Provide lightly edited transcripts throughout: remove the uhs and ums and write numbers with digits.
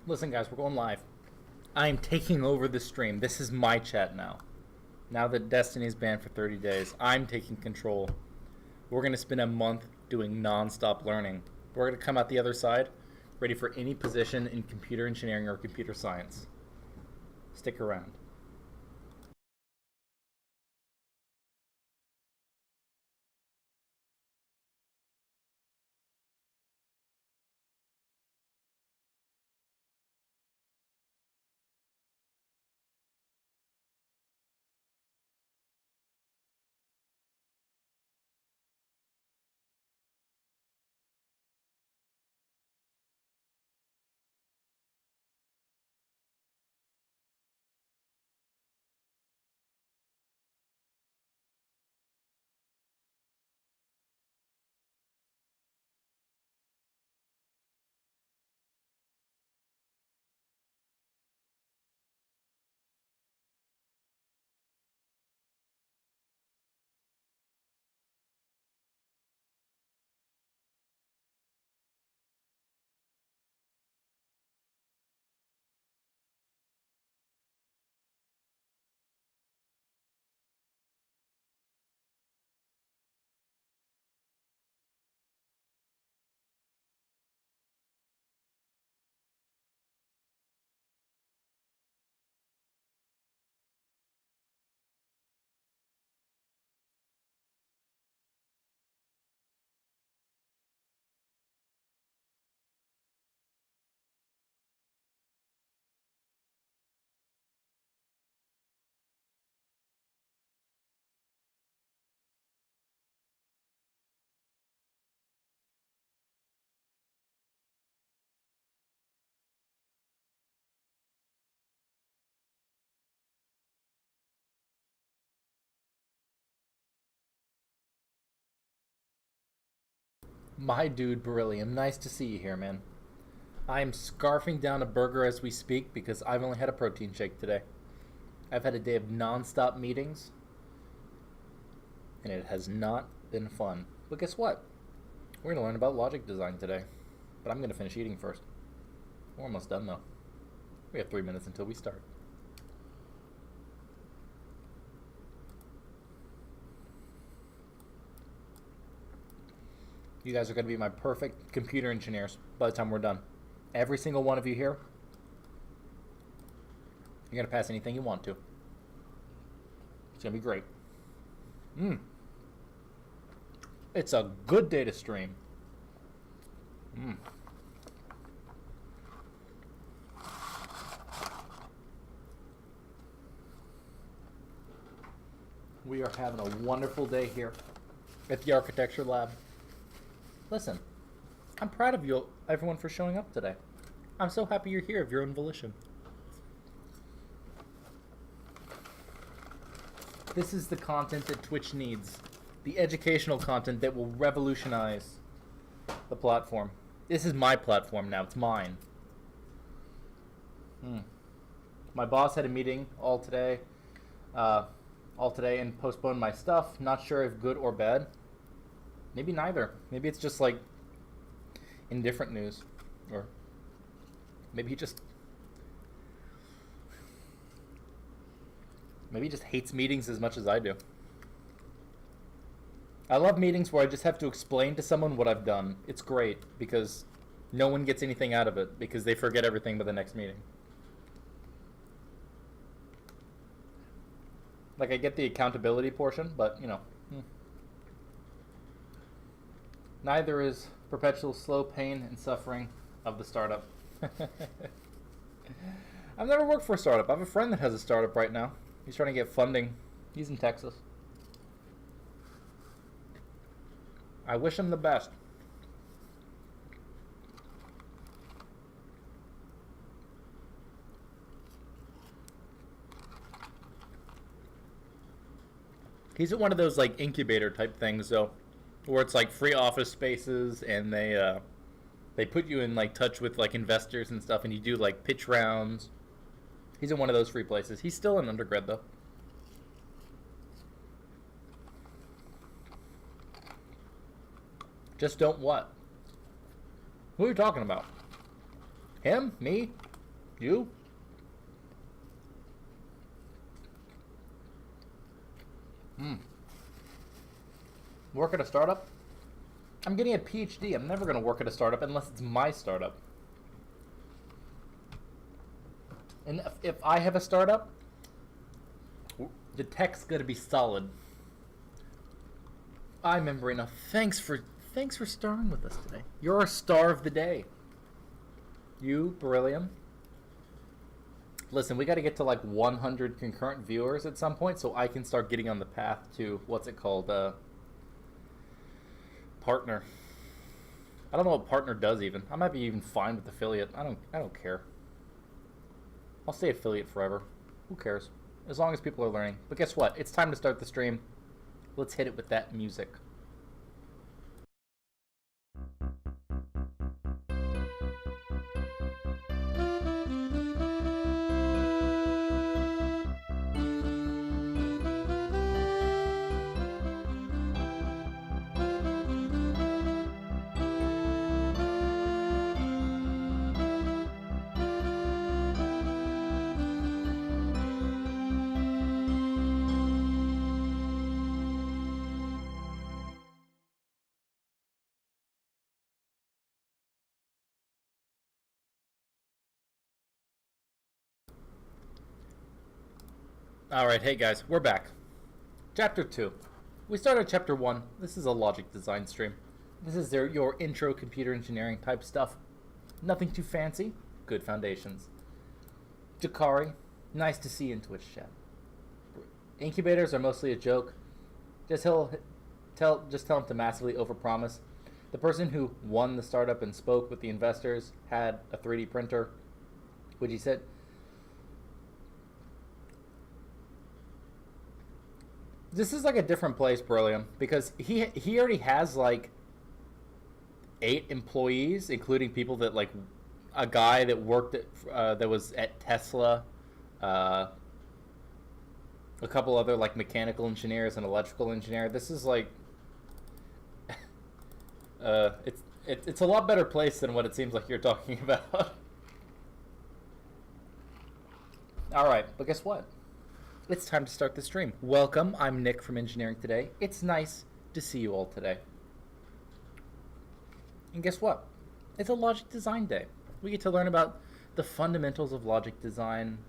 Listen, guys, we're going live. I'm taking over the stream. This is my chat now. Now that Destiny is banned for 30 days, I'm taking control. We're going to spend a month doing non-stop learning. We're going to come out the other side ready for any position in computer engineering or computer science. Stick around. My dude, Beryllium, nice to see you here, man. I'm scarfing down a burger as we speak because I've only had a protein shake today. I've had a day of non-stop meetings, and it has not been fun. But guess what? We're going to learn about logic design today. But I'm going to finish eating first. We're almost done, though. We have 3 minutes until we start. You guys are going to be my perfect computer engineers by the time we're done. Every single one of you here, you're going to pass anything you want to. It's going to be great. It's a good day to stream. We are having a wonderful day here at the Architecture Lab. Listen, I'm proud of you, everyone, for showing up today. I'm so happy you're here of your own volition. This is the content that Twitch needs. The educational content that will revolutionize the platform. This is my platform now. It's mine. My boss had a meeting all today and postponed my stuff. Not sure if good or bad. Maybe neither. Maybe it's just like indifferent news. Or maybe he just hates meetings as much as I do. I love meetings where I just have to explain to someone what I've done. It's great because no one gets anything out of it because they forget everything by the next meeting. Like, I get the accountability portion, but, you know. Neither is perpetual slow pain and suffering of the startup. I've never worked for a startup. I have a friend that has a startup right now. He's trying to get funding. He's in Texas. I wish him the best. He's at one of those like incubator type things though, where it's like free office spaces and they put you in like touch with like investors and stuff, and you do like pitch rounds. He's in one of those free places. He's still an undergrad though. Just don't what? Who are you talking about? Him? Me? You? Work at a startup? I'm getting a PhD. I'm never going to work at a startup unless it's my startup. And if I have a startup, the tech's going to be solid. I remember enough. Thanks for starring with us today. You're our star of the day. You, Beryllium. Listen, we got to get to like 100 concurrent viewers at some point so I can start getting on the path to, what's it called, partner. I don't know what partner does even. I might be even fine with affiliate. I don't care. I'll stay affiliate forever. Who cares? As long as people are learning. But guess what? It's time to start the stream. Let's hit it with that music. Alright, hey guys, we're back. Chapter 2. We started Chapter 1. This is a logic design stream. This is your intro computer engineering type stuff. Nothing too fancy, good foundations. Jakari, nice to see you in Twitch chat. Incubators are mostly a joke. Just tell him to massively overpromise. The person who won the startup and spoke with the investors had a 3D printer, which he said... This is like a different place, Beryllium, because he already has like 8 employees, including people that like a guy that worked at that was at Tesla, a couple other like mechanical engineers and electrical engineer. This is like it's a lot better place than what it seems like you're talking about. All right, but guess what? It's time to start the stream. Welcome, I'm Nick from Engineering Today. It's nice to see you all today. And guess what? It's a logic design day. We get to learn about the fundamentals of logic design,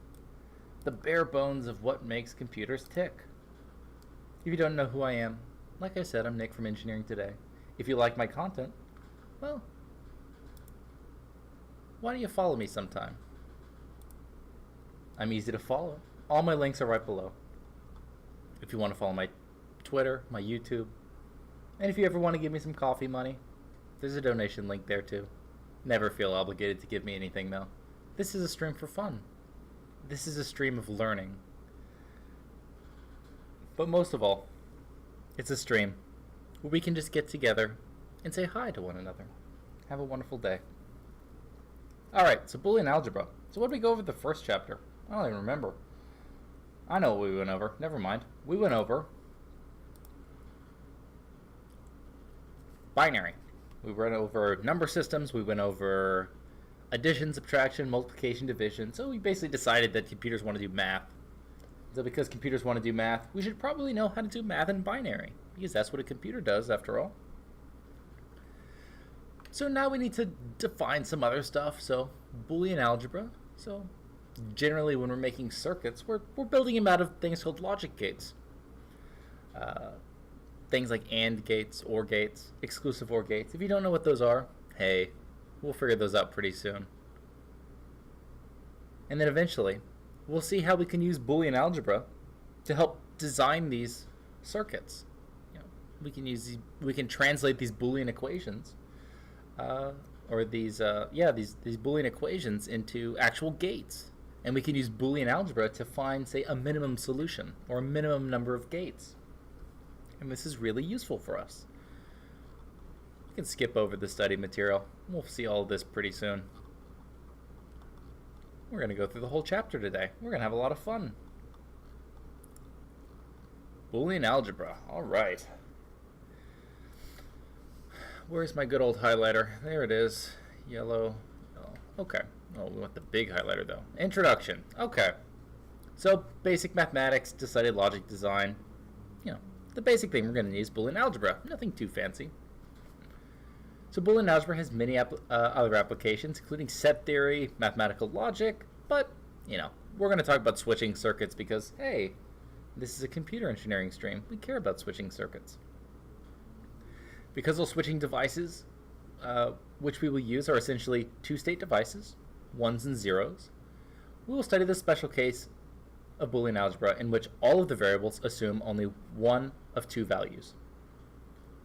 the bare bones of what makes computers tick. If you don't know who I am, like I said, I'm Nick from Engineering Today. If you like my content, well, why don't you follow me sometime? I'm easy to follow. All my links are right below. If you want to follow my Twitter, my YouTube, and if you ever want to give me some coffee money, there's a donation link there too. Never feel obligated to give me anything though. This is a stream for fun. This is a stream of learning. But most of all, it's a stream where we can just get together and say hi to one another. Have a wonderful day. Alright, so Boolean Algebra. So what did we go over the first chapter? I don't even remember. I know what we went over. Never mind. We went over binary. We went over number systems. We went over addition, subtraction, multiplication, division. So we basically decided that computers want to do math. So because computers want to do math, we should probably know how to do math in binary, because that's what a computer does after all. So now we need to define some other stuff. So Boolean algebra. So generally when we're making circuits, we're building them out of things called logic gates. Things like AND gates, OR gates, exclusive OR gates. If you don't know what those are, hey, we'll figure those out pretty soon. And then eventually, we'll see how we can use Boolean algebra to help design these circuits. You know, we can translate these Boolean equations, or these Boolean equations into actual gates. And we can use Boolean algebra to find, say, a minimum solution or a minimum number of gates. And this is really useful for us. You can skip over the study material. We'll see all of this pretty soon. We're going to go through the whole chapter today. We're going to have a lot of fun. Boolean algebra. All right. Where's my good old highlighter? There it is. Yellow. Okay. Oh, we want the big highlighter though. Introduction. Okay. So, basic mathematics, decided logic design. The basic thing we're going to need is Boolean Algebra. Nothing too fancy. So Boolean Algebra has many other applications, including set theory, mathematical logic, but, we're going to talk about switching circuits because, hey, this is a computer engineering stream. We care about switching circuits. Because those switching devices, which we will use, are essentially two-state devices, ones and zeros, we will study the special case of Boolean algebra in which all of the variables assume only one of two values.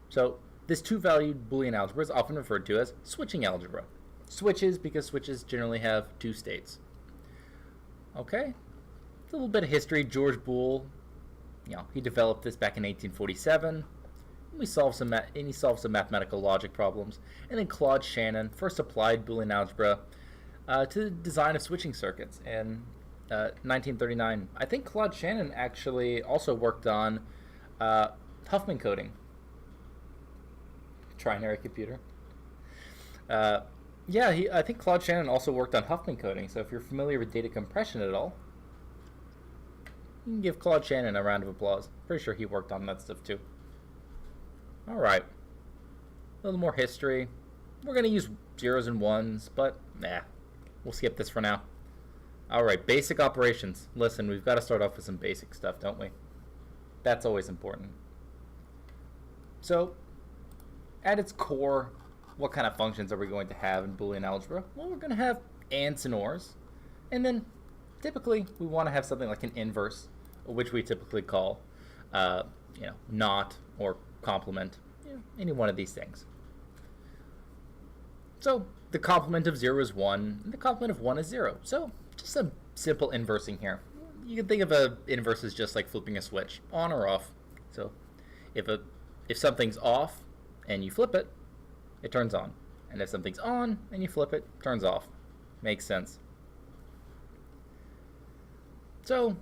So this two-valued Boolean algebra is often referred to as switching algebra. Switches because switches generally have two states. Okay, a little bit of history. George Boole, he developed this back in 1847. He solved some mathematical logic problems. And then Claude Shannon first applied Boolean algebra to the design of switching circuits in 1939. I think Claude Shannon actually also worked on Huffman coding. Trinary computer. I think Claude Shannon also worked on Huffman coding. So if you're familiar with data compression at all, you can give Claude Shannon a round of applause. Pretty sure he worked on that stuff too. All right. A little more history. We're going to use zeros and ones, but we'll skip this for now. All right, basic operations. Listen, we've got to start off with some basic stuff, don't we? That's always important. So, at its core, what kind of functions are we going to have in Boolean algebra? Well, we're going to have ands and ors. And then, typically, we want to have something like an inverse, which we typically call, not or complement, any one of these things. So, the complement of 0 is 1, and the complement of 1 is 0. So, just some simple inversing here. You can think of an inverse as just like flipping a switch, on or off. So, if something's off and you flip it, it turns on. And if something's on and you flip it, it turns off. Makes sense. So,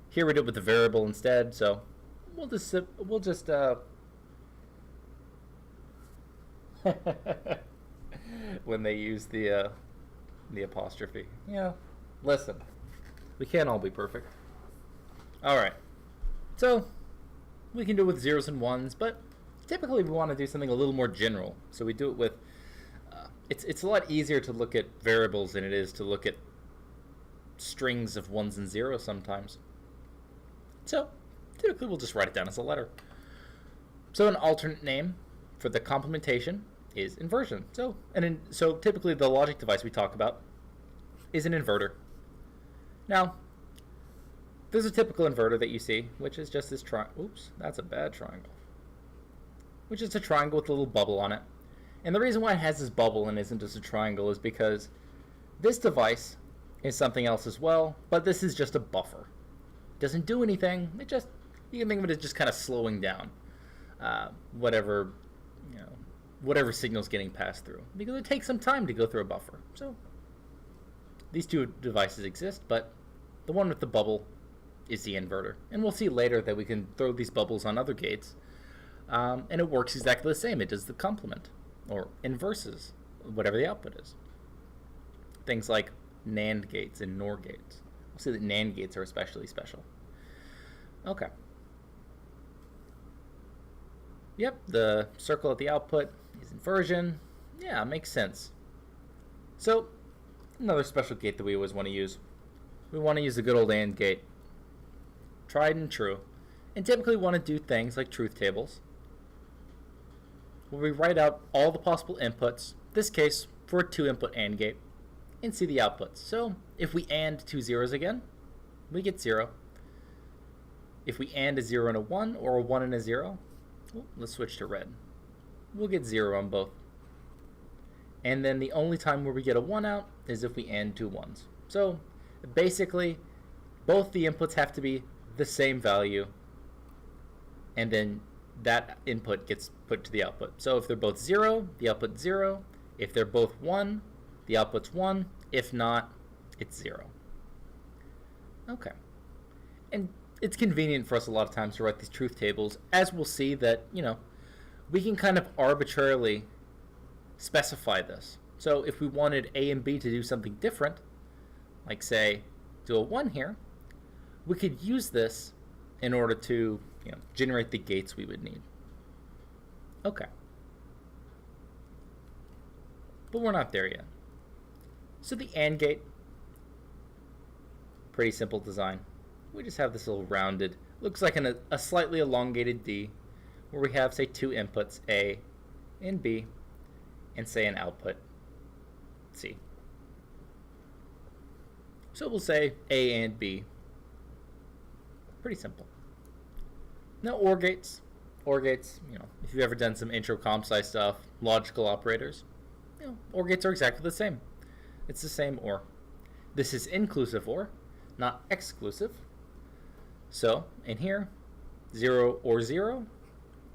here we do it with the variable instead. So, we'll just when they use the apostrophe. Listen, we can't all be perfect. Alright, so we can do it with zeros and ones, but typically we want to do something a little more general. So we do it with, it's a lot easier to look at variables than it is to look at strings of ones and zeros sometimes. So typically we'll just write it down as a letter. So an alternate name for the complementation is inversion. So typically the logic device we talk about is an inverter. Now, there's a typical inverter that you see, which is just this oops, that's a bad triangle. Which is a triangle with a little bubble on it. And the reason why it has this bubble and isn't just a triangle is because this device is something else as well, but this is just a buffer. It doesn't do anything. You can think of it as just kind of slowing down whatever signal's getting passed through, because it takes some time to go through a buffer. So these two devices exist, but the one with the bubble is the inverter. And we'll see later that we can throw these bubbles on other gates, and it works exactly the same. It does the complement, or inverses, whatever the output is. Things like NAND gates and NOR gates. We'll see that NAND gates are especially special. Okay. Yep, the circle at the output is inversion. Yeah, makes sense. So, another special gate that we always want to use. We want to use the good old AND gate. Tried and true. And typically want to do things like truth tables, where we write out all the possible inputs, this case for a 2-input AND gate, and see the outputs. So, if we AND two zeros again, we get 0. If we AND a 0 and a 1, or a 1 and a 0, let's switch to red. We'll get 0 on both. And then the only time where we get a 1 out is if we AND two ones. So basically, both the inputs have to be the same value, and then that input gets put to the output. So if they're both 0, the output's 0. If they're both 1, the output's 1. If not, it's 0. Okay. And it's convenient for us a lot of times to write these truth tables, as we'll see that, we can kind of arbitrarily specify this. So if we wanted A and B to do something different, like say do a 1 here, we could use this in order to generate the gates we would need. Okay. But we're not there yet. So the AND gate, pretty simple design. We just have this little rounded, looks like a slightly elongated D, where we have, say, two inputs, A and B, and say an output, C. So we'll say A and B. Pretty simple. Now OR gates. OR gates, if you've ever done some intro comp sci stuff, logical operators, OR gates are exactly the same. It's the same OR. This is inclusive OR, not exclusive. So in here, 0 or 0.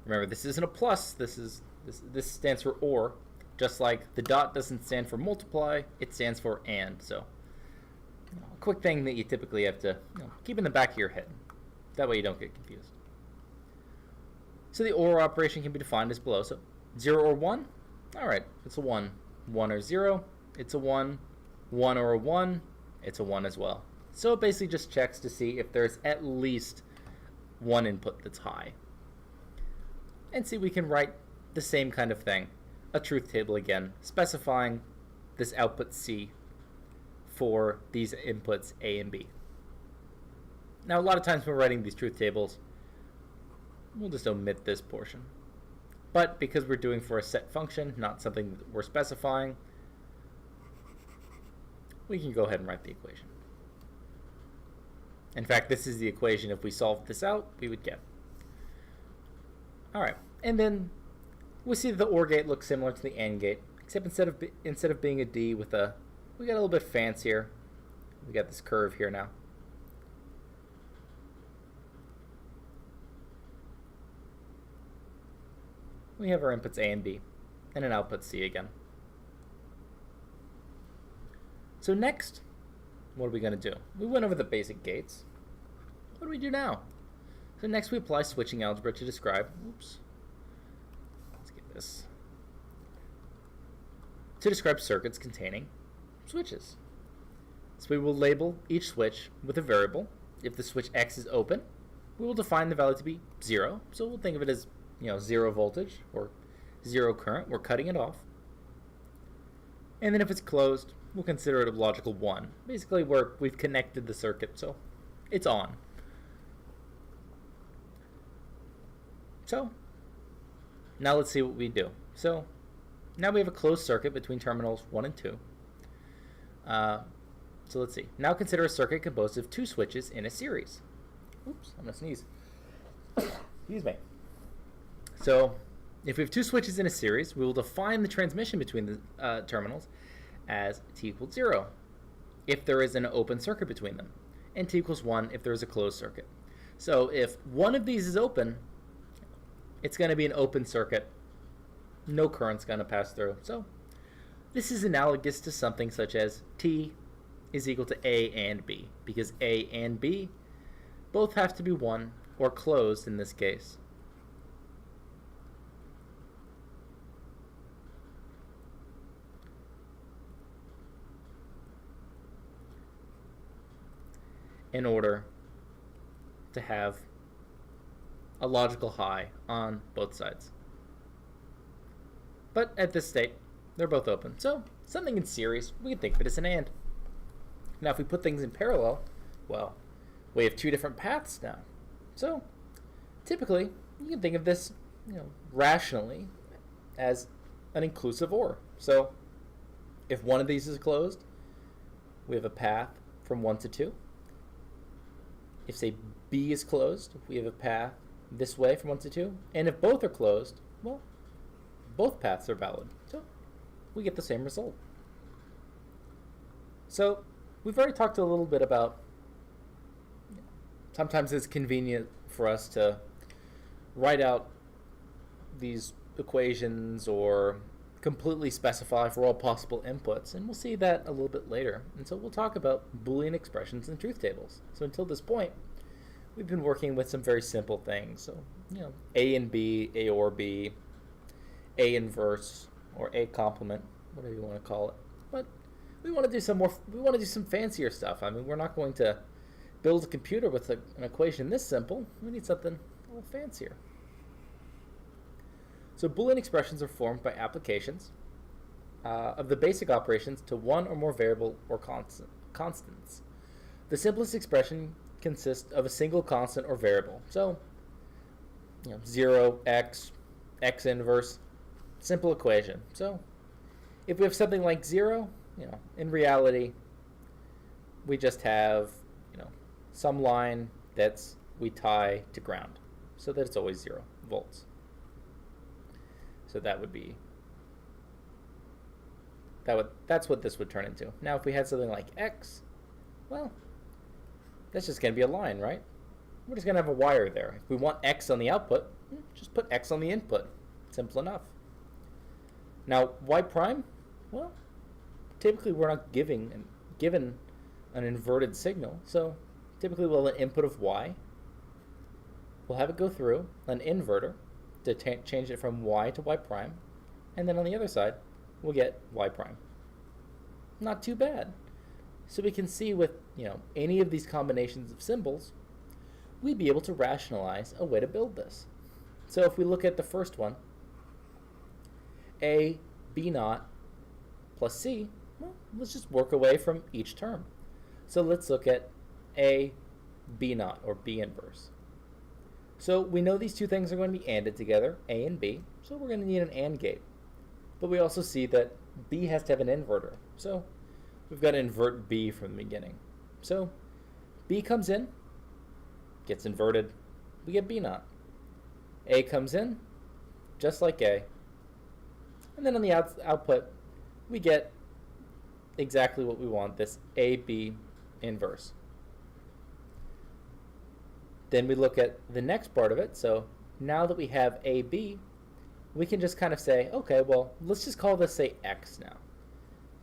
Remember, this isn't a plus. This stands for OR. Just like the dot doesn't stand for multiply, it stands for AND. So a quick thing that you typically have to keep in the back of your head. That way you don't get confused. So the OR operation can be defined as below. So 0 or 1, all right, it's a 1. 1 or 0, it's a 1. 1 or a 1, it's a 1 as well. So it basically just checks to see if there's at least one input that's high. And see, we can write the same kind of thing, a truth table again, specifying this output C for these inputs A and B. Now, a lot of times when we're writing these truth tables, we'll just omit this portion. But because we're doing for a set function, not something that we're specifying, we can go ahead and write the equation. In fact, this is the equation if we solved this out, we would get. All right, and then we see that the OR gate looks similar to the AND gate, except instead of being a D with a, we got a little bit fancier. We got this curve here now. We have our inputs A and B, and an output C again. So next, what are we going to do? We went over the basic gates. What do we do now? So next we apply switching algebra to describe, let's get this, to describe circuits containing switches. So we will label each switch with a variable. If the switch X is open, we will define the value to be 0. So we'll think of it as 0 voltage or 0 current. We're cutting it off. And then if it's closed, we'll consider it a logical 1. Basically, we've connected the circuit, so it's on. So now let's see what we do. So now we have a closed circuit between terminals 1 and 2. So let's see. Now consider a circuit composed of two switches in a series. Oops, I'm going to sneeze. Excuse me. So if we have two switches in a series, we will define the transmission between the terminals as t equals 0 if there is an open circuit between them, and t equals 1 if there is a closed circuit. So if one of these is open, it's going to be an open circuit. No current's going to pass through. So this is analogous to something such as t is equal to A and B, because A and B both have to be 1 or closed in this case. In order to have a logical high on both sides. But at this state, they're both open. So something in series, we can think of it as an AND. Now if we put things in parallel, well, we have two different paths now. So typically, you can think of this rationally as an inclusive OR. So if one of these is closed, we have a path from 1 to 2. If, say, B is closed, we have a path this way from 1 to 2. And if both are closed, well, both paths are valid. So we get the same result. So we've already talked a little bit about sometimes it's convenient for us to write out these equations or completely specify for all possible inputs, and we'll see that a little bit later. And so we'll talk about Boolean expressions and truth tables. So until this point, we've been working with some very simple things. So, A and B, A or B, A inverse, or A complement, whatever you want to call it. But we want to do some fancier stuff. I mean, we're not going to build a computer with an equation this simple. We need something a little fancier. So Boolean expressions are formed by applications of the basic operations to one or more variable or constants. The simplest expression consists of a single constant or variable. So, 0, x inverse, simple equation. So, if we have something like 0, in reality, we just have, some line that's we tie to ground, so that it's always 0 volts. So that's what this would turn into. Now, if we had something like x, well, that's just going to be a line, right? We're just going to have a wire there. If we want x on the output, just put x on the input. Simple enough. Now, y prime, well, typically we're not given an inverted signal, so typically we'll have an input of y. We'll have it go through an inverter to change it from y to y prime, and then on the other side, we'll get y prime. Not too bad. So we can see with any of these combinations of symbols, we'd be able to rationalize a way to build this. So if we look at the first one, a b naught plus c, well, let's just work away from each term. So let's look at a b naught, or b inverse. So we know these two things are going to be ANDed together, a and b, so we're going to need an AND gate. But we also see that b has to have an inverter, so we've got to invert b from the beginning. So b comes in, gets inverted, we get b naught. A comes in, just like a, and then on the output, we get exactly what we want, this ab inverse. Then we look at the next part of it. So now that we have AB, we can just kind of say, okay, well, let's just call this, say, X now.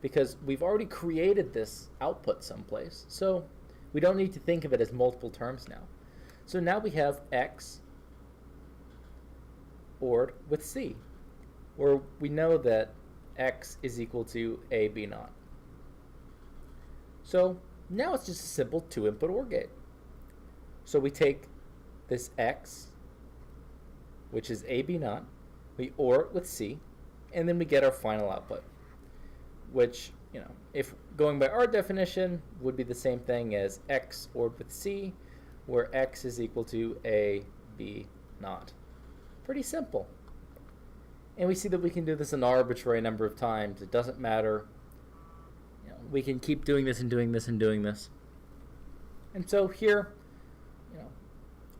Because we've already created this output someplace. So we don't need to think of it as multiple terms now. So now we have X ORed with C, where we know that X is equal to AB naught. So now it's just a simple two-input OR gate. So we take this X, which is AB naught, we OR it with C, and then we get our final output, which, if going by our definition, would be the same thing as X ORed with C, where X is equal to AB naught. Pretty simple. And we see that we can do this an arbitrary number of times. It doesn't matter. We can keep doing this and doing this and doing this. And so here,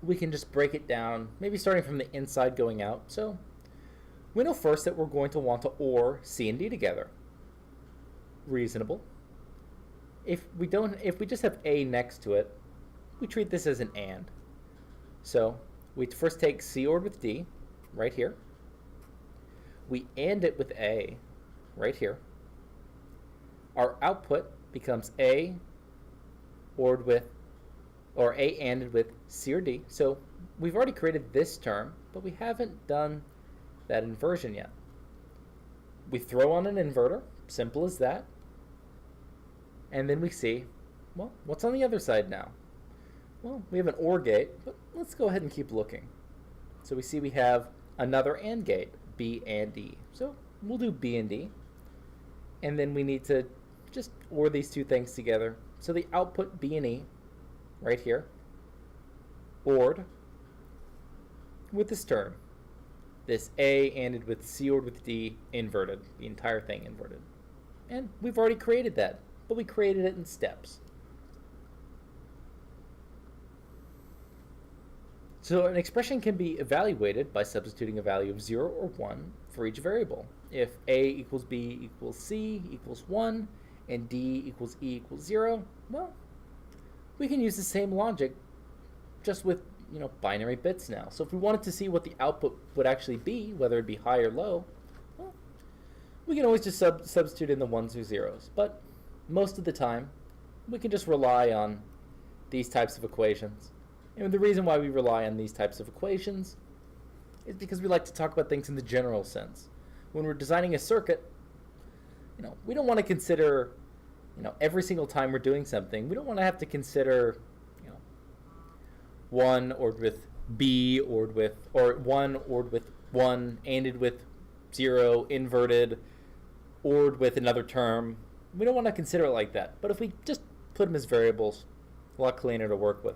we can just break it down, maybe starting from the inside going out. So we know first that we're going to want to OR C and D together. Reasonable. If we just have A next to it, we treat this as an AND. So we first take C ORed with D, right here. We AND it with A, right here. Our output becomes A ORed with, or A ANDed with C or D. So we've already created this term, but we haven't done that inversion yet. We throw on an inverter, simple as that. And then we see, well, what's on the other side now? Well, we have an OR gate, but let's go ahead and keep looking. So we see we have another AND gate, B and D. So we'll do B and D. And then we need to just OR these two things together. So the output B and E, right here, ORed with this term. This A ANDed with C ORed with D inverted, the entire thing inverted. And we've already created that, but we created it in steps. So an expression can be evaluated by substituting a value of 0 or 1 for each variable. If A equals B equals C equals 1, and D equals E equals 0, well, we can use the same logic just with binary bits now. So if we wanted to see what the output would actually be, whether it be high or low, well, we can always just substitute in the 1s or 0s. But most of the time, we can just rely on these types of equations. And the reason why we rely on these types of equations is because we like to talk about things in the general sense. When we're designing a circuit, we don't want to consider, every single time we're doing something, we don't want to have to consider, 1 ORed with B, or 1 ORed with 1, ANDed with 0, inverted, ORed with another term. We don't want to consider it like that. But if we just put them as variables, a lot cleaner to work with.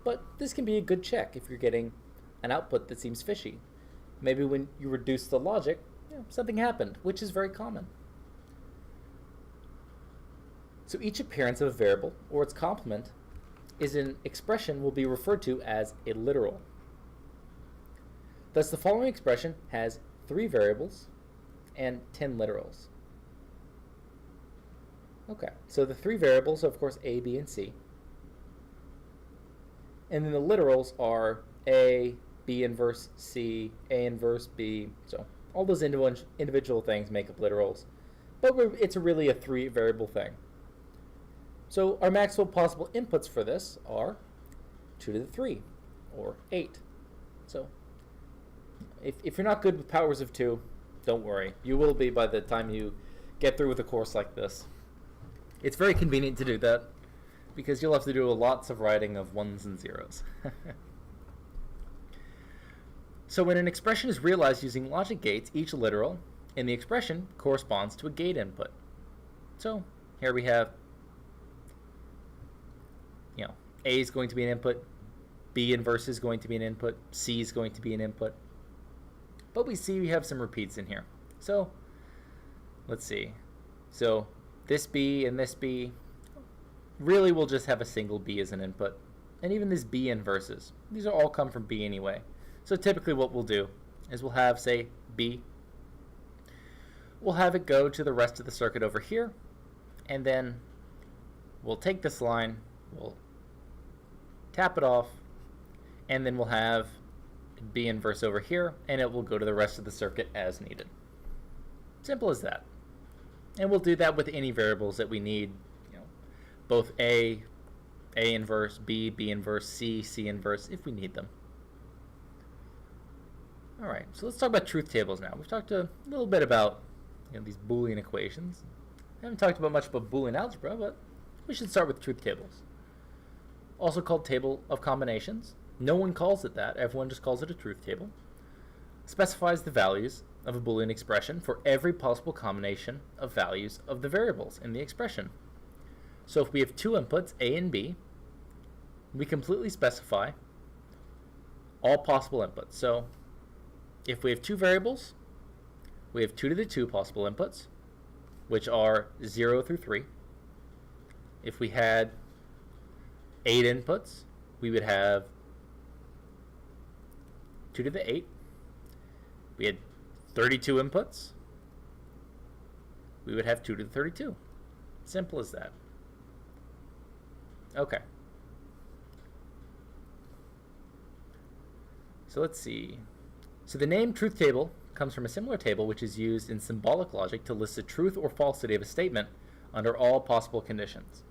But this can be a good check if you're getting an output that seems fishy. Maybe when you reduce the logic, something happened, which is very common. So each appearance of a variable, or its complement, is an expression will be referred to as a literal. Thus, the following expression has 3 variables and 10 literals. Okay, so the 3 variables are, of course, A, B, and C. And then the literals are A, B inverse C, A inverse B. So all those individual things make up literals. But it's really a 3-variable thing. So our maximum possible inputs for this are 2 to the 3, or 8. So if you're not good with powers of 2, don't worry. You will be by the time you get through with a course like this. It's very convenient to do that, because you'll have to do lots of writing of 1s and 0s. So when an expression is realized using logic gates, each literal in the expression corresponds to a gate input. So here we have, A is going to be an input, B inverse is going to be an input, C is going to be an input. But we see we have some repeats in here. So let's see. So this B and this B, really we'll just have a single B as an input. And even this B inverses, these are all come from B anyway. So typically what we'll do is we'll have, say, B. We'll have it go to the rest of the circuit over here, and then we'll take this line, we'll tap it off, and then we'll have B inverse over here, and it will go to the rest of the circuit as needed. Simple as that. And we'll do that with any variables that we need, both A inverse, B inverse, C inverse, if we need them. All right, so let's talk about truth tables now. We've talked a little bit about these Boolean equations. I haven't talked much about Boolean algebra, but we should start with truth tables. Also called table of combinations. No one calls it that. Everyone just calls it a truth table. Specifies the values of a Boolean expression for every possible combination of values of the variables in the expression. So if we have 2 inputs, A and B, we completely specify all possible inputs. So if we have 2 variables, we have 2 to the 2 possible inputs, which are 0 through 3. If we had 8 inputs, we would have 2 to the 8. We had 32 inputs, we would have 2 to the 32. Simple as that. Okay. So let's see. So the name truth table comes from a similar table which is used in symbolic logic to list the truth or falsity of a statement under all possible conditions.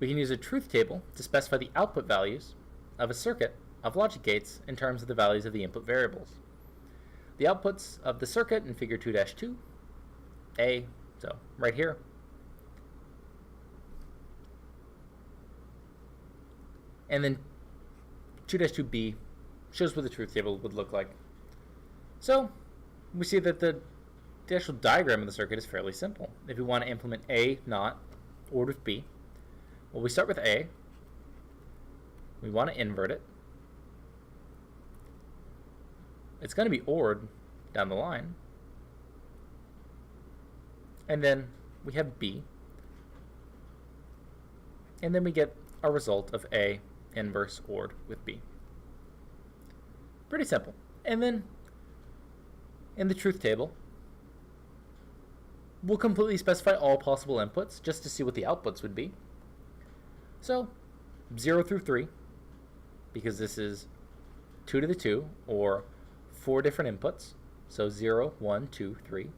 We can use a truth table to specify the output values of a circuit of logic gates in terms of the values of the input variables. The outputs of the circuit in figure 2-2, A, so right here, and then 2-2B shows what the truth table would look like. So we see that the actual diagram of the circuit is fairly simple. If we want to implement A not ORed with B, well, we start with A, we want to invert it, it's going to be ORed down the line, and then we have B, and then we get our result of A inverse ORed with B. Pretty simple. And then in the truth table, we'll completely specify all possible inputs just to see what the outputs would be. So 0 through 3, because this is 2 to the 2, or 4 different inputs. So 0, 1, 2, 3.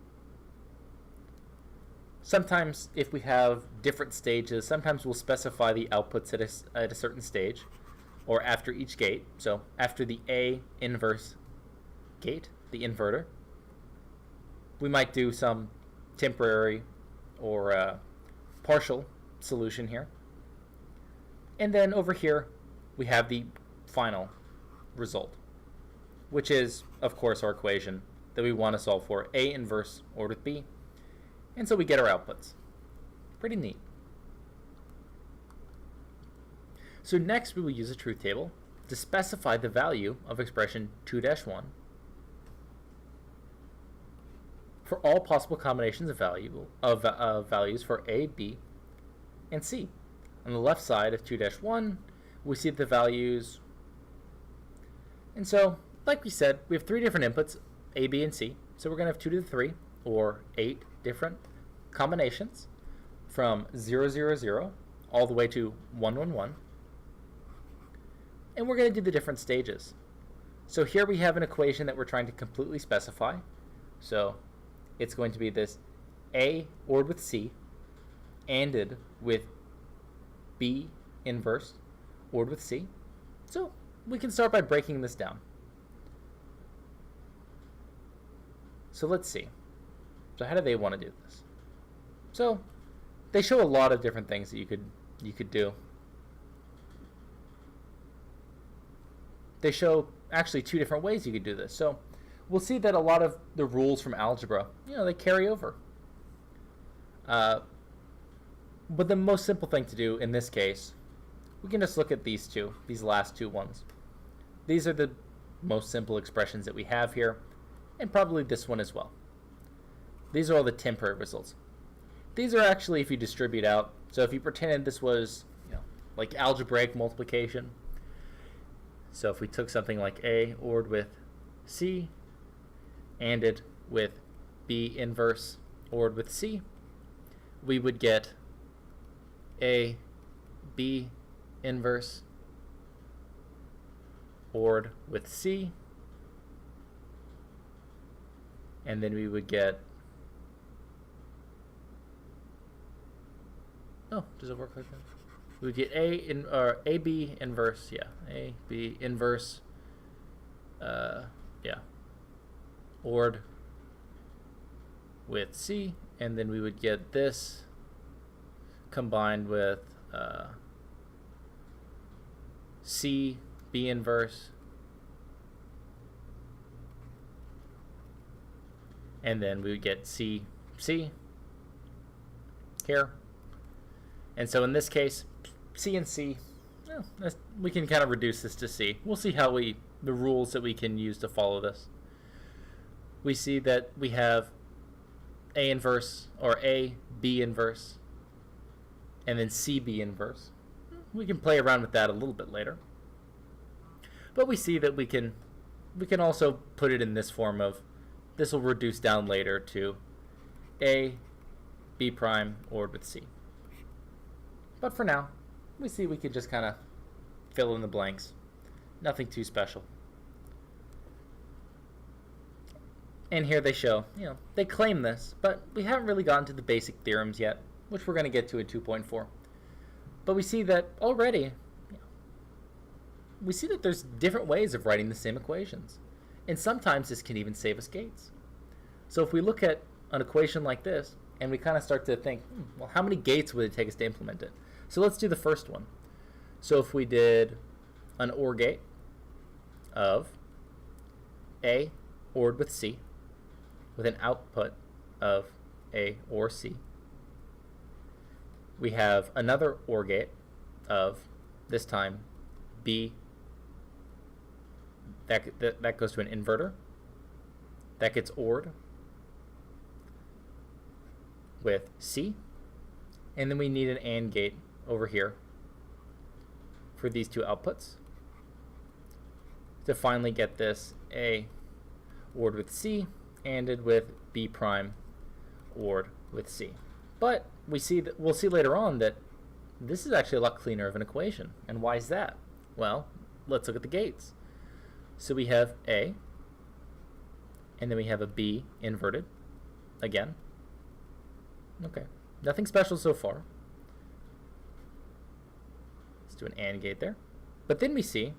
Sometimes if we have different stages, sometimes we'll specify the outputs at a certain stage, or after each gate. So after the A inverse gate, the inverter, we might do some temporary or partial solution here. And then over here, we have the final result, which is, of course, our equation that we want to solve for, A inverse ordered with B. And so we get our outputs. Pretty neat. So next we will use a truth table to specify the value of expression 2-1 for all possible combinations of values for A, B, and C. On the left side of 2-1, we see the values. And so, like we said, we have 3 different inputs, A, B, and C. So we're going to have 2 to the 3, or 8 different combinations from 0, 0, 0 all the way to 1, 1, 1. And we're going to do the different stages. So here we have an equation that we're trying to completely specify. So it's going to be this A ORed with C ANDed with B inverse ORed with C. So we can start by breaking this down. So let's see. So how do they want to do this? So they show a lot of different things that you could do. They show actually 2 different ways you could do this. So we'll see that a lot of the rules from algebra, they carry over. But the most simple thing to do in this case, we can just look at these last 2 ones. These are the most simple expressions that we have here, and probably this one as well. These are all the temporary results. These are actually if you distribute out. So if you pretended this was like algebraic multiplication. So if we took something like A ORed with C ANDed with B inverse ORed with C, we would get A, B inverse ORed with C, and then we would get, does it work like that? We would get AB inverse, AB inverse, ORed with C, and then we would get this combined with C, B inverse, and then we would get C, C here. And so in this case, C and C, we can kind of reduce this to C. We'll see how the rules that we can use to follow this. We see that we have A inverse, or A, B inverse, and then C, B inverse. We can play around with that a little bit later. But we see that we can also put it in this form of, this will reduce down later to A, B prime, ORed with C. But for now, we see we could just kind of fill in the blanks. Nothing too special. And here they show, they claim this, but we haven't really gotten to the basic theorems yet, which we're going to get to in 2.4. But we see that already, we see that there's different ways of writing the same equations. And sometimes this can even save us gates. So if we look at an equation like this, and we kind of start to think, well, how many gates would it take us to implement it? So let's do the first one. So if we did an OR gate of A ORed with C with an output of A or C, we have another OR gate of, this time, B. That goes to an inverter. That gets ORed with C. And then we need an AND gate over here for these 2 outputs to finally get this A ORed with C ANDed with B prime ORed with C. But we'll see later on that this is actually a lot cleaner of an equation. And why is that? Well, let's look at the gates. So we have A, and then we have a B inverted again. Okay, nothing special so far. Let's do an AND gate there. But then we see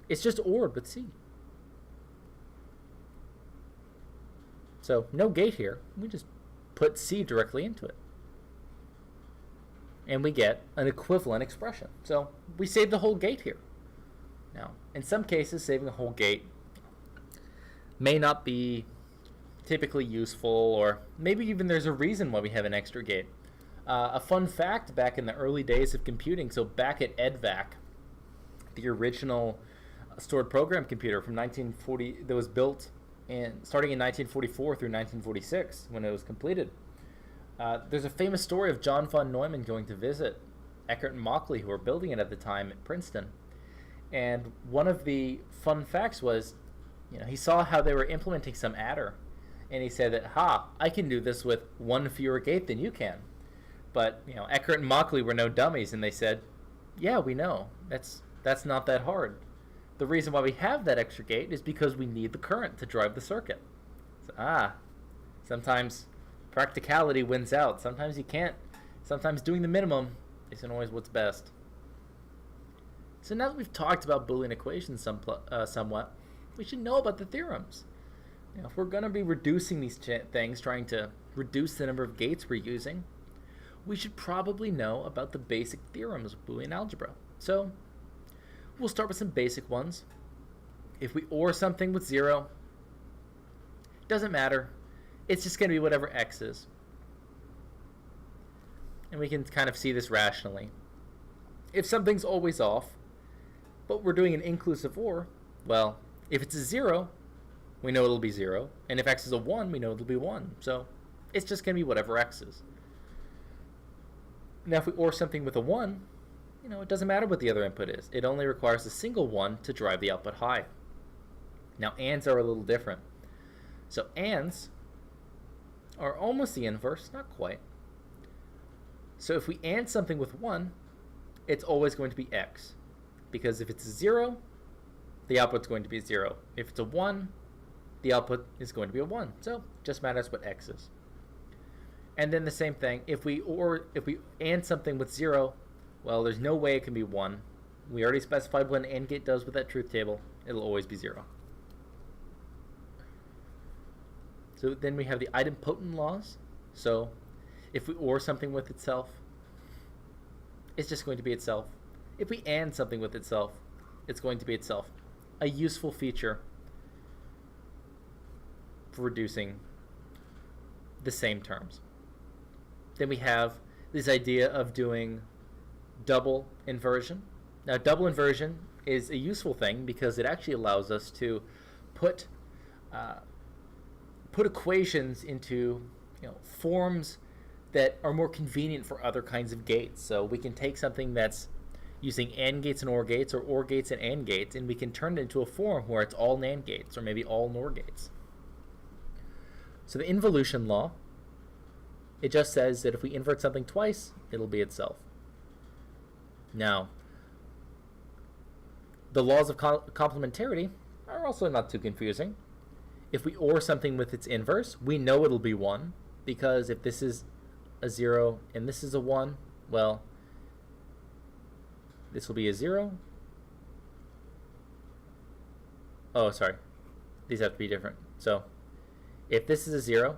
it's just ORed with C. So no gate here. We just put C directly into it. And we get an equivalent expression. So we save the whole gate here. Now, in some cases, saving a whole gate may not be typically useful, or maybe even there's a reason why we have an extra gate. A fun fact back in the early days of computing, so back at EDVAC, the original stored program computer from 1940 that was built starting in 1944 through 1946 when it was completed. There's a famous story of John von Neumann going to visit Eckert and Mauchly, who were building it at the time at Princeton. And one of the fun facts was, he saw how they were implementing some adder, and he said that, I can do this with one fewer gate than you can. But Eckert and Mauchly were no dummies, and they said, yeah, we know. That's not that hard. The reason why we have that extra gate is because we need the current to drive the circuit. So, sometimes practicality wins out. Sometimes you can't. Sometimes doing the minimum isn't always what's best. So now that we've talked about Boolean equations somewhat, we should know about the theorems. If we're going to be reducing these things, trying to reduce the number of gates we're using, we should probably know about the basic theorems of Boolean algebra. So we'll start with some basic ones. If we OR something with 0, doesn't matter. It's just going to be whatever x is. And we can kind of see this rationally. If something's always off, but we're doing an inclusive OR, well, if it's a 0, we know it'll be 0. And if x is a 1, we know it'll be 1. So it's just going to be whatever x is. Now if we OR something with a 1, it doesn't matter what the other input is. It only requires a single 1 to drive the output high. Now ANDs are a little different. So ANDs are almost the inverse, not quite. So if we AND something with 1, it's always going to be x. Because if it's a 0, the output's going to be 0. If it's a 1, the output is going to be a 1. So it just matters what x is. And then the same thing, if we AND something with 0, well, there's no way it can be 1. We already specified what an AND gate does with that truth table. It'll always be 0. So then we have the idempotent laws. So if we OR something with itself, it's just going to be itself. If we AND something with itself, it's going to be itself. A useful feature for reducing the same terms. Then we have this idea of doing double inversion. Now, double inversion is a useful thing because it actually allows us to put equations into forms that are more convenient for other kinds of gates. So we can take something that's using AND gates and OR gates, or OR gates and AND gates, and we can turn it into a form where it's all NAND gates, or maybe all NOR gates. So the involution law, it just says that if we invert something twice, it'll be itself. Now, the laws of complementarity are also not too confusing. If we OR something with its inverse, we know it'll be 1, because if this is a 0 and this is a 1, well, this will be a 0. Oh, sorry. These have to be different. So if this is a 0,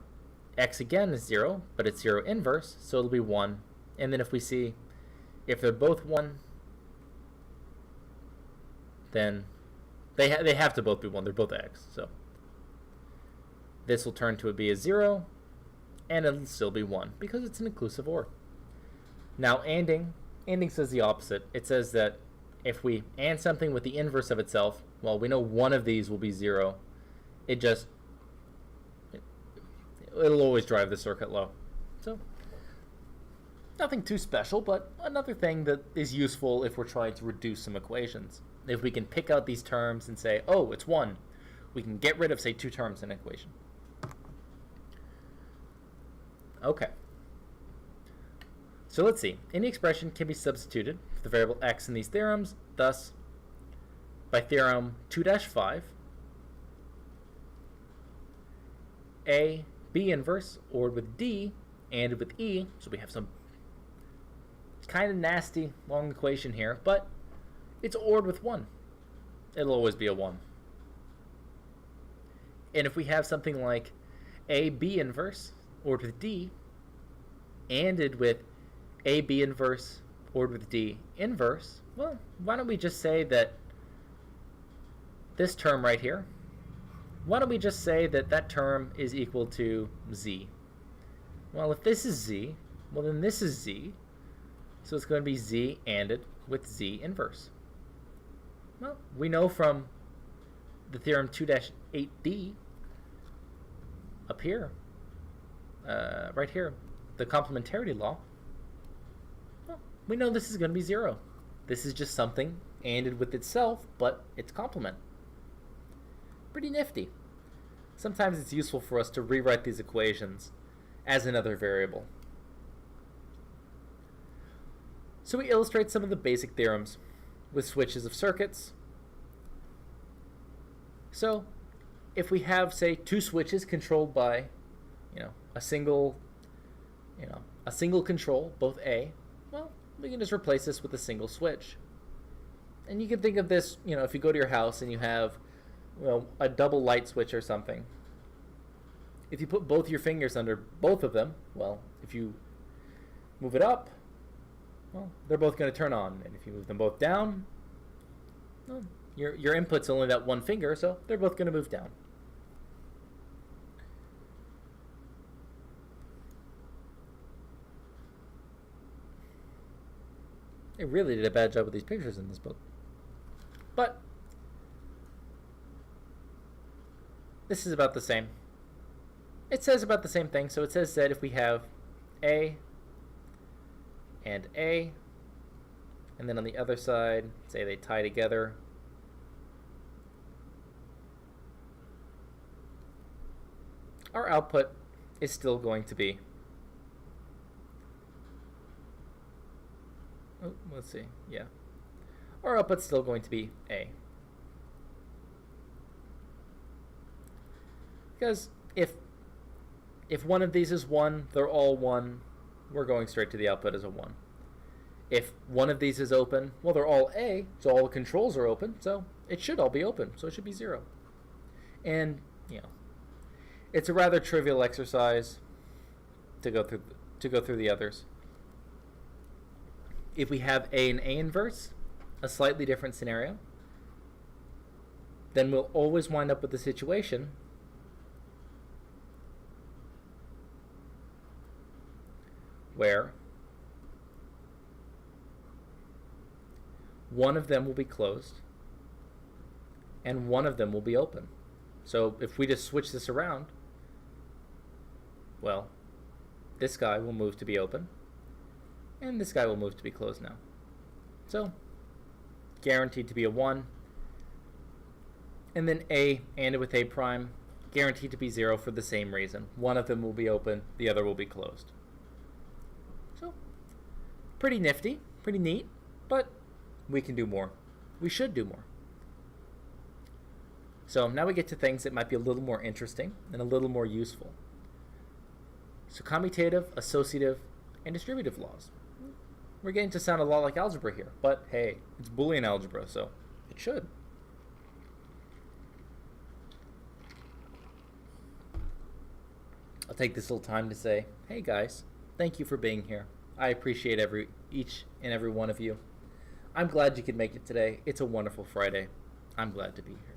x again is 0, but it's 0 inverse, so it'll be 1. And then if we see if they're both 1, then they have to both be 1. They're both x. So this will turn to be a 0, and it'll still be 1 because it's an inclusive OR. Now ANDing says the opposite. It says that if we AND something with the inverse of itself, well, we know one of these will be 0. It'll always drive the circuit low. So nothing too special, but another thing that is useful if we're trying to reduce some equations. If we can pick out these terms and say, oh, it's 1, we can get rid of, say, 2 terms in an equation. Okay. So let's see. Any expression can be substituted for the variable x in these theorems. Thus, by theorem 2-5, A, B inverse, ORed with D, ANDed with E. So we have some kind of nasty long equation here, but it's ORed with 1. It'll always be a 1. And if we have something like A, B inverse, ordered with D anded with AB inverse ordered with D inverse, well, why don't we just say that this term right here, why don't we just say that that term is equal to Z? Well, if this is Z, well then this is Z, so it's going to be Z anded with Z inverse. Well, we know from the theorem 2-8b up here, right here, the complementarity law, well, we know this is going to be 0. This is just something anded with itself, but its complement. Pretty nifty. Sometimes it's useful for us to rewrite these equations as another variable. So we illustrate some of the basic theorems with switches of circuits. So if we have, say, two switches controlled by, a single control, both A, well, we can just replace this with a single switch. And you can think of this, if you go to your house and you have, a double light switch or something. If you put both your fingers under both of them, well, if you move it up, well, they're both going to turn on. And if you move them both down, well, your input's only that one finger, so they're both going to move down. They really did a bad job with these pictures in this book. But this is about the same. It says about the same thing. So it says that if we have A, and then on the other side, say they tie together, our output is still going to be, let's see, yeah. Our output's still going to be A. Because if one of these is 1, they're all 1, we're going straight to the output as a 1. If one of these is open, well, they're all A, so all the controls are open, so it should all be open, so it should be 0. And, it's a rather trivial exercise to go through the others. If we have A and A inverse, a slightly different scenario, then we'll always wind up with the situation where one of them will be closed and one of them will be open. So if we just switch this around, well, this guy will move to be open and this guy will move to be closed now. So guaranteed to be a 1, and then A anded with A prime, guaranteed to be 0 for the same reason. One of them will be open, the other will be closed. So pretty nifty, pretty neat, but we can do more. We should do more. So now we get to things that might be a little more interesting and a little more useful. So commutative, associative, and distributive laws. We're getting to sound a lot like algebra here, but hey, it's Boolean algebra, so it should. I'll take this little time to say, hey guys, thank you for being here. I appreciate each and every one of you. I'm glad you could make it today. It's a wonderful Friday. I'm glad to be here.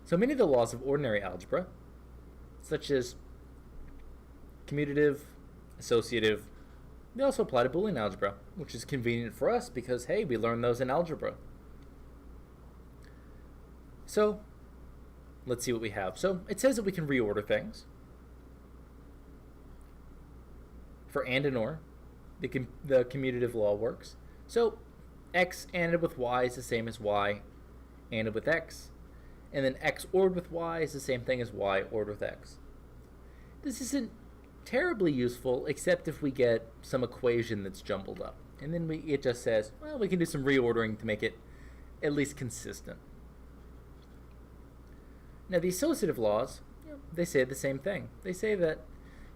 So many of the laws of ordinary algebra, such as commutative, associative, they also apply to Boolean algebra, which is convenient for us because, hey, we learned those in algebra. So let's see what we have. So it says that we can reorder things. For and or, the commutative law works. So x anded with y is the same as y anded with x. And then x ORed with y is the same thing as y ORed with x. This isn't terribly useful except if we get some equation that's jumbled up. And then it just says, well, we can do some reordering to make it at least consistent. Now the associative laws, they say the same thing. They say that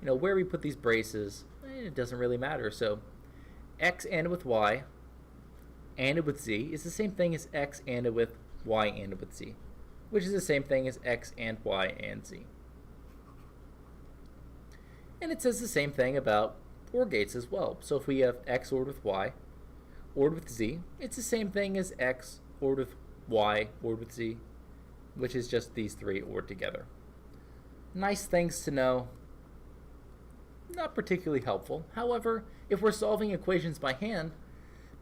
where we put these braces, it doesn't really matter. So x anded with y anded with z is the same thing as x anded with y anded with z, which is the same thing as x and y and z. And it says the same thing about OR gates as well. So if we have x ORed with y, ORed with z, it's the same thing as x ORed with y, ORed with z, which is just these three ORed together. Nice things to know. Not particularly helpful. However, if we're solving equations by hand,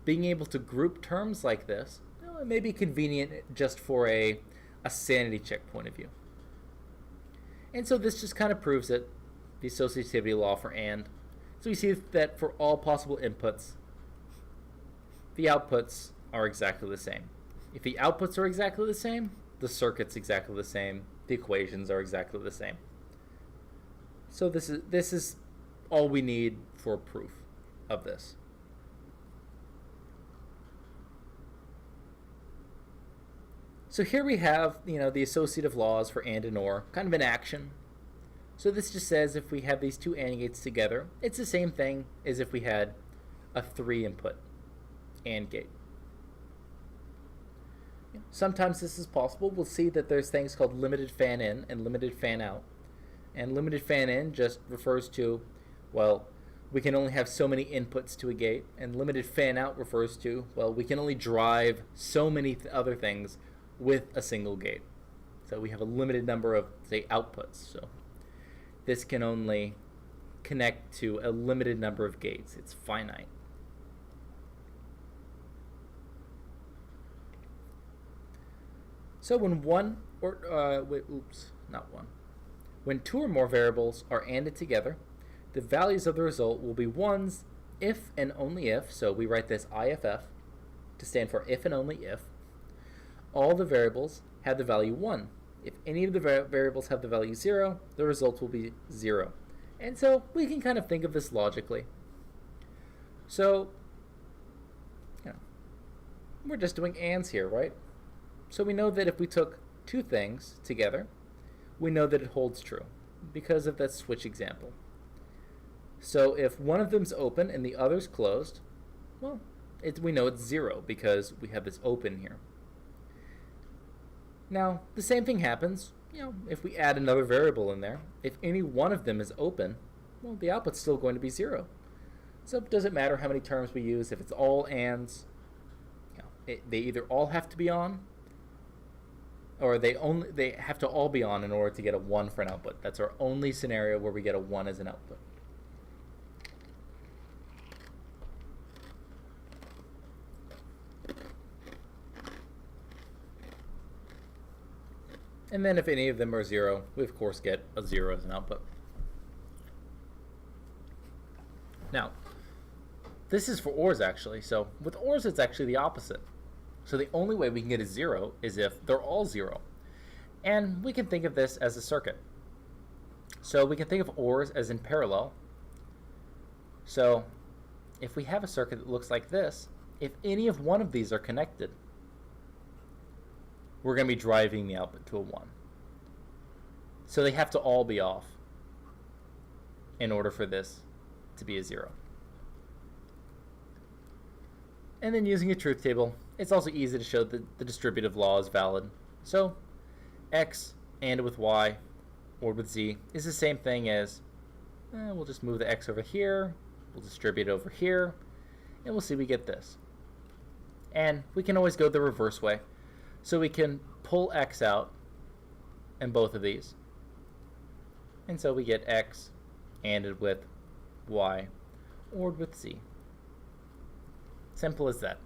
being able to group terms like this, well, it may be convenient just for a sanity check point of view. And so this just kind of proves it, the associativity law for AND. So we see that for all possible inputs, the outputs are exactly the same. If the outputs are exactly the same, the circuit's exactly the same, the equations are exactly the same. So this is all we need for proof of this. So here we have, the associative laws for AND and OR, kind of in action. So this just says if we have these two AND gates together, it's the same thing as if we had a 3-input AND gate. Sometimes this is possible. We'll see that there's things called limited fan-in and limited fan-out. And limited fan-in just refers to, well, we can only have so many inputs to a gate. And limited fan-out refers to, well, we can only drive so many other things with a single gate. So we have a limited number of, say, outputs. So this can only connect to a limited number of gates. It's finite. So when when two or more variables are ANDed together, the values of the result will be ones if and only if, so we write this IFF to stand for if and only if, all the variables have the value 1. If any of the variables have the value 0, the result will be 0. And so we can kind of think of this logically. So, we're just doing ANDs here, right? So we know that if we took two things together, we know that it holds true because of that switch example. So if one of them's open and the other's closed, well, we know it's 0 because we have this open here. Now, the same thing happens, if we add another variable in there. If any one of them is open, well, the output's still going to be 0. So it doesn't matter how many terms we use. If it's all ANDs, they either all have to be on, or they have to all be on in order to get a 1 for an output. That's our only scenario where we get a 1 as an output. And then if any of them are 0, we of course get a 0 as an output. Now, this is for ORs actually. So with ORs, it's actually the opposite. So the only way we can get a 0 is if they're all 0. And we can think of this as a circuit. So we can think of ORs as in parallel. So if we have a circuit that looks like this, if any of one of these are connected, we're going to be driving the output to a 1. So they have to all be off in order for this to be a 0. And then using a truth table, it's also easy to show that the distributive law is valid. So x AND with y or with z is the same thing as, we'll just move the x over here, we'll distribute it over here, and we'll see we get this. And we can always go the reverse way. So we can pull x out in both of these. And so we get x ANDed with y or with z. Simple as that.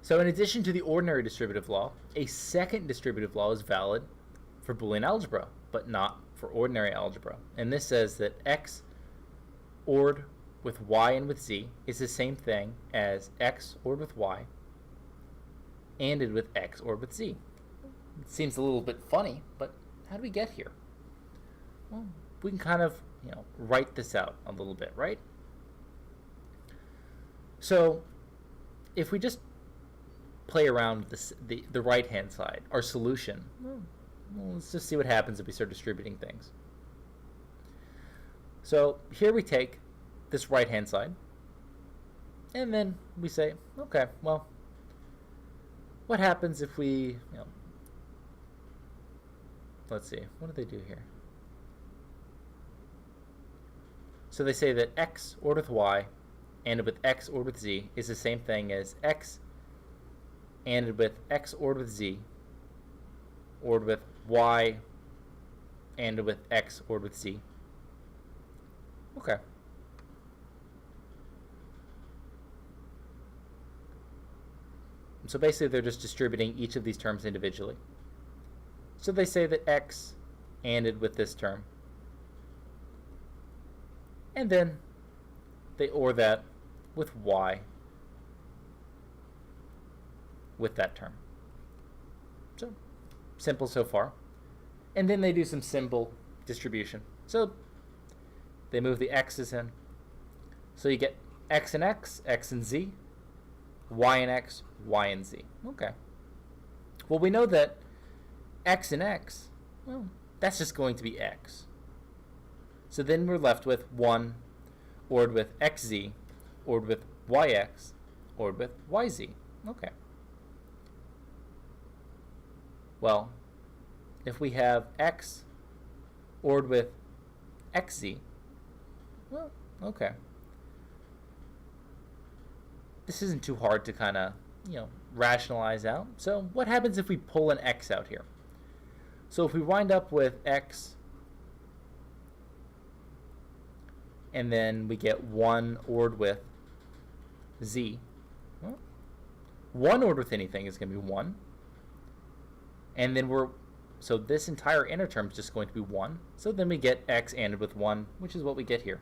So in addition to the ordinary distributive law, a second distributive law is valid for Boolean algebra, but not for ordinary algebra. And this says that x ORed with y and with z is the same thing as x ORed with y ANDed with x ORed with z. It seems a little bit funny, but how do we get here? Well, we can kind of, write this out a little bit, right? So if we just play around with the right-hand side, our solution, well, let's just see what happens if we start distributing things. So here we take this right-hand side, and then we say, okay, well, what happens if we, let's see, what do they do here? So they say that x ordered with y ANDed with x ordered with z is the same thing as x ANDed with x ordered with z ordered with y ANDed with x ordered with z. Okay. So basically they're just distributing each of these terms individually. So they say that x ANDed with this term. And then they OR that with y with that term. So simple so far. And then they do some symbol distribution. So they move the x's in. So you get x and x, x and z, y and x, y and z. Okay. Well, we know that x and x, well, that's just going to be x. So then we're left with 1 ORed with xz, ORed with yx, ORed with yz. Okay. Well, if we have x ORed with xz, well, okay. This isn't too hard to kind of, rationalize out. So what happens if we pull an x out here? So if we wind up with x, and then we get 1 ORed with z, well, 1 ORed with anything is going to be 1. And then so this entire inner term is just going to be 1. So then we get x ANDed with 1, which is what we get here.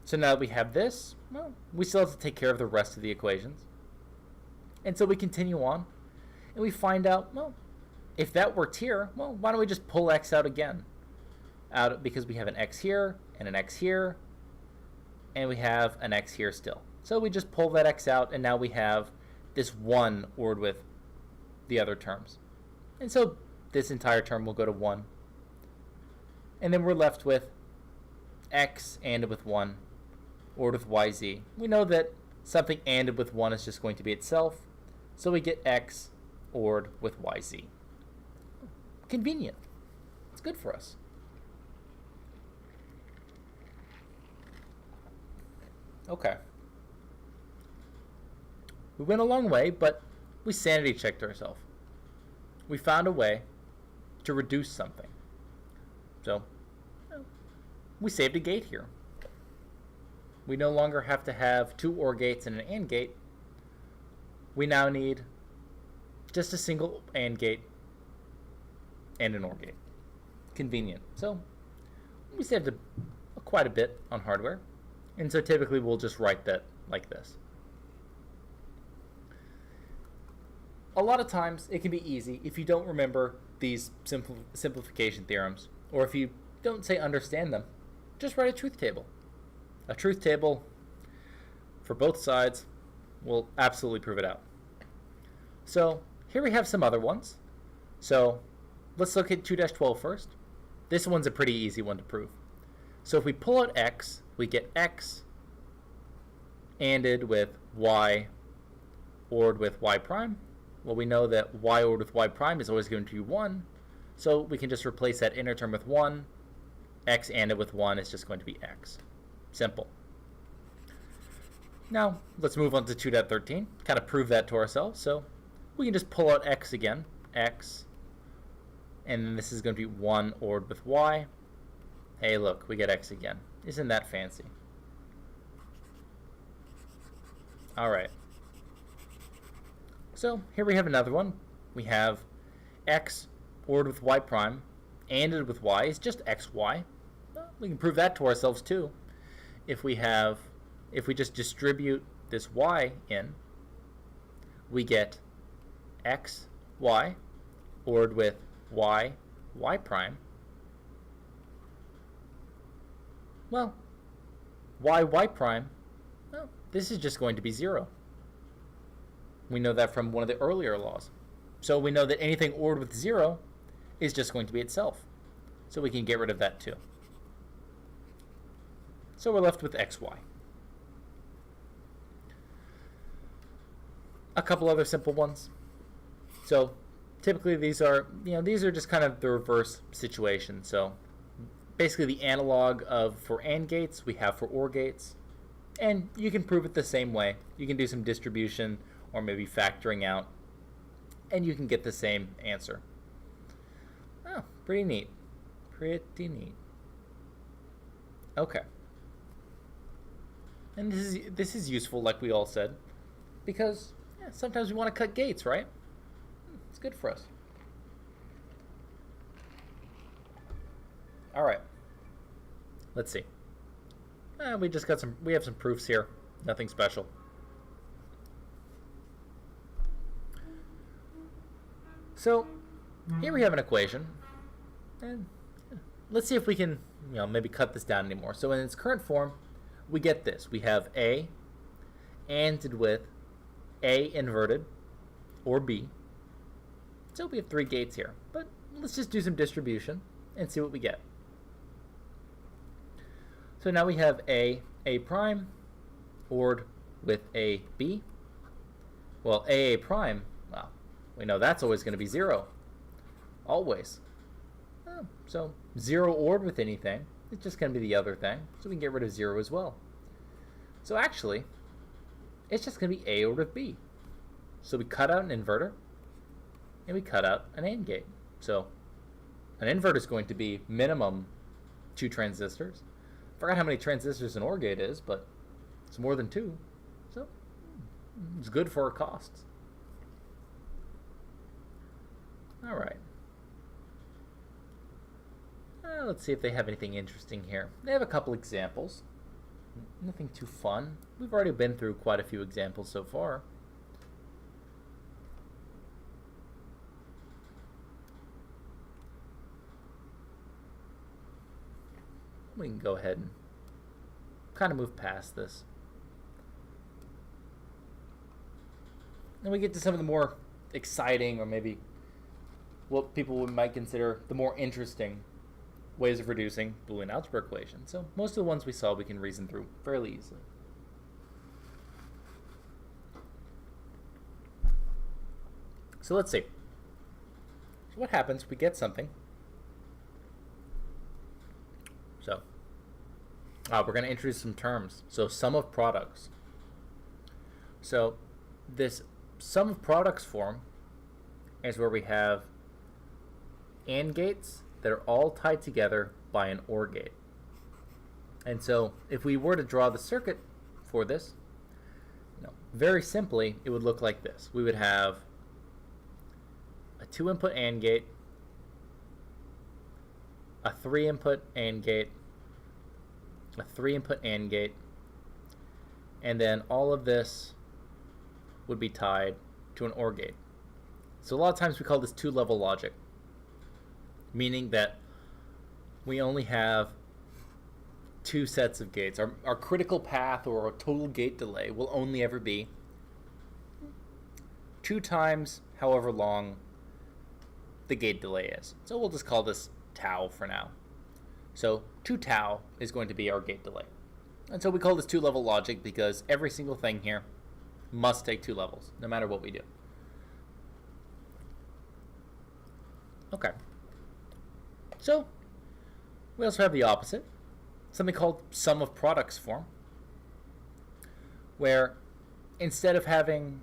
So now that we have this, well, we still have to take care of the rest of the equations. And so we continue on, and we find out, well, if that worked here, well, why don't we just pull x out again? Because we have an x here, and an x here, and we have an x here still. So we just pull that x out, and now we have this 1 ORed with the other terms. And so this entire term will go to 1. And then we're left with x ANDed with 1, ORed with yz. We know that something ANDed with 1 is just going to be itself, so we get x ORed with yz. Convenient. It's good for us. Okay. We went a long way, but we sanity checked ourselves. We found a way to reduce something. So, we saved a gate here. We no longer have to have 2 OR gates and an AND gate. We now need just a single AND gate and an OR gate. Convenient. So, we saved quite a bit on hardware. And so typically we'll just write that like this. A lot of times it can be easy if you don't remember these simplification theorems, or if you don't say understand them, just write a truth table. A truth table for both sides will absolutely prove it out. So here we have some other ones. So let's look at 2-12 first. This one's a pretty easy one to prove. So if we pull out x, we get x ANDed with y ORed with y prime. Well, we know that y ORed with y prime is always going to be 1, so we can just replace that inner term with 1. X ANDed with 1 is just going to be x. Simple. Now, let's move on to 2.13, kind of prove that to ourselves. So we can just pull out x again, x, and then this is going to be 1 ORed with y. Hey, look, we get x again. Isn't that fancy? All right. So here we have another one. We have x ORed with y prime, ANDed with y is just xy. Well, we can prove that to ourselves too. If we just distribute this y in, we get x, y, ORed with y, y prime. Well, y prime, well, this is just going to be 0. We know that from one of the earlier laws. So we know that anything ORed with 0 is just going to be itself. So we can get rid of that too. So we're left with xy. A couple other simple ones. So typically these are just kind of the reverse situation. So basically the analog of for AND gates we have for OR gates. And you can prove it the same way. You can do some distribution or maybe factoring out, and you can get the same answer. Oh, pretty neat. Pretty neat. Okay. And this is useful, like we all said, because sometimes we want to cut gates, right? It's good for us. All right. Let's see. We just got some. We have some proofs here. Nothing special. So here we have an equation, and let's see if we can, maybe cut this down anymore. So in its current form, we get this. We have A ANDed with A inverted or B. So we have 3 gates here. But let's just do some distribution and see what we get. So now we have A prime ORed with A B. Well, A prime, well, we know that's always going to be 0. Always. Oh, so 0 ORed with anything, it's just going to be the other thing. So we can get rid of 0 as well. So actually, it's just going to be A ORed with B. So we cut out an inverter, and we cut out an AND gate. So an inverter is going to be minimum 2 transistors. Forgot how many transistors an OR gate is, but it's more than 2. So it's good for our costs. All right. Let's see if they have anything interesting here. They have a couple examples. Nothing too fun. We've already been through quite a few examples so far. We can go ahead and kind of move past this. And we get to some of the more exciting, or maybe what people might consider the more interesting ways of reducing Boolean algebra equations. So most of the ones we saw we can reason through fairly easily. So let's see. So what happens if we get something? So we're going to introduce some terms. So sum of products. So this sum of products form is where we have AND gates that are all tied together by an OR gate. And so if we were to draw the circuit for this, very simply it would look like this. We would have a 2-input AND gate, a 3-input AND gate, a 3-input AND gate, and then all of this would be tied to an OR gate. So a lot of times we call this 2-level logic, meaning that we only have 2 sets of gates. Our critical path or our total gate delay will only ever be 2 times however long the gate delay is. So we'll just call this tau for now. So 2 tau is going to be our gate delay. And so we call this 2-level logic because every single thing here must take 2 levels, no matter what we do. Okay. So we also have the opposite, something called sum of products form, where instead of having,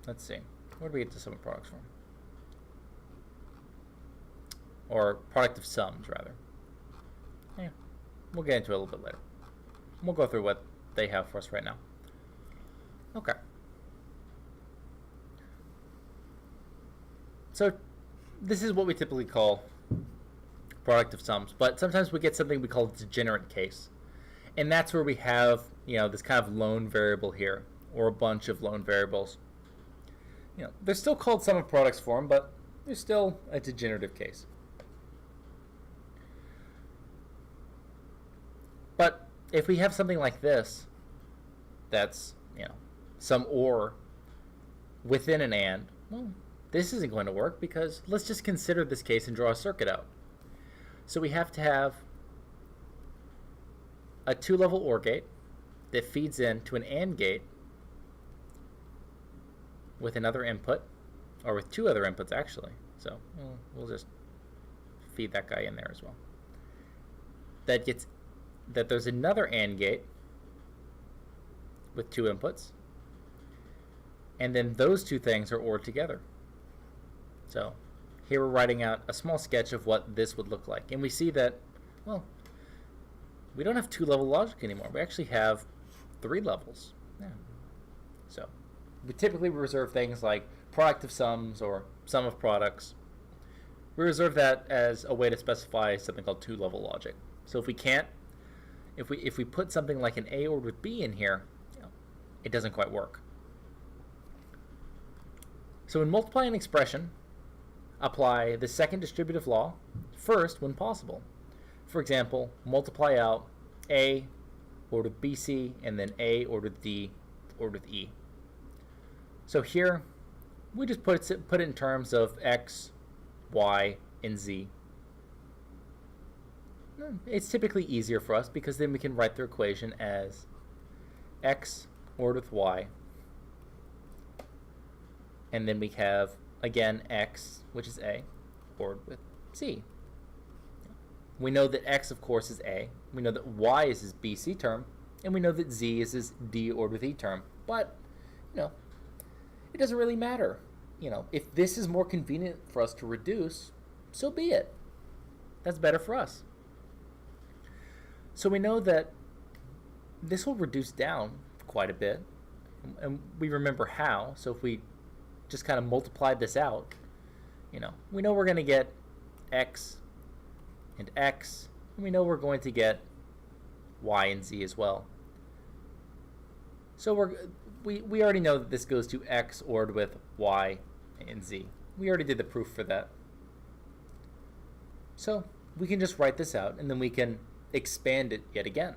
let's see, where do we get to sum of products form? Or product of sums, rather. Yeah, we'll get into it a little bit later. We'll go through what they have for us right now. Okay. So this is what we typically call product of sums, but sometimes we get something we call a degenerate case. And that's where we have, this kind of lone variable here, or a bunch of lone variables. They're still called sum of products form, but they're still a degenerative case. But if we have something like this, that's, some OR within an AND, well, this isn't going to work because let's just consider this case and draw a circuit out. So we have to have a 2-level OR gate that feeds into an AND gate with another input, or with 2 other inputs actually. So we'll just feed that guy in there as well. That there's another AND gate with two inputs, and then those two things are ORed together. So here we're writing out a small sketch of what this would look like, and we see that, well, we don't have two-level logic anymore. We actually have three levels. Yeah. So we typically reserve things like product of sums or sum of products. We reserve that as a way to specify something called two-level logic. So if we can't, if we put something like an A ORed with B in here, it doesn't quite work. So in multiplying an expression, apply the second distributive law first when possible. For example, multiply out A ORed with BC and then A ORed with D ORed with E. So here, we just put it in terms of X, Y, and Z. It's typically easier for us because then we can write the equation as X ORed with Y. And then we have, again, X, which is A, ORed with Z. We know that X, of course, is A. We know that Y is his BC term. And we know that Z is his D ORed with E term. But, it doesn't really matter. If this is more convenient for us to reduce, so be it. That's better for us. So we know that this will reduce down quite a bit. And we remember how. So if we just kind of multiply this out, we know we're going to get X and X. And we know we're going to get Y and Z as well. So we already know that this goes to X ORed with Y and Z. We already did the proof for that. So we can just write this out, and then we can expand it yet again.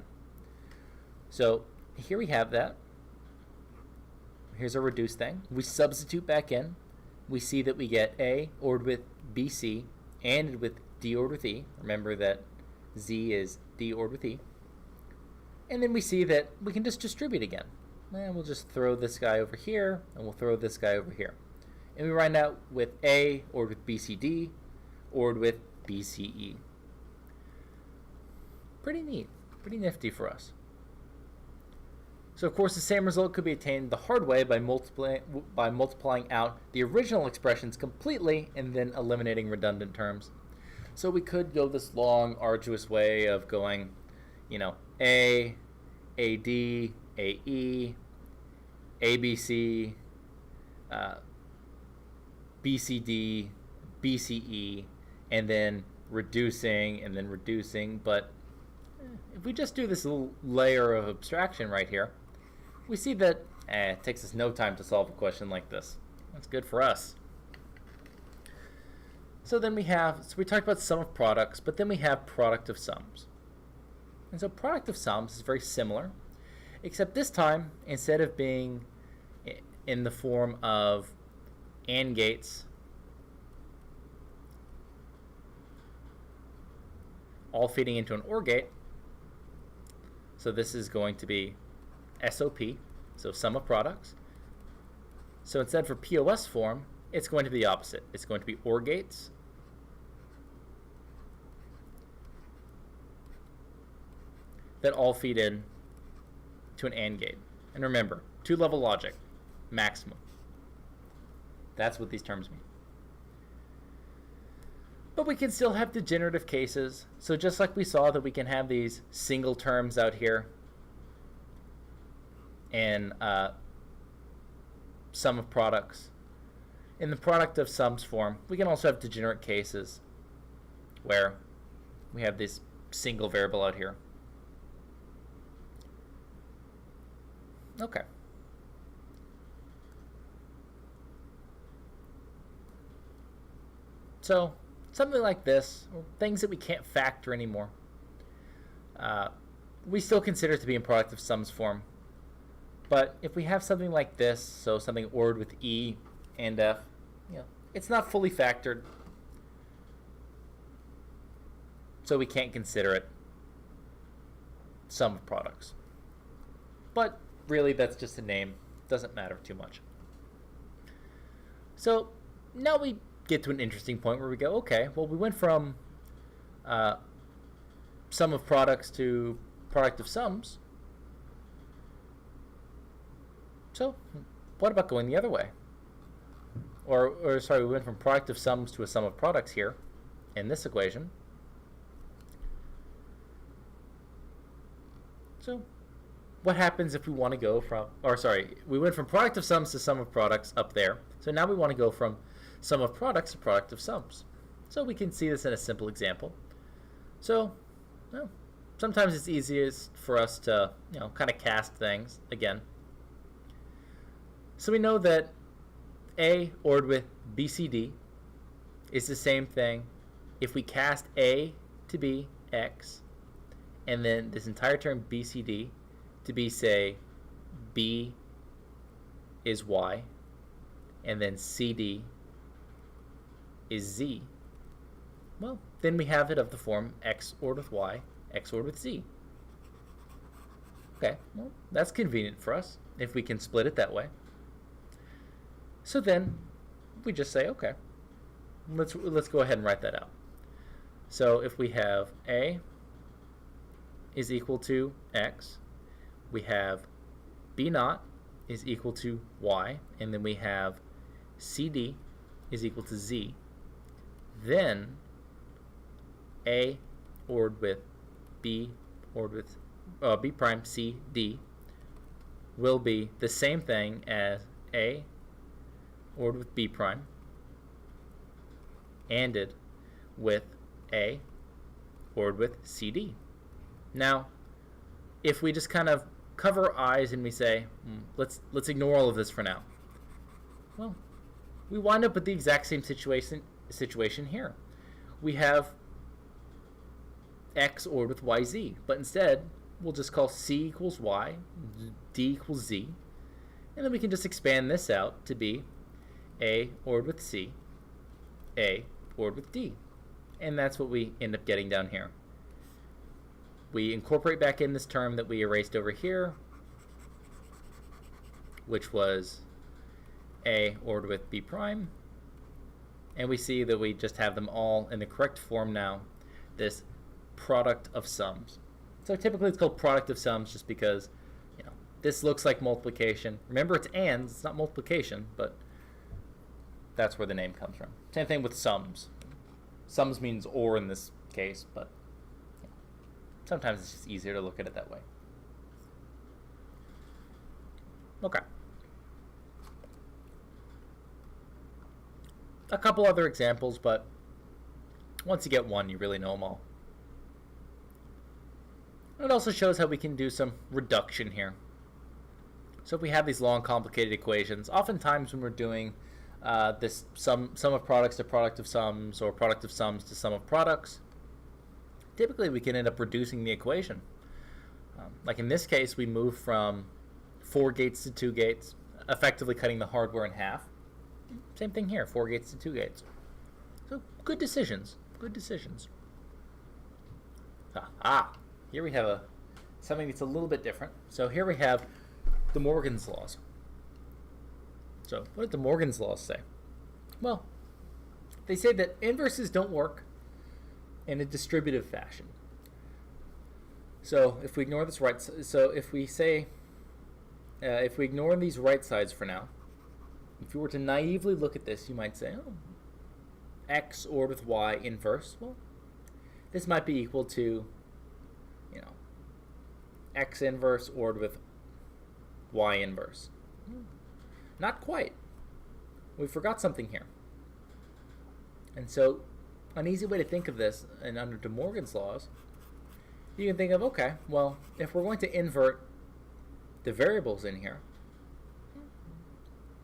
So here we have that. Here's a reduced thing. We substitute back in. We see that we get A ORed with BC and with D ORed with E. Remember that Z is D ORed with E. And then we see that we can just distribute again. And we'll just throw this guy over here, and we'll throw this guy over here. And we write out with A ORed with BCD, ORed with BCE. Pretty neat, pretty nifty for us. So of course the same result could be attained the hard way by multiplying out the original expressions completely and then eliminating redundant terms. So we could go this long, arduous way of going, A, AD, AE, ABC, BCD, BCE, and then reducing, but if we just do this little layer of abstraction right here, we see that it takes us no time to solve a question like this. That's good for us. So then we talked about sum of products, but then we have product of sums. And so product of sums is very similar, except this time, instead of being in the form of AND gates, all feeding into an OR gate, so this is going to be SOP, so sum of products. So instead for POS form, it's going to be the opposite. It's going to be OR gates that all feed in to an AND gate. And remember, two-level logic, maximum. That's what these terms mean. But we can still have degenerative cases. So just like we saw that we can have these single terms out here in sum of products. In the product of sums form, we can also have degenerate cases where we have this single variable out here. Okay. So something like this, or things that we can't factor anymore, we still consider it to be in product of sums form. But if we have something like this, so something ORed with E and F, it's not fully factored, so we can't consider it sum of products. But really, that's just a name. Doesn't matter too much. So now we get to an interesting point where we go, okay, well, we went from sum of products to product of sums. So what about going the other way? Or sorry, we went from product of sums to a sum of products here in this equation. So what happens if we want to go from, or sorry, we went from product of sums to sum of products up there. So now we want to go from sum of products to product of sums. So we can see this in a simple example. So, well, sometimes it's easiest for us to, kind of cast things again. So we know that A ORed with BCD is the same thing if we cast A to be X, and then this entire term BCD to be, say, B is Y, and then CD is Z. Well, then we have it of the form X ORed with Y, X ORed with Z. Okay, well, that's convenient for us if we can split it that way. So then we just say, okay, let's go ahead and write that out. So if we have A is equal to X, we have B naught is equal to Y, and then we have CD is equal to Z, then A ORed with B ORed with B prime C D will be the same thing as A ORed with B prime ANDed with A ORed with CD. Now, if we just kind of cover our eyes and we say, let's ignore all of this for now, well, we wind up with the exact same situation here. We have X ORed with YZ, but instead we'll just call C equals Y, D equals Z, and then we can just expand this out to be A ORed with C, A ORed with D, and that's what we end up getting down here. We incorporate back in this term that we erased over here, which was A ORed with B prime, and we see that we just have them all in the correct form now, this product of sums. So typically it's called product of sums just because, this looks like multiplication. Remember, it's ands, it's not multiplication, but that's where the name comes from. Same thing with sums. Sums means or in this case, but sometimes it's just easier to look at it that way. Okay. A couple other examples, but once you get one, you really know them all. It also shows how we can do some reduction here. So if we have these long, complicated equations, oftentimes when we're doing this sum of products to product of sums, or product of sums to sum of products, typically we can end up reducing the equation. Like in this case, we move from 4 gates to 2 gates, effectively cutting the hardware in half. Same thing here, 4 gates to 2 gates. So good decisions, good decisions. Here we have something that's a little bit different. So here we have De Morgan's laws. So what did De Morgan's laws say? Well, they say that inverses don't work in a distributive fashion. So if we ignore this if we ignore these right sides for now, if you were to naively look at this, you might say, X ORed with Y inverse. Well, this might be equal to, X inverse ORed with Y inverse. Not quite. We forgot something here. And so an easy way to think of this, and under De Morgan's laws, you can think of, okay, well, if we're going to invert the variables in here,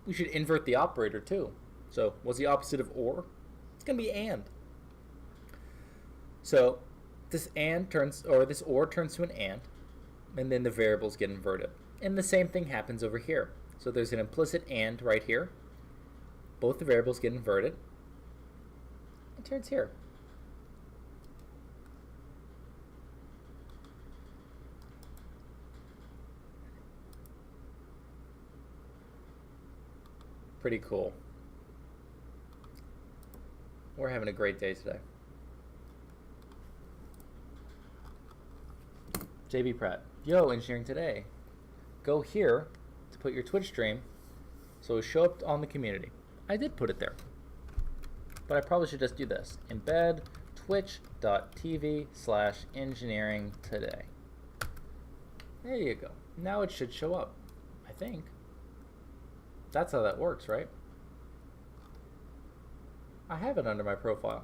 we should invert the operator too. So what's the opposite of or? It's going to be and. So this or turns to an and then the variables get inverted. And the same thing happens over here. So there's an implicit and right here. Both the variables get inverted. It turns here. Pretty cool. We're having a great day today. JB Pratt. Yo, Engineering Today. Go here to put your Twitch stream so it'll show up on the community. I did put it there. But I probably should just do this. Embed twitch.tv/engineering today. There you go. Now it should show up, I think. That's how that works, right? I have it under my profile.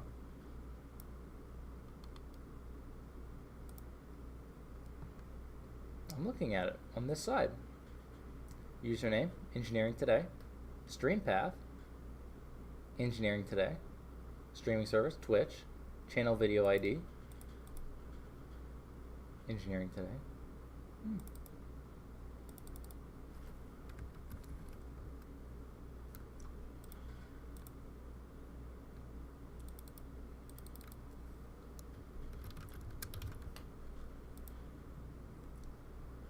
I'm looking at it on this side. Username, Engineering Today. Stream path, Engineering Today. Streaming service, Twitch. Channel video ID, Engineering Today.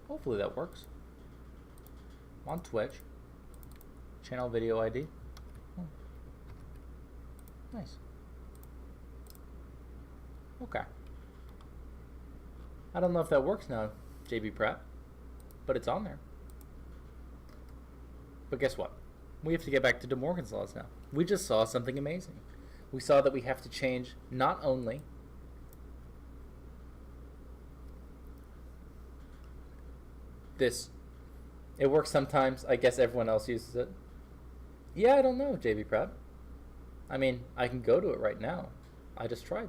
Hopefully that works. On Twitch. Channel video ID. Nice. Okay. I don't know if that works now, JB Pratt, but it's on there. But guess what? We have to get back to De Morgan's laws now. We just saw something amazing. We saw that we have to change not only this. It works sometimes. I guess everyone else uses it. Yeah, I don't know, JB Pratt. I mean, I can go to it right now. I just tried.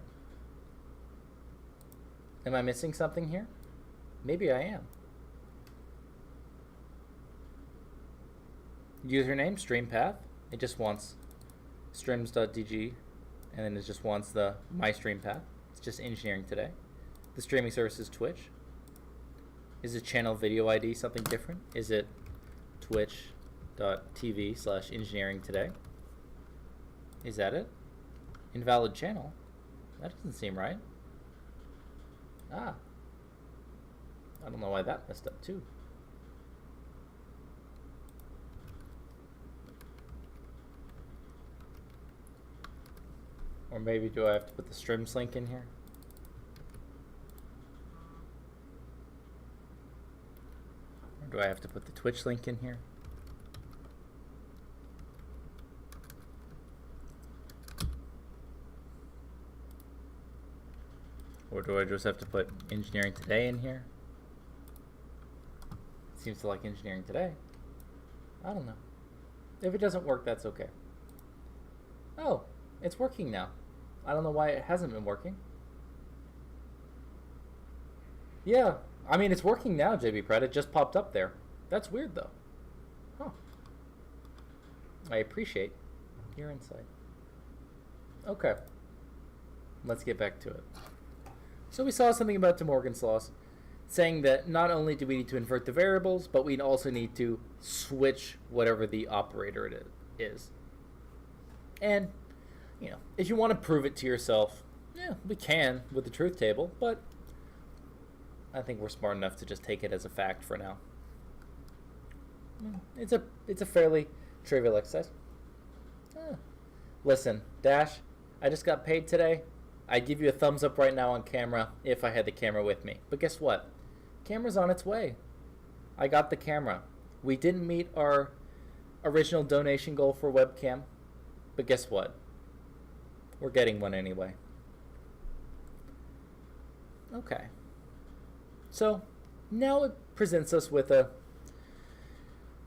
Am I missing something here? Maybe I am. Username, stream path. It just wants streams.dg, and then it just wants the my stream path. It's just Engineering Today. The streaming service is Twitch. Is it channel video ID something different? Is it twitch.tv/engineering today? Is that it? Invalid channel? That doesn't seem right. Ah. I don't know why that messed up too. Or maybe do I have to put the streams link in here? Or do I have to put the Twitch link in here? Or do I just have to put Engineering Today in here? It seems to like Engineering Today. I don't know. If it doesn't work, that's okay. Oh, it's working now. I don't know why it hasn't been working. Yeah, I mean, it's working now, JB Pratt. It just popped up there. That's weird, though. Huh. I appreciate your insight. Okay. Let's get back to it. So we saw something about De Morgan's laws, saying that not only do we need to invert the variables, but we also need to switch whatever the operator it is. And, you know, if you want to prove it to yourself, yeah, we can with the truth table, but I think we're smart enough to just take it as a fact for now. It's a fairly trivial exercise. Listen, Dash, I just got paid today. I'd give you a thumbs up right now on camera if I had the camera with me. But guess what? Camera's on its way. I got the camera. We didn't meet our original donation goal for webcam. But guess what? We're getting one anyway. Okay. So now it presents us with a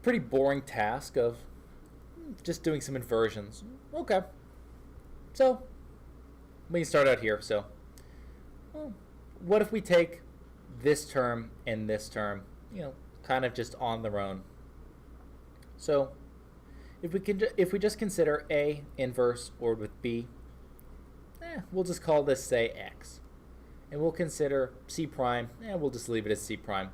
pretty boring task of just doing some inversions. Okay. So we can start out here. So, well, what if we take this term and this term, you know, kind of just on their own? So, if we just consider A inverse ORed with B, we'll just call this, say, X. And we'll consider C prime, we'll just leave it as C prime.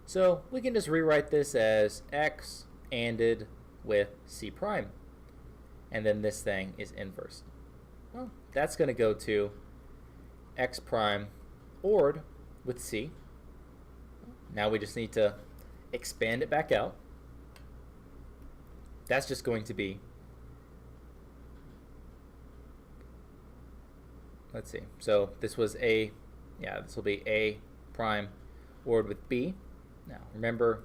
So we can just rewrite this as X ANDed with C prime. And then this thing is inverse. Well, that's going to go to X prime ORed with C. Now we just need to expand it back out. That's just going to be let's see. So this was A, yeah, this will be A prime ORed with B. Now remember,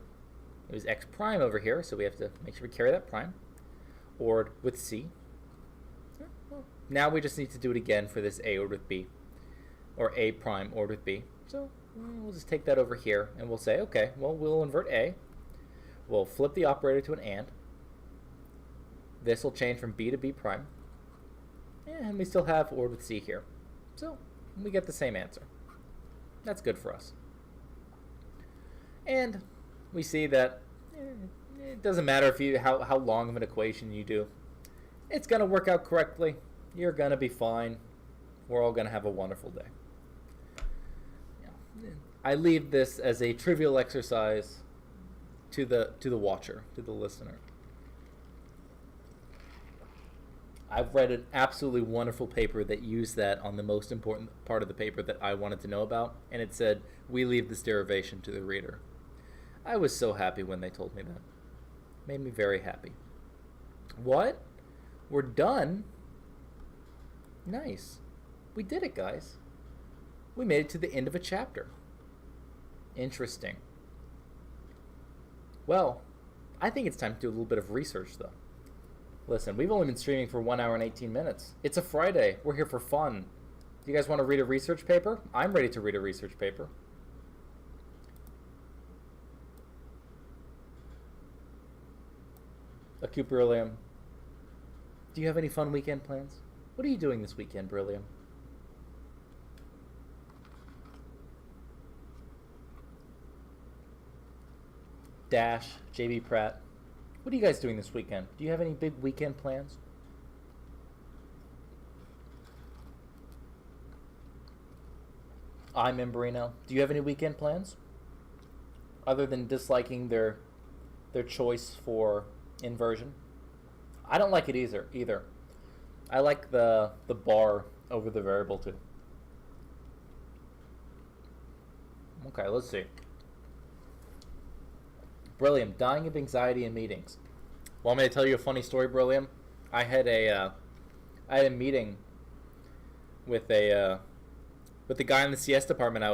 it was X prime over here, so we have to make sure we carry that prime. ORed with C. Now we just need to do it again for this A ORed with B, or A prime ORed with B. So we'll just take that over here, and we'll say, okay, well, we'll invert A. We'll flip the operator to an AND. This will change from B to B prime. And we still have ORed with C here. So we get the same answer. That's good for us. And we see that it doesn't matter if you how long of an equation you do. It's going to work out correctly. You're going to be fine. We're all going to have a wonderful day. I leave this as a trivial exercise to the watcher, to the listener. I've read an absolutely wonderful paper that used that on the most important part of the paper that I wanted to know about, and it said, we leave this derivation to the reader. I was so happy when they told me that. Made me very happy. What? We're done? Nice. We did it, guys. We made it to the end of a chapter. Interesting. Well, I think it's time to do a little bit of research, though. Listen, we've only been streaming for 1 hour and 18 minutes. It's a Friday. We're here for fun. Do you guys want to read a research paper? I'm ready to read a research paper. Acute Beryllium. Do you have any fun weekend plans? What are you doing this weekend, Beryllium? Dash, JB Pratt. What are you guys doing this weekend? Do you have any big weekend plans? I'm Membrino. Do you have any weekend plans? Other than disliking their choice for inversion? I don't like it either. I like the bar over the variable too. Okay, let's see. Beryllium, dying of anxiety in meetings. Want me to tell you a funny story, Beryllium? I had a meeting with the guy in the CS department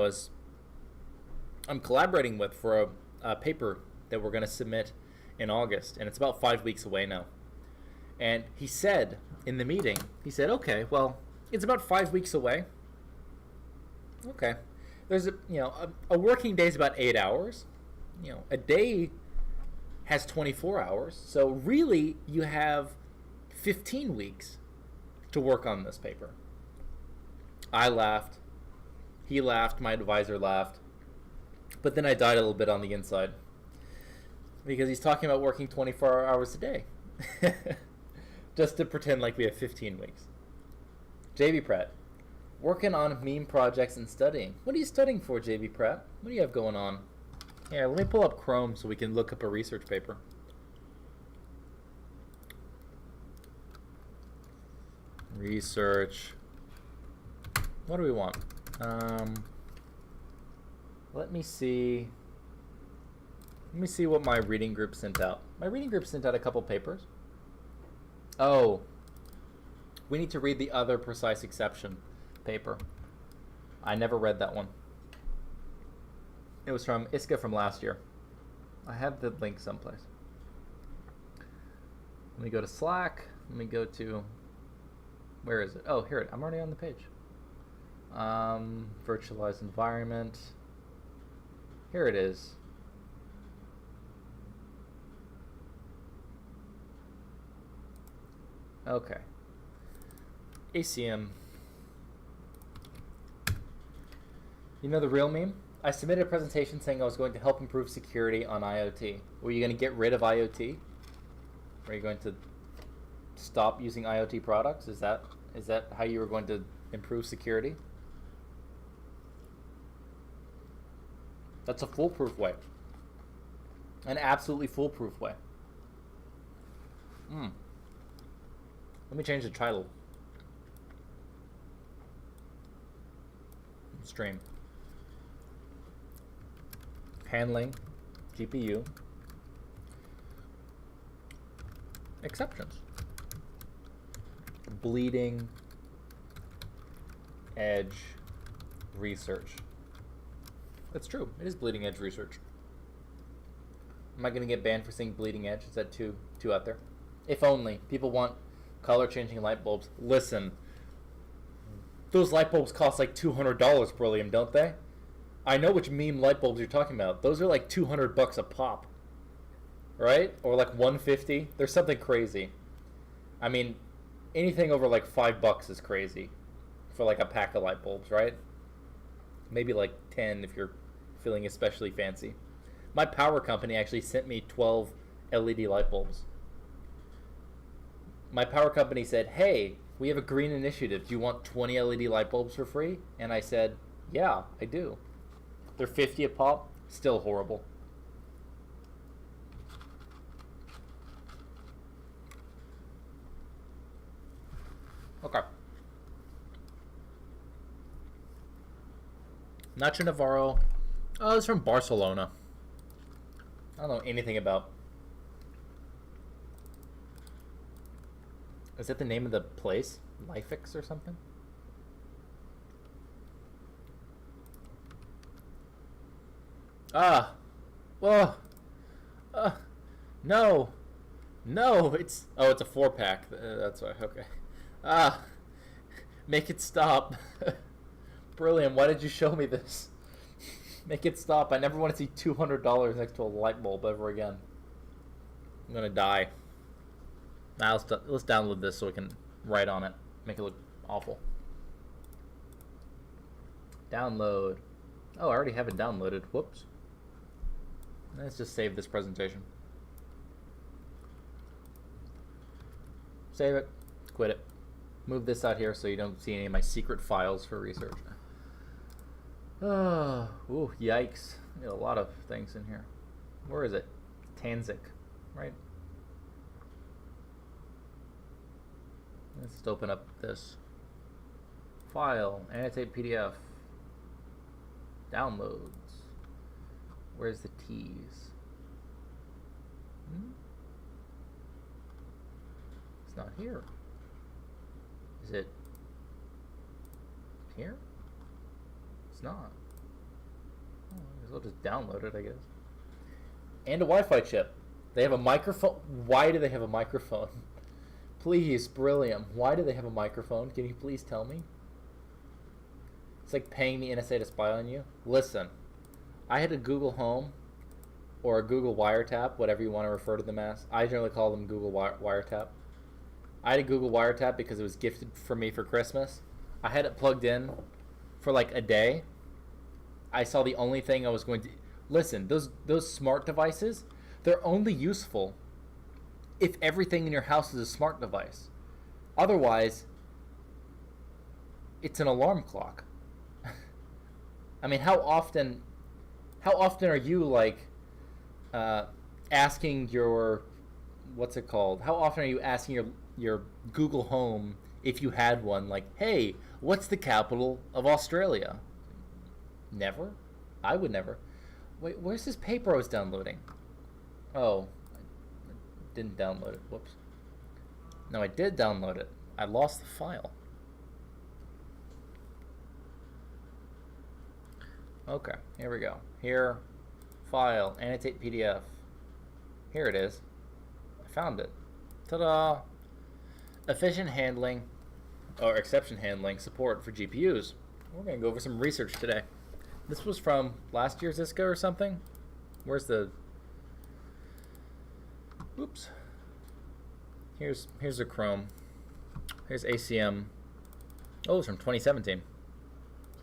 I'm collaborating with for a paper that we're going to submit in August, and it's about 5 weeks away now. And he said in the meeting, okay, well, it's about 5 weeks away. Okay, there's a working day is about 8 hours. A day has 24 hours, so really you have 15 weeks to work on this paper. I laughed, he laughed, my advisor laughed, but then I died a little bit on the inside because he's talking about working 24 hours a day just to pretend like we have 15 weeks. JB Pratt, working on meme projects and studying. What are you studying for, JB Pratt? What do you have going on? Here, let me pull up Chrome so we can look up a research paper. Research. What do we want? Let me see. Let me see what my reading group sent out. My reading group sent out a couple papers. Oh, we need to read the other precise exception paper. I never read that one. It was from ISCA from last year. I have the link someplace. Let me go to Slack. Let me go to, where is it? Oh, here it. I'm already on the page. Virtualized environment. Here it is. Okay. ACM. You know the real meme? I submitted a presentation saying I was going to help improve security on IoT. Were you going to get rid of IoT? Are you going to stop using IoT products? Is that how you were going to improve security? That's a foolproof way. An absolutely foolproof way. Let me change the title. Stream. Handling GPU exceptions. Bleeding edge research. That's true. It is bleeding edge research. Am I going to get banned for saying bleeding edge? Is that too out there? If only. People want color changing light bulbs. Listen, those light bulbs cost like $200, Brillium, don't they? I know which meme light bulbs you're talking about. Those are like $200 a pop. Right? Or like $150. There's something crazy. I mean, anything over like $5 is crazy for like a pack of light bulbs, right? Maybe like 10 if you're feeling especially fancy. My power company actually sent me 12 LED light bulbs. My power company said, hey, we have a green initiative. Do you want 20 LED light bulbs for free? And I said, yeah, I do. They're 50 a pop. Still horrible. Okay. Nacho Navarro. Oh, it's from Barcelona. I don't know anything about. Is that the name of the place? Lifex or something? Ah. Whoa. No. No, it's... Oh, it's a 4-pack. That's why. Okay. Ah. Make it stop. Brilliant. Why did you show me this? Make it stop. I never want to see $200 next to a light bulb ever again. I'm gonna die. Now let's download this so we can write on it. Make it look awful. Download. Oh, I already have it downloaded. Whoops. Let's just save this presentation. Save it. Quit it. Move this out here so you don't see any of my secret files for research. Oh, ooh, yikes. Got a lot of things in here. Where is it? Tanzik, right? Let's open up this file, annotate PDF, downloads. Where's the T's? It's not here. Is it here? It's not. Oh, I guess I'll just download it, I guess. And a Wi-Fi chip. They have a microphone. Why do they have a microphone? Please, Brillium. Why do they have a microphone? Can you please tell me? It's like paying the NSA to spy on you. Listen, I had a Google Home or a Google Wiretap, whatever you want to refer to them as. I generally call them Google Wiretap. I had a Google Wiretap because it was gifted for me for Christmas. I had it plugged in for like a day. I saw the only thing I was going to... Listen, those smart devices, they're only useful if everything in your house is a smart device. Otherwise, it's an alarm clock. I mean, how often are you like asking your... What's it called? How often are you asking your Google Home, if you had one, like, hey, what's the capital of Australia? Never? I would never. Wait, where's this paper I was downloading? Oh, I didn't download it. Whoops. No, I did download it. I lost the file. Okay, here we go. Here, file, annotate PDF. Here it is. I found it. Ta-da! Efficient handling, or exception handling support for GPUs. We're going to go over some research today. This was from last year's ISCA or something. Where's the... Oops. Here's the Chrome. Here's ACM. Oh, it's from 2017.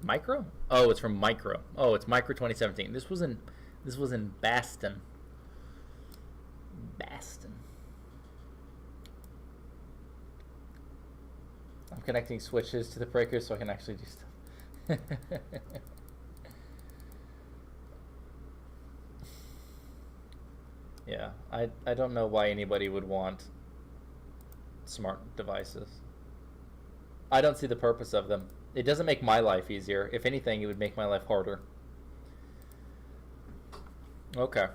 Micro? Oh, it's from Micro. Oh, it's Micro 2017. This was in Baston. Baston. I'm connecting switches to the breakers so I can actually do stuff. Yeah, I don't know why anybody would want smart devices. I don't see the purpose of them. It doesn't make my life easier. If anything, it would make my life harder. Okay.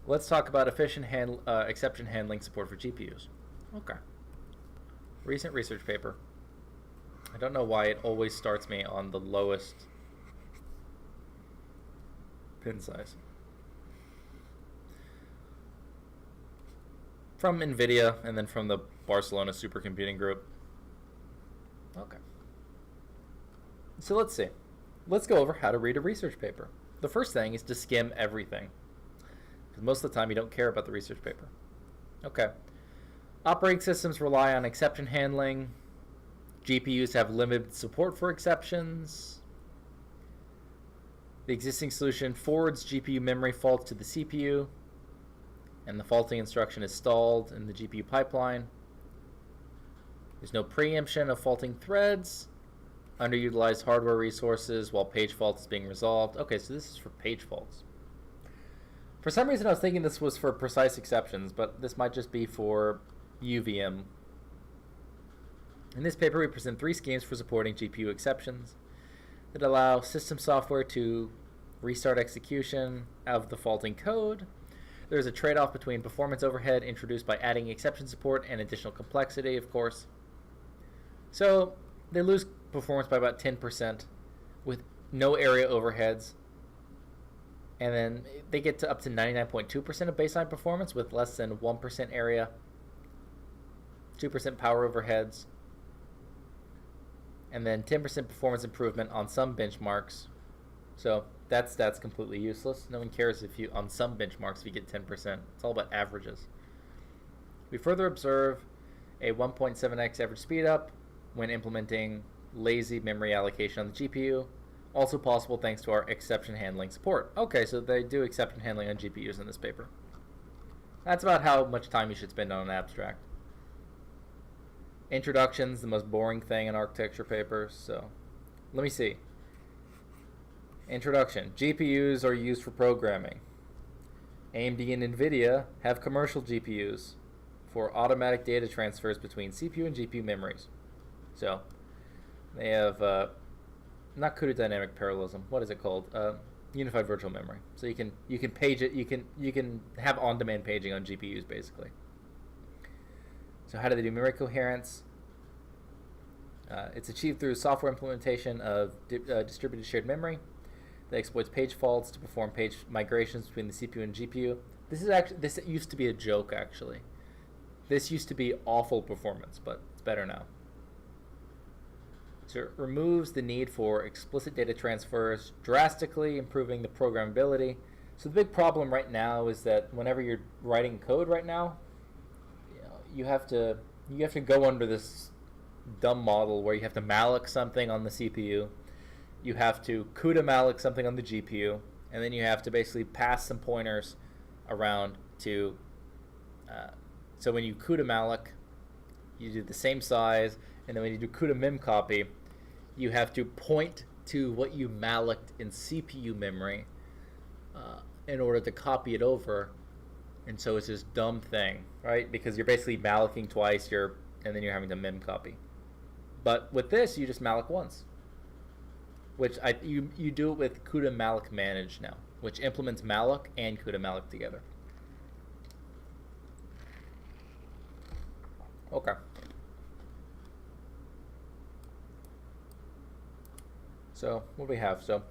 Let's talk about efficient exception handling support for GPUs. Okay. Recent research paper. I don't know why it always starts me on the lowest pin size. From NVIDIA and then from the Barcelona supercomputing group. Okay. So let's see. Let's go over how to read a research paper. The first thing is to skim everything, because most of the time you don't care about the research paper. Okay. Operating systems rely on exception handling. GPUs have limited support for exceptions. The existing solution forwards GPU memory faults to the CPU, and the faulting instruction is stalled in the GPU pipeline. There's no preemption of faulting threads. Underutilized hardware resources while page fault is being resolved. Okay, so this is for page faults. For some reason I was thinking this was for precise exceptions, but this might just be for UVM. In this paper we present 3 schemes for supporting GPU exceptions that allow system software to restart execution of the faulting code. There's a trade-off between performance overhead introduced by adding exception support and additional complexity, of course. So they lose performance by about 10% with no area overheads, and then they get to up to 99.2% of baseline performance with less than 1% area, 2% power overheads, and then 10% performance improvement on some benchmarks. So that's completely useless. No one cares if you, on some benchmarks, if you get 10%. It's all about averages. We further observe a 1.7x average speedup when implementing lazy memory allocation on the GPU. Also possible thanks to our exception handling support. Okay, so they do exception handling on GPUs in this paper. That's about how much time you should spend on an abstract. Introduction's the most boring thing in architecture papers, so let me see. Introduction. GPUs are used for programming. AMD and NVIDIA have commercial GPUs for automatic data transfers between CPU and GPU memories. So they have not CUDA dynamic parallelism. What is it called? Unified virtual memory. So you can page it. You can have on-demand paging on GPUs basically. So how do they do memory coherence? It's achieved through software implementation of distributed shared memory that exploits page faults to perform page migrations between the CPU and GPU. This used to be a joke actually. This used to be awful performance, but it's better now. So it removes the need for explicit data transfers, drastically improving the programmability. So the big problem right now is that whenever you're writing code right now, you have to go under this dumb model where you have to malloc something on the CPU, you have to CUDA malloc something on the GPU, and then you have to basically pass some pointers around to. So when you CUDA malloc, you do the same size, and then when you do CUDA memcopy, you have to point to what you malloced in CPU memory in order to copy it over. And so it's this dumb thing, right? Because you're basically mallocing twice, and then you're having to memcopy. But with this, you just malloc once, which you do it with CUDA malloc manage now, which implements malloc and CUDA malloc together. Okay. So what do we have? So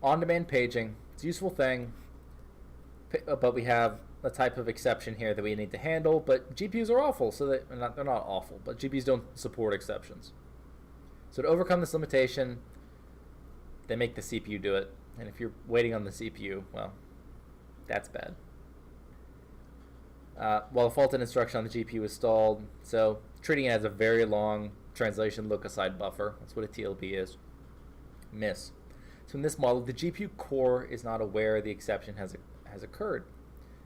on-demand paging, it's a useful thing, but we have a type of exception here that we need to handle. But GPUs are awful, so they're not awful, but GPUs don't support exceptions. So to overcome this limitation, they make the CPU do it. And if you're waiting on the CPU, well, that's bad. While the faulted instruction on the GPU is stalled, so treating it as a very long translation look-aside buffer. That's what a TLB is. Miss. So in this model, the GPU core is not aware the exception has occurred.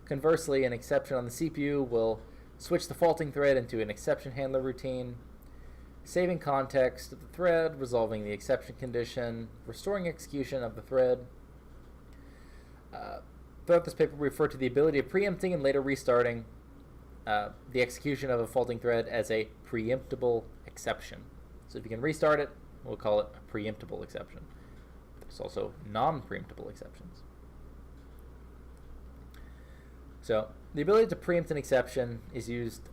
Conversely, an exception on the CPU will switch the faulting thread into an exception handler routine, saving context of the thread, resolving the exception condition, restoring execution of the thread. Throughout this paper, we refer to the ability of preempting and later restarting the execution of a faulting thread as a preemptible exception. So if you can restart it, we'll call it a preemptible exception. There's also non-preemptible exceptions. So the ability to preempt an exception is used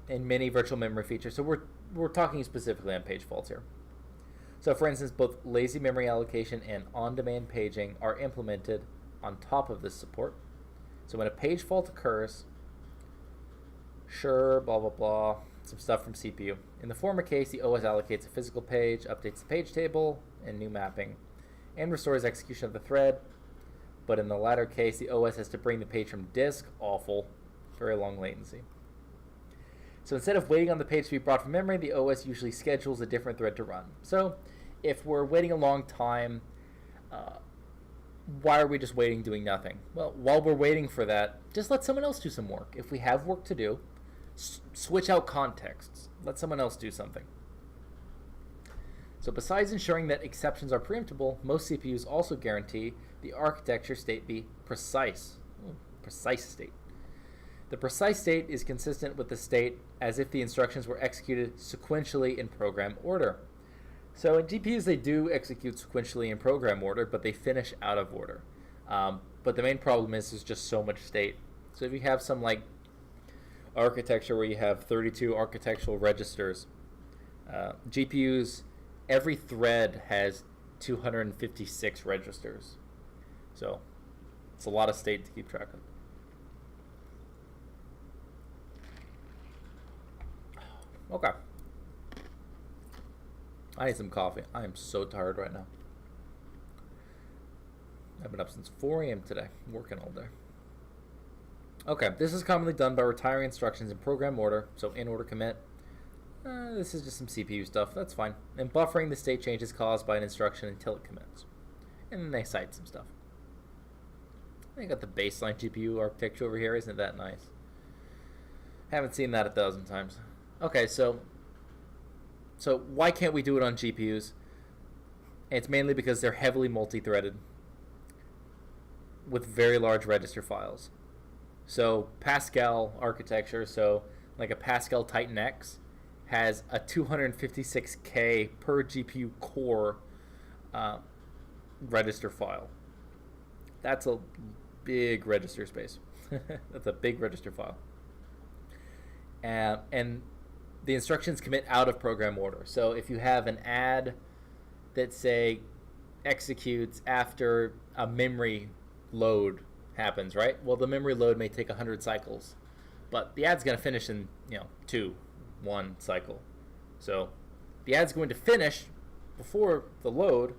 in many virtual memory features. So we're talking specifically on page faults here. So for instance, both lazy memory allocation and on-demand paging are implemented on top of this support. So when a page fault occurs, sure, blah, blah, blah, some stuff from CPU. In the former case, the OS allocates a physical page, updates the page table and new mapping, and restores execution of the thread. But in the latter case, the OS has to bring the page from disk, awful, very long latency. So instead of waiting on the page to be brought from memory, the OS usually schedules a different thread to run. So if we're waiting a long time, why are we just waiting doing nothing? Well, while we're waiting for that, just let someone else do some work. If we have work to do, switch out contexts. Let someone else do something. So besides ensuring that exceptions are preemptible, most CPUs also guarantee the architecture state be precise. Precise state. The precise state is consistent with the state as if the instructions were executed sequentially in program order. So in GPUs, they do execute sequentially in program order, but they finish out of order. But the main problem is there's just so much state. So if you have some like architecture where you have 32 architectural registers, GPUs, every thread has 256 registers. So it's a lot of state to keep track of. Okay. I need some coffee. I am so tired right now. I've been up since 4 a.m. today, working all day. Okay, this is commonly done by retiring instructions in program order, so in order commit. This is just some CPU stuff, that's fine. And buffering the state changes caused by an instruction until it commits. And then they cite some stuff. I got the baseline GPU architecture over here, isn't that nice? Haven't seen that 1,000 times. Okay, so why can't we do it on GPUs? It's mainly because they're heavily multi-threaded with very large register files. So Pascal architecture, so like a Pascal Titan X, has a 256K per GPU core register file. That's a big register space. That's a big register file. And the instructions commit out of program order. So if you have an add that, say, executes after a memory load happens, right? Well, the memory load may take 100 cycles, but the add's going to finish in, 1 cycle. So the add's going to finish before the load,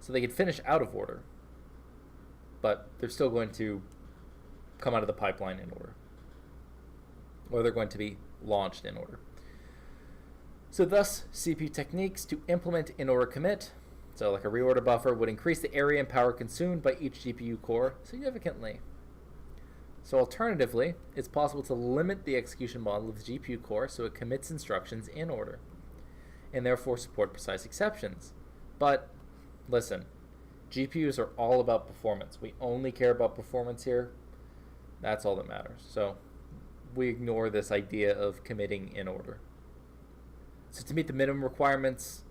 so they can finish out of order, but they're still going to come out of the pipeline in order, or they're going to be launched in order. So thus, CPU techniques to implement in-order commit, so like a reorder buffer, would increase the area and power consumed by each GPU core significantly. So alternatively, it's possible to limit the execution model of the GPU core so it commits instructions in order, and therefore support precise exceptions. But listen, GPUs are all about performance. We only care about performance here. That's all that matters. So we ignore this idea of committing in order. So to meet the minimum requirements,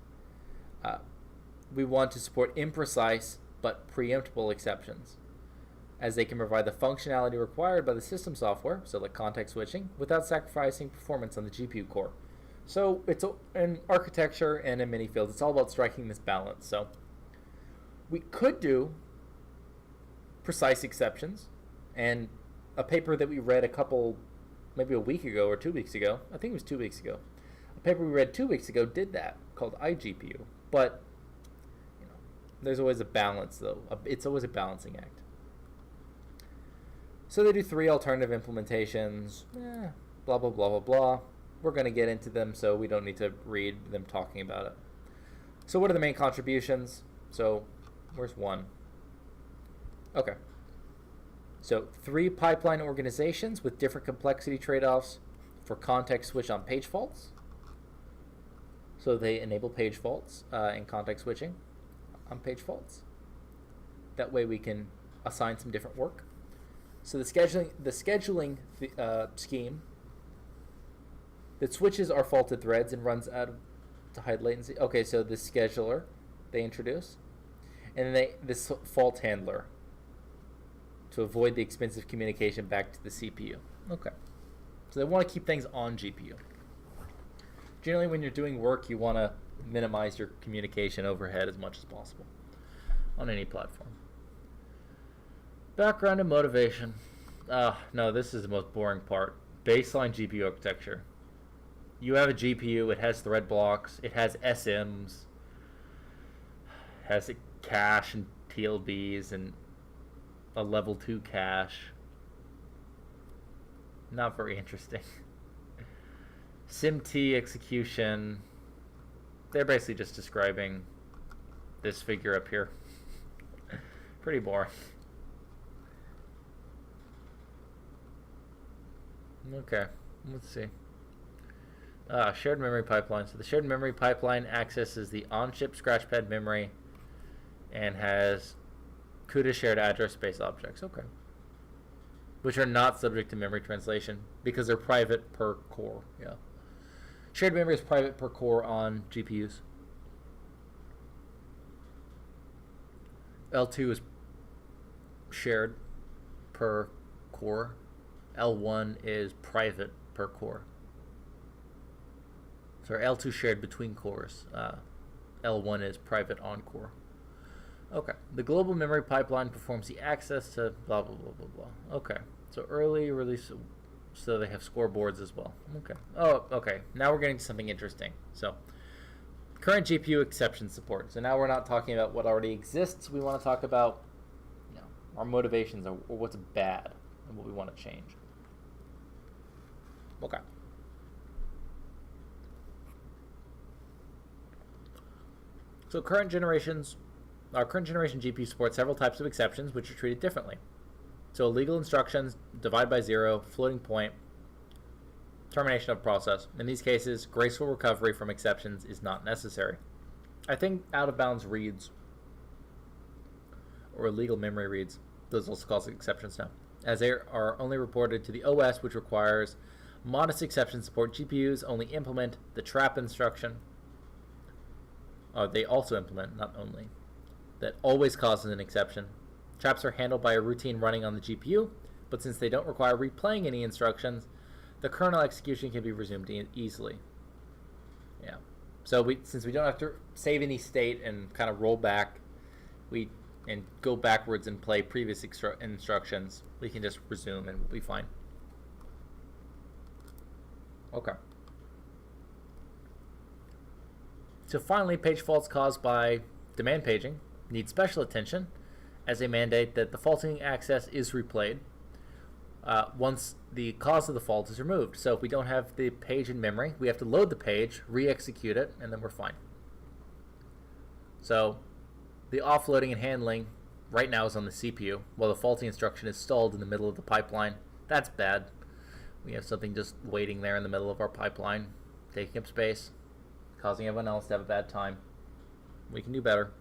we want to support imprecise but preemptible exceptions, as they can provide the functionality required by the system software, so like context switching, without sacrificing performance on the GPU core. So it's in architecture and in many fields, it's all about striking this balance. So we could do precise exceptions, and a paper that we read maybe a week ago or 2 weeks ago, I think it was 2 weeks ago, a paper we read 2 weeks ago did that, called iGPU. But there's always a balance, though. It's always a balancing act. So they do 3 alternative implementations, blah, blah, blah, blah, blah. We're going to get into them, so we don't need to read them talking about it. So what are the main contributions? So where's one? Okay. So 3 pipeline organizations with different complexity trade-offs for context switch on page faults. So they enable page faults and context switching on page faults. That way we can assign some different work. So the scheduling scheme that switches our faulted threads and runs out to hide latency. Okay, so the scheduler they introduce, and then this fault handler to avoid the expensive communication back to the CPU. Okay, so they want to keep things on GPU. generally when you're doing work, you want to minimize your communication overhead as much as possible on any platform. Background and motivation. No, this is the most boring part. Baseline GPU architecture. You have a GPU, it has thread blocks, it has SMs, has a cache and TLBs and a level 2 cache. Not very interesting. SIMT execution. They're basically just describing this figure up here. Pretty boring. Okay, let's see. Shared memory pipeline. So the shared memory pipeline accesses the on-chip scratchpad memory and has CUDA shared address space objects. Okay. Which are not subject to memory translation because they're private per core. Yeah. Shared memory is private per core on GPUs. L2 is shared per core. L1 is private per core. So L2 shared between cores. L1 is private on core. Okay. The global memory pipeline performs the access to blah, blah, blah, blah, blah. Okay. So early release, so they have scoreboards as well. Okay. Oh, okay. Now we're getting to something interesting. So current GPU exception support. So now we're not talking about what already exists. We want to talk about, you know, our motivations or what's bad and what we want to change. Okay. So our current generation GPU supports several types of exceptions which are treated differently. So illegal instructions, divide by zero, floating point, termination of process. In these cases, graceful recovery from exceptions is not necessary. I think out of bounds reads or illegal memory reads, those also called exceptions now, as they are only reported to the OS, which requires modest exception support. GPUs only implement the trap instruction. They also implement, not only, that always causes an exception. Traps are handled by a routine running on the GPU, but since they don't require replaying any instructions, the kernel execution can be resumed easily. Yeah. So since we don't have to save any state and kind of roll back, and go backwards and play previous instructions, we can just resume and we'll be fine. Okay. So finally, page faults caused by demand paging need special attention, as they mandate that the faulting access is replayed once the cause of the fault is removed. So if we don't have the page in memory, we have to load the page, re-execute it, and then we're fine. So the offloading and handling right now is on the CPU, while the faulty instruction is stalled in the middle of the pipeline. That's bad. We have something just waiting there in the middle of our pipeline, taking up space, causing everyone else to have a bad time. We can do better.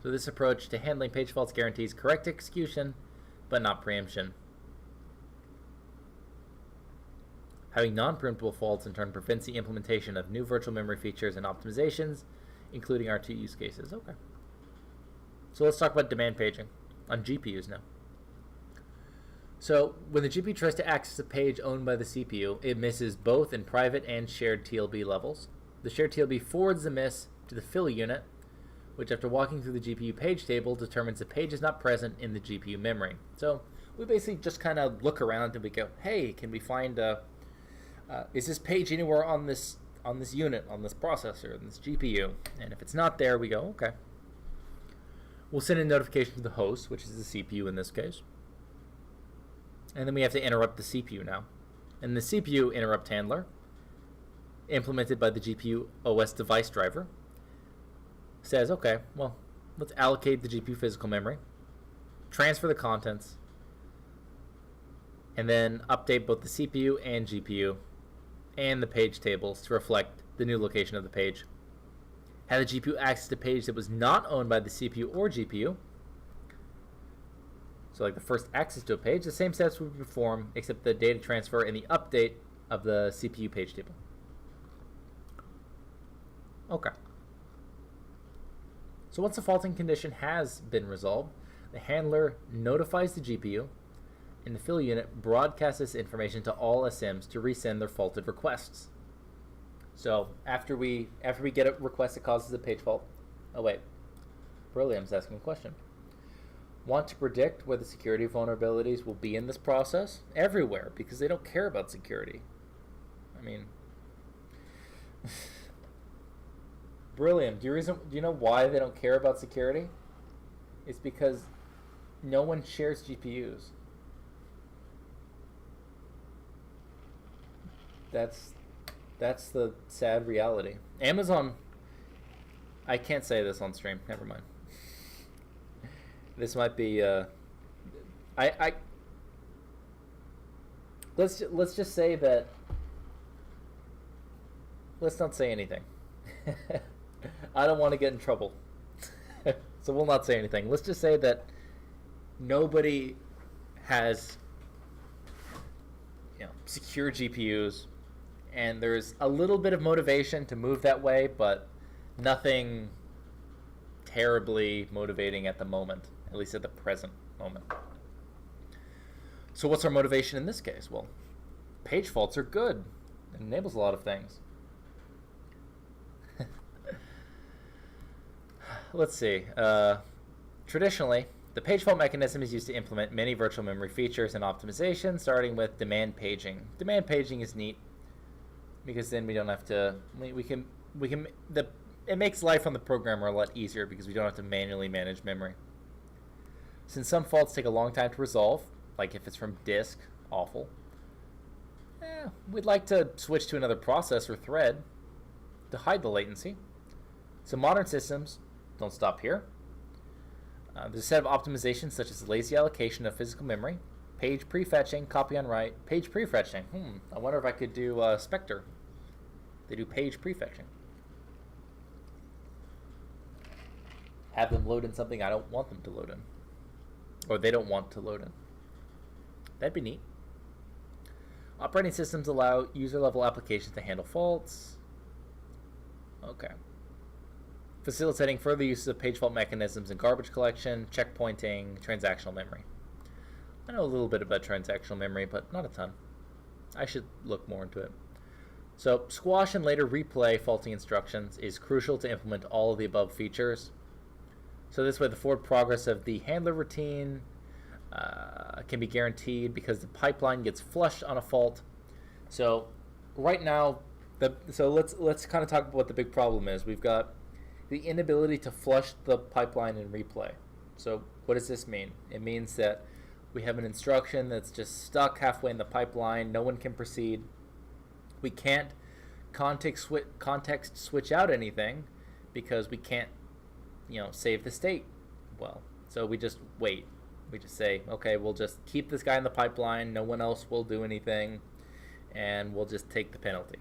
So this approach to handling page faults guarantees correct execution, but not preemption. Having non-preemptible faults in turn prevents the implementation of new virtual memory features and optimizations, including our two use cases. Okay. So let's talk about demand paging on GPUs now. So when the GPU tries to access a page owned by the CPU, it misses both in private and shared TLB levels. The shared TLB forwards the miss to the fill unit, which after walking through the GPU page table determines the page is not present in the GPU memory. So we basically just kind of look around and we go, hey, can we find is this page anywhere on this unit, on this processor, on this GPU? And if it's not there, we go, okay. We'll send a notification to the host, which is the CPU in this case. And then we have to interrupt the CPU now. And the CPU interrupt handler, implemented by the GPU OS device driver, says, okay, well, let's allocate the GPU physical memory, transfer the contents, and then update both the CPU and GPU and the page tables to reflect the new location of the page. Had the GPU access a page that was not owned by the CPU or GPU, so like the first access to a page, the same steps would perform except the data transfer and the update of the CPU page table. Okay. So once the faulting condition has been resolved, the handler notifies the GPU, and the fill unit broadcasts this information to all SMs to resend their faulted requests. So after we get a request that causes a page fault, oh wait, Beryllium's asking a question. Want to predict where the security vulnerabilities will be in this process? Everywhere, because they don't care about security. I mean, Beryllium, do you know why they don't care about security? It's because no one shares GPUs. That's the sad reality. Amazon, I can't say this on stream. Never mind. This might be let's just say that, let's not say anything. I don't want to get in trouble. So we'll not say anything. Let's just say that nobody has secure GPUs, and there's a little bit of motivation to move that way, but nothing terribly motivating at the moment, at least at the present moment. So what's our motivation in this case? Well, page faults are good. It enables a lot of things. Let's see. Traditionally, the page fault mechanism is used to implement many virtual memory features and optimization, starting with demand paging. Demand paging is neat because then we don't have to. It makes life on the programmer a lot easier because we don't have to manually manage memory. Since some faults take a long time to resolve, like if it's from disk, awful. We'd like to switch to another process or thread to hide the latency. So modern systems don't stop here. There's a set of optimizations such as lazy allocation of physical memory, page prefetching, copy on write, page prefetching. I wonder if I could do Spectre. They do page prefetching. Have them load in something I don't want them to load in. Or they don't want to load in. That'd be neat. Operating systems allow user-level applications to handle faults. Okay. Facilitating further use of page fault mechanisms in garbage collection, checkpointing, transactional memory. I know a little bit about transactional memory, but not a ton. I should look more into it. So, squash and later replay faulty instructions is crucial to implement all of the above features. So this way the forward progress of the handler routine can be guaranteed because the pipeline gets flushed on a fault. So right now, let's kind of talk about what the big problem is. We've got the inability to flush the pipeline in replay. So what does this mean? It means that we have an instruction that's just stuck halfway in the pipeline. No one can proceed. We can't context switch out anything because we can't save the state well. So we just wait. We just say, okay, we'll just keep this guy in the pipeline. No one else will do anything, and we'll just take the penalty.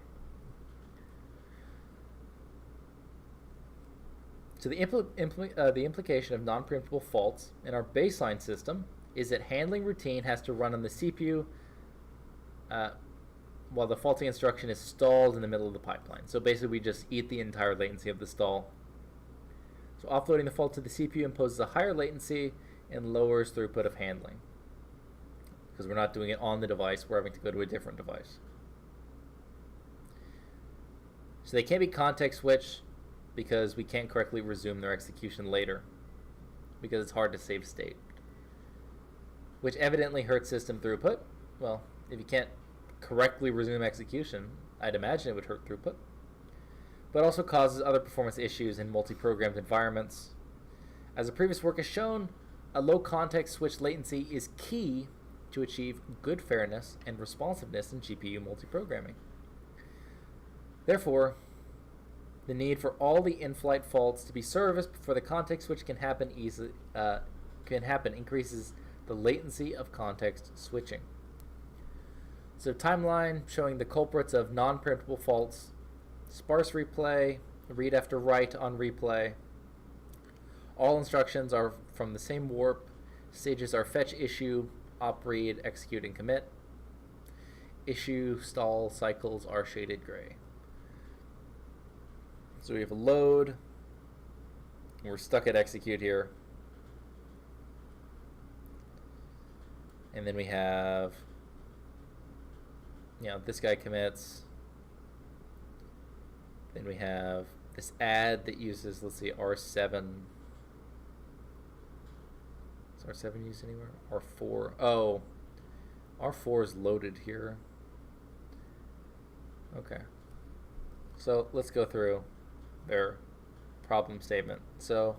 So the implication of non-preemptible faults in our baseline system is that handling routine has to run on the CPU while the faulty instruction is stalled in the middle of the pipeline. So basically we just eat the entire latency of the stall. So offloading the fault to the CPU imposes a higher latency and lowers throughput of handling. Because we're not doing it on the device, we're having to go to a different device. So they can't be context switched because we can't correctly resume their execution later. Because it's hard to save state. Which evidently hurts system throughput. Well, if you can't correctly resume execution, I'd imagine it would hurt throughput. But also causes other performance issues in multi-programmed environments. As the previous work has shown, a low context switch latency is key to achieve good fairness and responsiveness in GPU multi-programming. Therefore, the need for all the in-flight faults to be serviced before the context switch can happen increases the latency of context switching. So timeline showing the culprits of non-preemptible faults: sparse replay, read after write on replay. All instructions are from the same warp. Stages are fetch, issue, op, read, execute, and commit. Issue, stall, cycles are shaded gray. So we have a load. We're stuck at execute here. And then we have, this guy commits. Then we have this add that uses, let's see, R7. Is R7 used anywhere? R4. Oh, R4 is loaded here. Okay. So let's go through their problem statement. So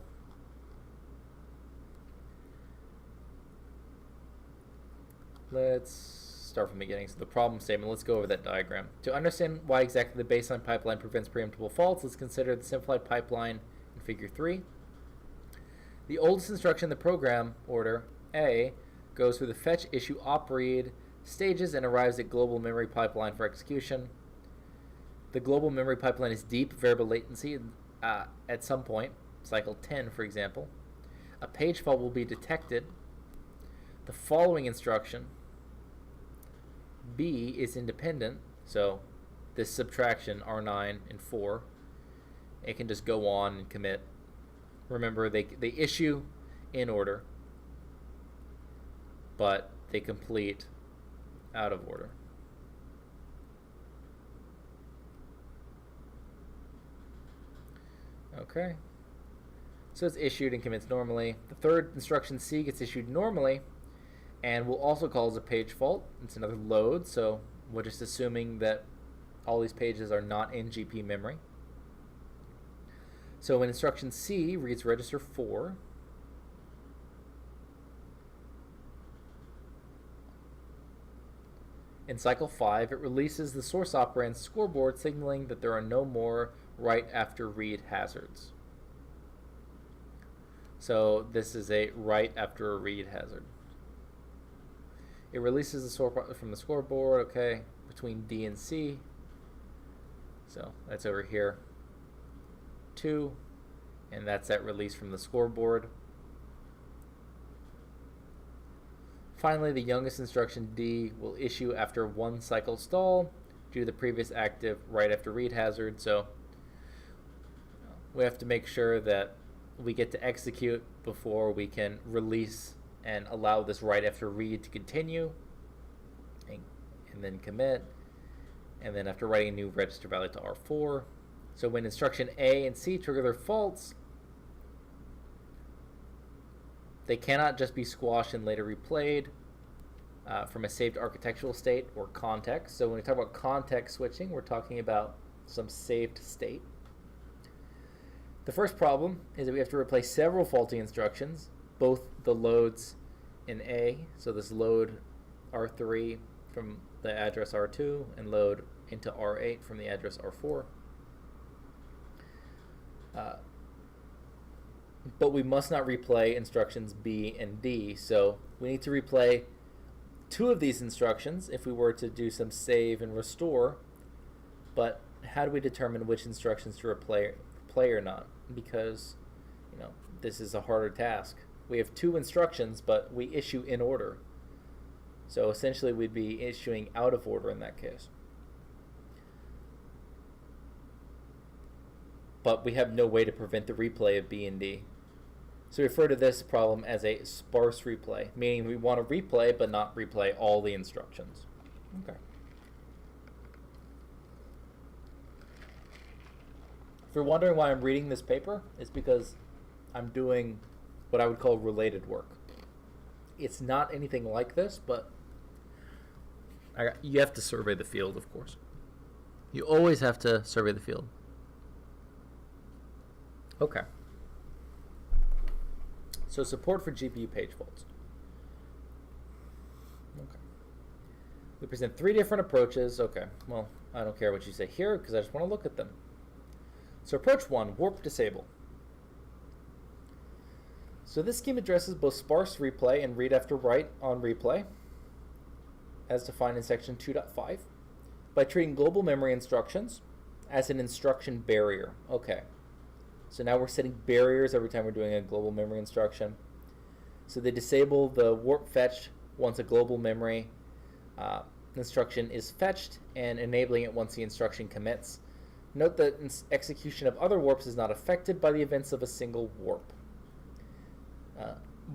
let's start from the beginning. So the problem statement, let's go over that diagram. To understand why exactly the baseline pipeline prevents preemptible faults, let's consider the simplified pipeline in figure 3. The oldest instruction in the program order, A, goes through the fetch, issue, opread stages and arrives at global memory pipeline for execution. The global memory pipeline is deep variable latency at some point, cycle 10 for example. A page fault will be detected. The following instruction, B, is independent, so this subtraction, R9 and 4, it can just go on and commit. Remember, they issue in order, but they complete out of order. Okay. So it's issued and commits normally. The third instruction, C, gets issued normally and will also call as a page fault. It's another load, so we're just assuming that all these pages are not in GP memory. So when instruction C reads register 4, in cycle 5, it releases the source operand scoreboard, signaling that there are no more write after read hazards. So this is a write after a read hazard. It releases the source from the scoreboard, okay, between D and C. So that's over here. 2, and that's that release from the scoreboard. Finally, the youngest instruction, D, will issue after 1 cycle stall due to the previous active write after read hazard. So we have to make sure that we get to execute before we can release and allow this write after read to continue, and then commit, and then after writing a new register value to R4. So when instruction A and C trigger their faults, they cannot just be squashed and later replayed from a saved architectural state or context. So when we talk about context switching, we're talking about some saved state. The first problem is that we have to replace several faulty instructions, both the loads in A, so this load R3 from the address R2 and load into R8 from the address R4. But we must not replay instructions B and D, so we need to replay 2 of these instructions if we were to do some save and restore. But how do we determine which instructions to replay or not? Because, this is a harder task. We have 2 instructions, but we issue in order. So essentially we'd be issuing out of order in that case. But we have no way to prevent the replay of B and D. So we refer to this problem as a sparse replay, meaning we want to replay but not replay all the instructions. Okay. If you're wondering why I'm reading this paper, it's because I'm doing what I would call related work. It's not anything like this, but you have to survey the field, of course. You always have to survey the field. Okay. So support for GPU page faults. Okay. We present 3 different approaches. Okay, well, I don't care what you say here because I just want to look at them. So approach 1, warp disable. So this scheme addresses both sparse replay and read after write on replay, as defined in section 2.5, by treating global memory instructions as an instruction barrier. Okay. So now we're setting barriers every time we're doing a global memory instruction. So they disable the warp fetch once a global memory instruction is fetched, and enabling it once the instruction commits. Note that execution of other warps is not affected by the events of a single warp.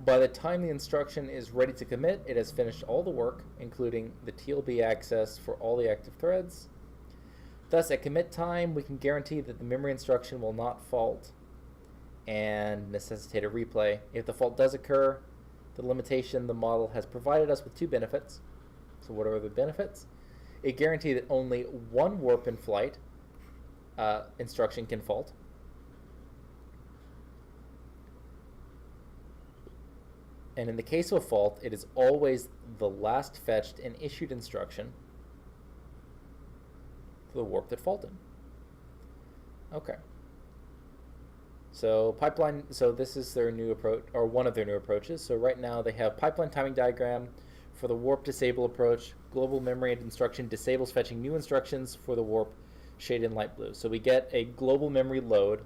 By the time the instruction is ready to commit, it has finished all the work, including the TLB access for all the active threads. Thus, at commit time, we can guarantee that the memory instruction will not fault and necessitate a replay. If the fault does occur, the limitation the model has provided us with two benefits. So what are the benefits? It guarantees that only one warp in flight instruction can fault. And in the case of a fault, it is always the last fetched and issued instruction for the warp that faulted. Okay. So pipeline, so this is their new approach, or one of their new approaches. So right now they have pipeline timing diagram for the warp disable approach. Global memory instruction disables fetching new instructions for the warp, shaded in light blue. So we get a global memory load.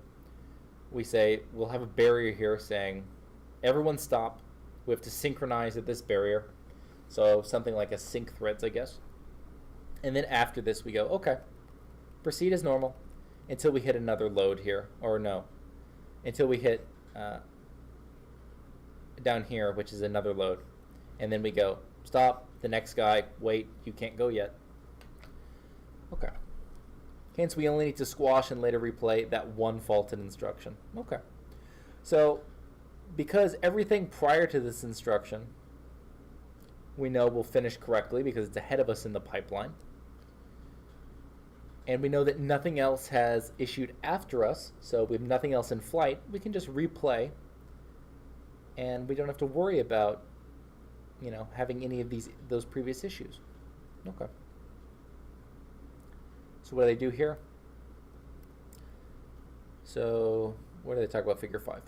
We say, we'll have a barrier here saying, everyone stop. We have to synchronize at this barrier. So something like a sync threads, I guess. And then after this we go, okay, proceed as normal until we hit another load here, or no, until we hit down here, which is another load. And then we go, stop, the next guy, wait, you can't go yet. Okay. Hence, we only need to squash and later replay that one faulted instruction. Okay. So, because everything prior to this instruction we know will finish correctly because it's ahead of us in the pipeline, and we know that nothing else has issued after us, so we have nothing else in flight, we can just replay, and we don't have to worry about, you know, having any of those previous issues. Okay. So what do they do here? So what do they talk about? Figure 5.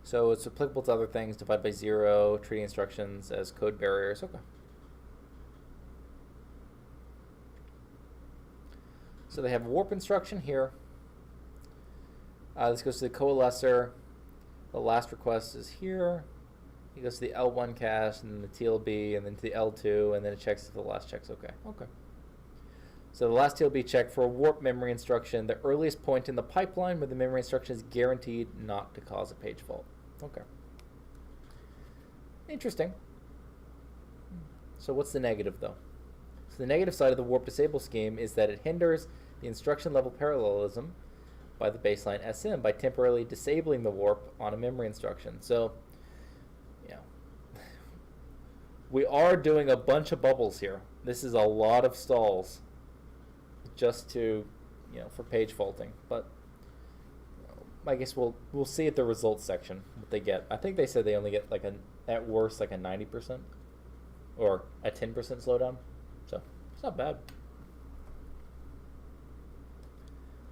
So it's applicable to other things, divide by 0, treating instructions as code barriers. Okay. So they have a warp instruction here. This goes to the coalescer. The last request is here. It goes to the L1 cache, and then the TLB, and then to the L2, and then it checks if the last check's okay. Okay. So the last TLB check for a warp memory instruction, the earliest point in the pipeline where the memory instruction is guaranteed not to cause a page fault. Okay. Interesting. So what's the negative, though? So the negative side of the warp disable scheme is that it hinders the instruction level parallelism by the baseline SM by temporarily disabling the warp on a memory instruction. So, you know, we are doing a bunch of bubbles here. This is a lot of stalls just to, you know, for page faulting. But I guess we'll see at the results section what they get. I think they said they only get like at worst like a 90% or a 10% slowdown. So it's not bad.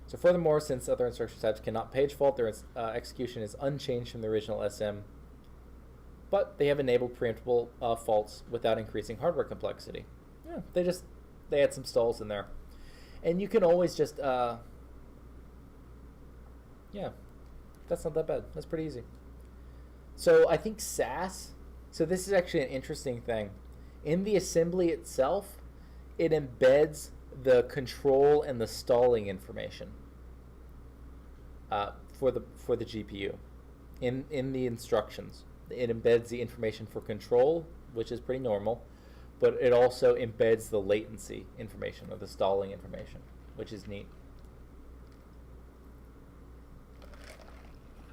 So furthermore, since other instruction types cannot page fault, their execution is unchanged from the original SM. But they have enabled preemptible faults without increasing hardware complexity. Yeah, they had some stalls in there. And you can always just, yeah, that's not that bad. That's pretty easy. So I think SAS, so this is actually an interesting thing. In the assembly itself, it embeds the control and the stalling information for the GPU. In the instructions, it embeds the information for control, which is pretty normal, but it also embeds the latency information or the stalling information, which is neat.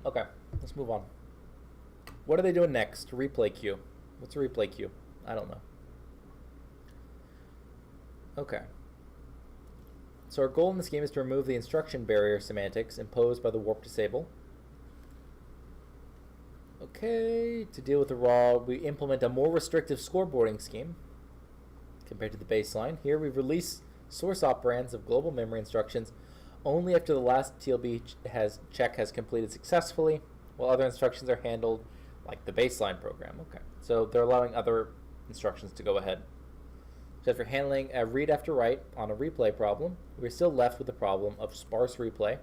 Okay, let's move on. What are they doing next? Replay queue. What's a replay queue? I don't know. Okay. So our goal in this game is to remove the instruction barrier semantics imposed by the warp disable. Okay, to deal with the raw, we implement a more restrictive scoreboarding scheme compared to the baseline. Here we release source operands of global memory instructions only after the last TLB check has completed successfully, while other instructions are handled like the baseline program. Okay, so they're allowing other instructions to go ahead. So after handling a read after write on a replay problem, we're still left with the problem of sparse replay.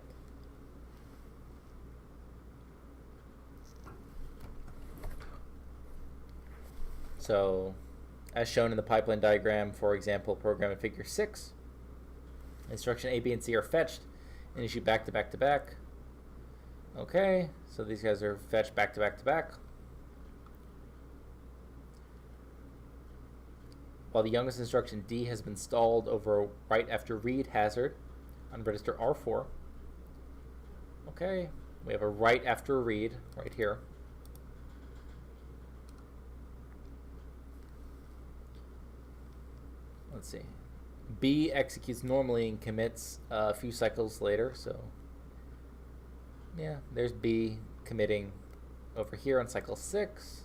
So, as shown in the pipeline diagram, for example, program in figure 6, instruction A, B, and C are fetched and issued back to back to back. Okay, so these guys are fetched back to back to back. while the youngest instruction D has been stalled over a write after read hazard on register R4. Okay, we have a write after a read right here. Let's see. B executes normally and commits a few cycles later, so yeah, there's B committing over here on cycle 6.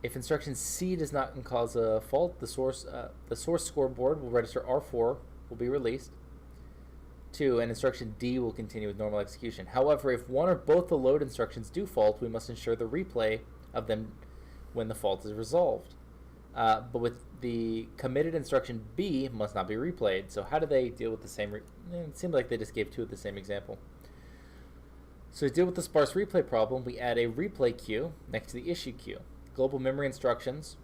If instruction C does not cause a fault, the source scoreboard will register R4, will be released. 2, and instruction D will continue with normal execution. However, if one or both the load instructions do fault, we must ensure the replay of them when the fault is resolved. But with the committed instruction B must not be replayed. So how do they deal with the same? It seemed like they just gave 2 of the same example. So to deal with the sparse replay problem, we add a replay queue next to the issue queue. Global memory instructions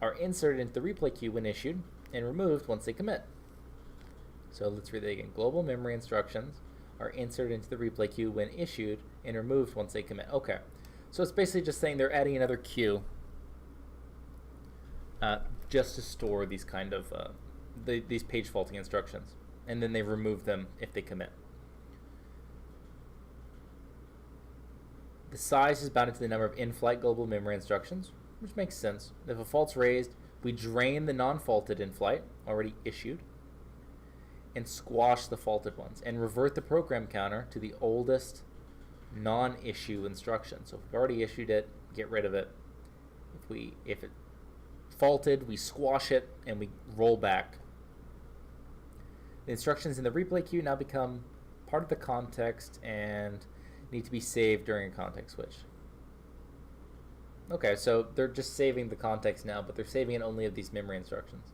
are inserted into the replay queue when issued and removed once they commit. So let's read that again. Global memory instructions are inserted into the replay queue when issued and removed once they commit. Okay, so it's basically just saying they're adding another queue just to store these kind of these page faulting instructions, and then they remove them if they commit. The size is bounded to the number of in-flight global memory instructions, which makes sense. If a fault's raised, we drain the non-faulted in-flight, already issued, and squash the faulted ones, and revert the program counter to the oldest non-issue instruction. So if we've already issued it, get rid of it. If it faulted, we squash it, and we roll back. The instructions in the replay queue now become part of the context and need to be saved during a context switch. Okay, so they're just saving the context now, but they're saving it only of these memory instructions.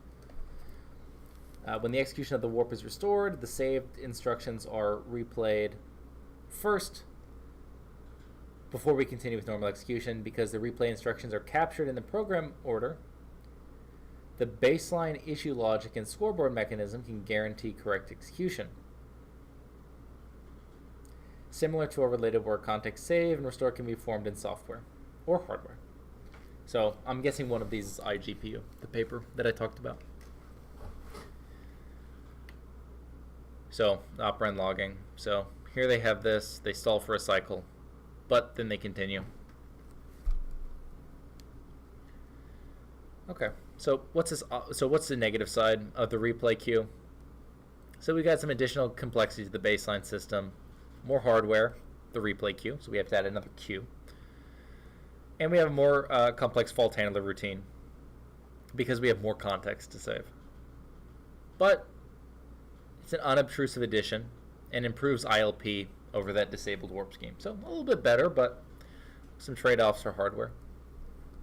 When the execution of the warp is restored, the saved instructions are replayed first before we continue with normal execution. Because the replay instructions are captured in the program order, the baseline issue logic and scoreboard mechanism can guarantee correct execution. Similar to a related where context save and restore can be formed in software or hardware. So I'm guessing one of these is iGPU, the paper that I talked about. So operand logging. So here they have this, they stall for a cycle, but then they continue. Okay, so what's this? So what's the negative side of the replay queue? So we got some additional complexity to the baseline system, more hardware, the replay queue. So we have to add another queue, and we have a more complex fault handler routine because we have more context to save. But it's an unobtrusive addition and improves ILP over that disabled warp scheme. So a little bit better, but some trade-offs for hardware.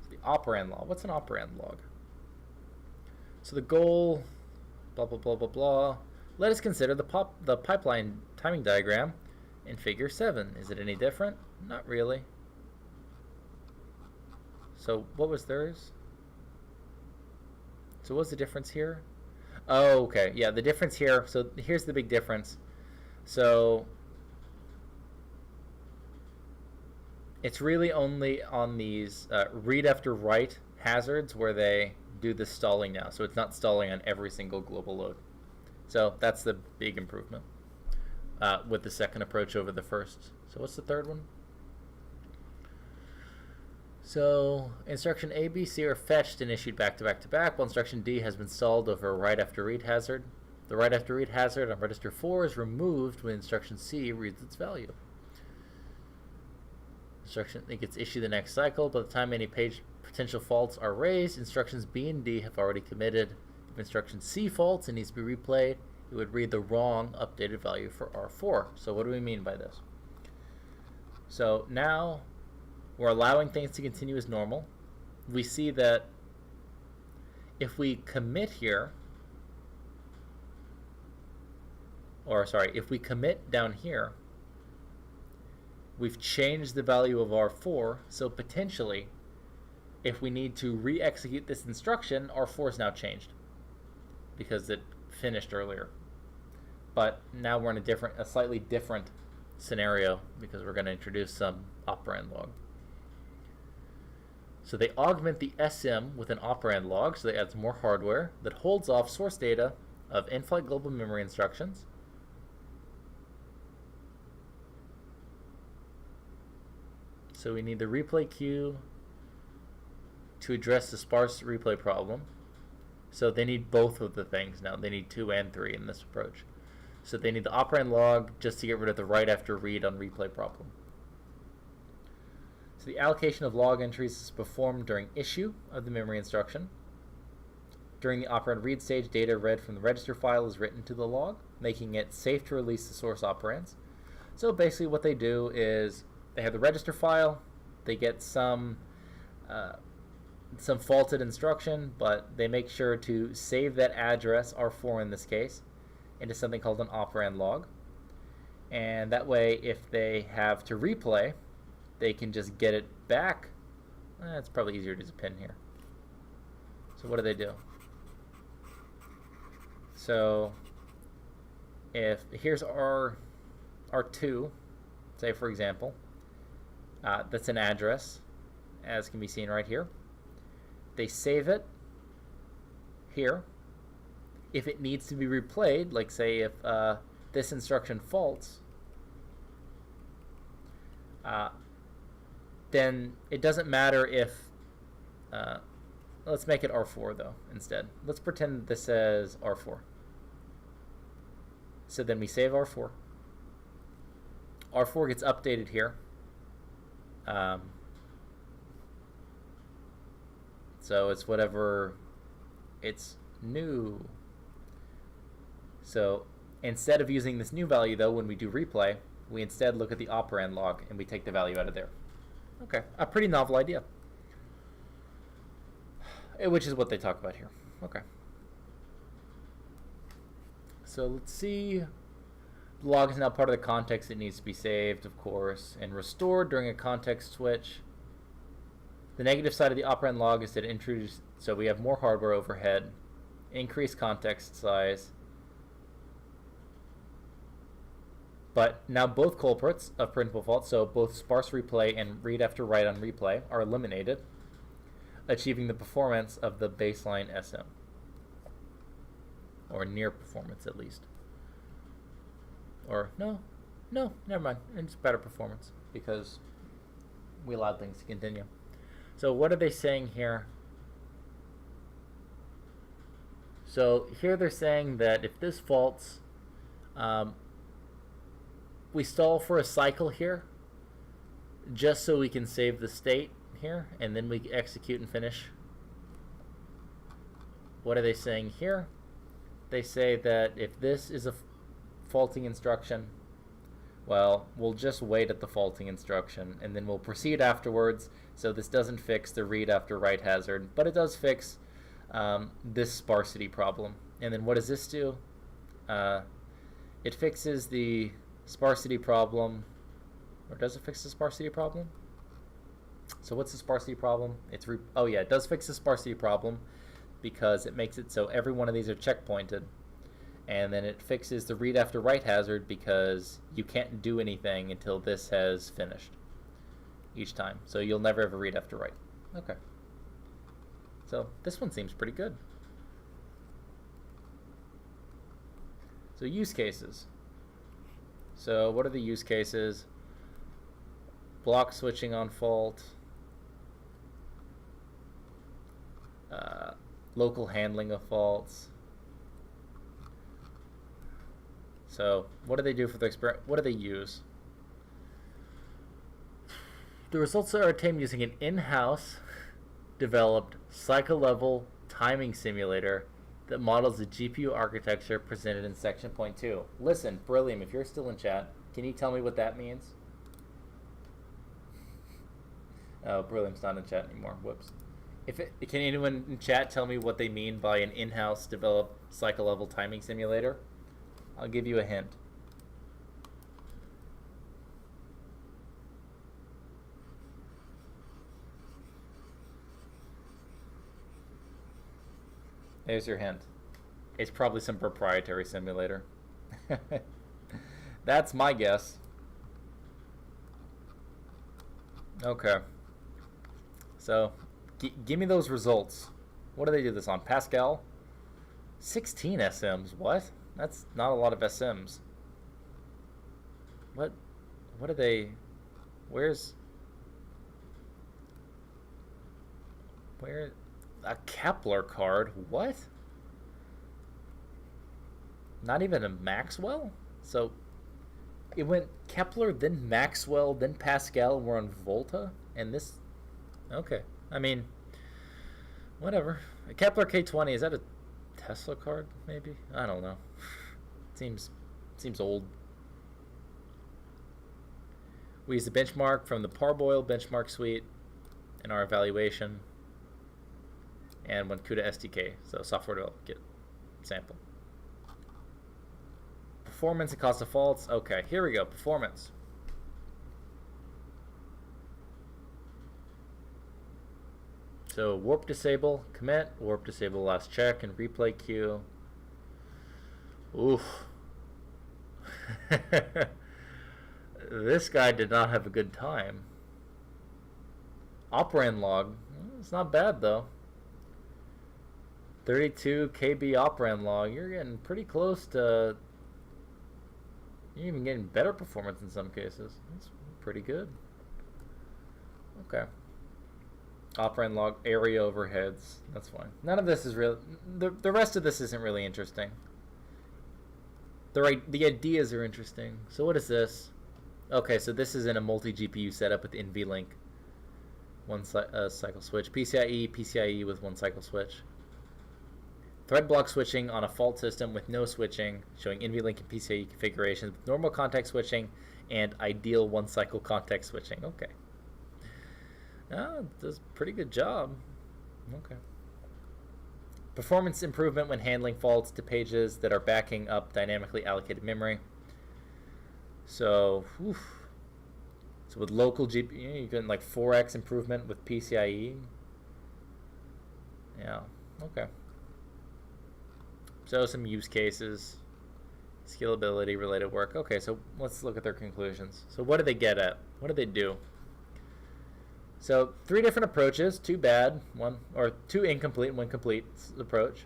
The operand law. What's an operand log? So the goal, blah, blah, blah, blah, blah. Let us consider the pipeline timing diagram in figure 7. Is it any different? Not really. So what was theirs? So what's the difference here? Oh, okay. Yeah, the difference here. So here's the big difference. So it's really only on these read after write hazards where they do the stalling now. So it's not stalling on every single global load. So that's the big improvement with the second approach over the first. So what's the third one? So instruction A, B, C are fetched and issued back to back to back, while instruction D has been stalled over a write after read hazard. The write after read hazard on register 4 is removed when instruction C reads its value. Instruction it gets issued the next cycle. By the time any page potential faults are raised, instructions B and D have already committed. If instruction C faults and needs to be replayed, it would read the wrong updated value for R4. So what do we mean by this? So now we're allowing things to continue as normal. We see that if we commit here, if we commit down here, we've changed the value of R4, so potentially, if we need to re-execute this instruction, R4 is now changed because it finished earlier. But now we're in a slightly different scenario because we're going to introduce some operand log. So they augment the SM with an operand log, so they add some more hardware that holds off source data of in-flight global memory instructions. So we need the replay queue to address the sparse replay problem. So they need both of the things now. They need 2 and 3 in this approach. So they need the operand log just to get rid of the write after read on replay problem. So the allocation of log entries is performed during issue of the memory instruction. During the operand read stage, data read from the register file is written to the log, making it safe to release the source operands. So basically what they do is they have the register file, they get some faulted instruction, but they make sure to save that address, R4 in this case, into something called an operand log. And that way, if they have to replay, they can just get it back. It's probably easier to use a pin here. So what do? So if here's R2, say for example, that's an address, as can be seen right here. They save it here. If it needs to be replayed, like say if this instruction faults, then it doesn't matter if, let's make it R4 though instead. Let's pretend that this says R4. So then we save R4. R4 gets updated here. So it's whatever, it's new. So instead of using this new value though, when we do replay, we instead look at the operand log and we take the value out of there. Okay, a pretty novel idea. Which is what they talk about here. Okay. So let's see. The log is now part of the context. It needs to be saved, of course, and restored during a context switch. The negative side of the operand log is that it introduces, so we have more hardware overhead, increased context size. But now both culprits of printable fault, so both sparse replay and read after write on replay, are eliminated, achieving the performance of the baseline SM. Or near performance, at least. Or, no, never mind. It's better performance, because we allowed things to continue. So what are they saying here? So here they're saying that if this faults, we stall for a cycle here, just so we can save the state here, and then we execute and finish. What are they saying here? They say that if this is a faulting instruction, well, we'll just wait at the faulting instruction, and then we'll proceed afterwards, so this doesn't fix the read after write hazard, but it does fix this sparsity problem. And then what does this do? It fixes the sparsity problem, or does it fix the sparsity problem? So what's the sparsity problem? Oh yeah, it does fix the sparsity problem because it makes it so every one of these are checkpointed, and then it fixes the read after write hazard because you can't do anything until this has finished each time. So you'll never ever read after write. Okay. So this one seems pretty good. So use cases. So what are the use cases? Block switching on fault. Local handling of faults. So what do they do for the experiment? What do they use? The results are obtained using an in-house developed cycle-level timing simulator that models the GPU architecture presented in section point 2. Listen, Brilliant, if you're still in chat, can you tell me what that means? Oh, Brilliant's not in chat anymore. Whoops. Can anyone in chat tell me what they mean by an in-house developed cycle-level timing simulator? I'll give you a hint. There's your hint. It's probably some proprietary simulator. That's my guess. Okay. So Give me those results. What do they do this on? Pascal? 16 SMs. What? That's not a lot of SMs. What are they? Where a Kepler card? What? Not even a Maxwell? So it went Kepler, then Maxwell, then Pascal, and we're on Volta, and this. Okay, I mean, whatever. A Kepler K20, is that a Tesla card? Maybe, I don't know. Seems old. We use the benchmark from the Parboil benchmark suite in our evaluation, and one CUDA SDK, so software development kit sample. Performance and cost of faults. Okay, here we go. Performance. So warp disable, commit, warp disable last check, and replay queue. Oof. This guy did not have a good time. Operand log. It's not bad though. 32 KB operand log. You're getting pretty close to. You're even getting better performance in some cases. That's pretty good. Okay. Operand log, area overheads. That's fine. None of this is real. The rest of this isn't really interesting. The ideas are interesting. So what is this? Okay, so this is in a multi-GPU setup with NVLink. One cycle switch. PCIe with one cycle switch. Thread block switching on a fault system with no switching, showing NVLink and PCIe configurations with normal context switching and ideal one cycle context switching. Okay. Does a pretty good job. Okay. Performance improvement when handling faults to pages that are backing up dynamically allocated memory. So with local GPU, you get like 4x improvement with PCIe. Yeah, okay. So some use cases, scalability related work. Okay, so let's look at their conclusions. So what do they get at? What do they do? So 3 different approaches, 2 bad, 2 incomplete, 1 complete approach.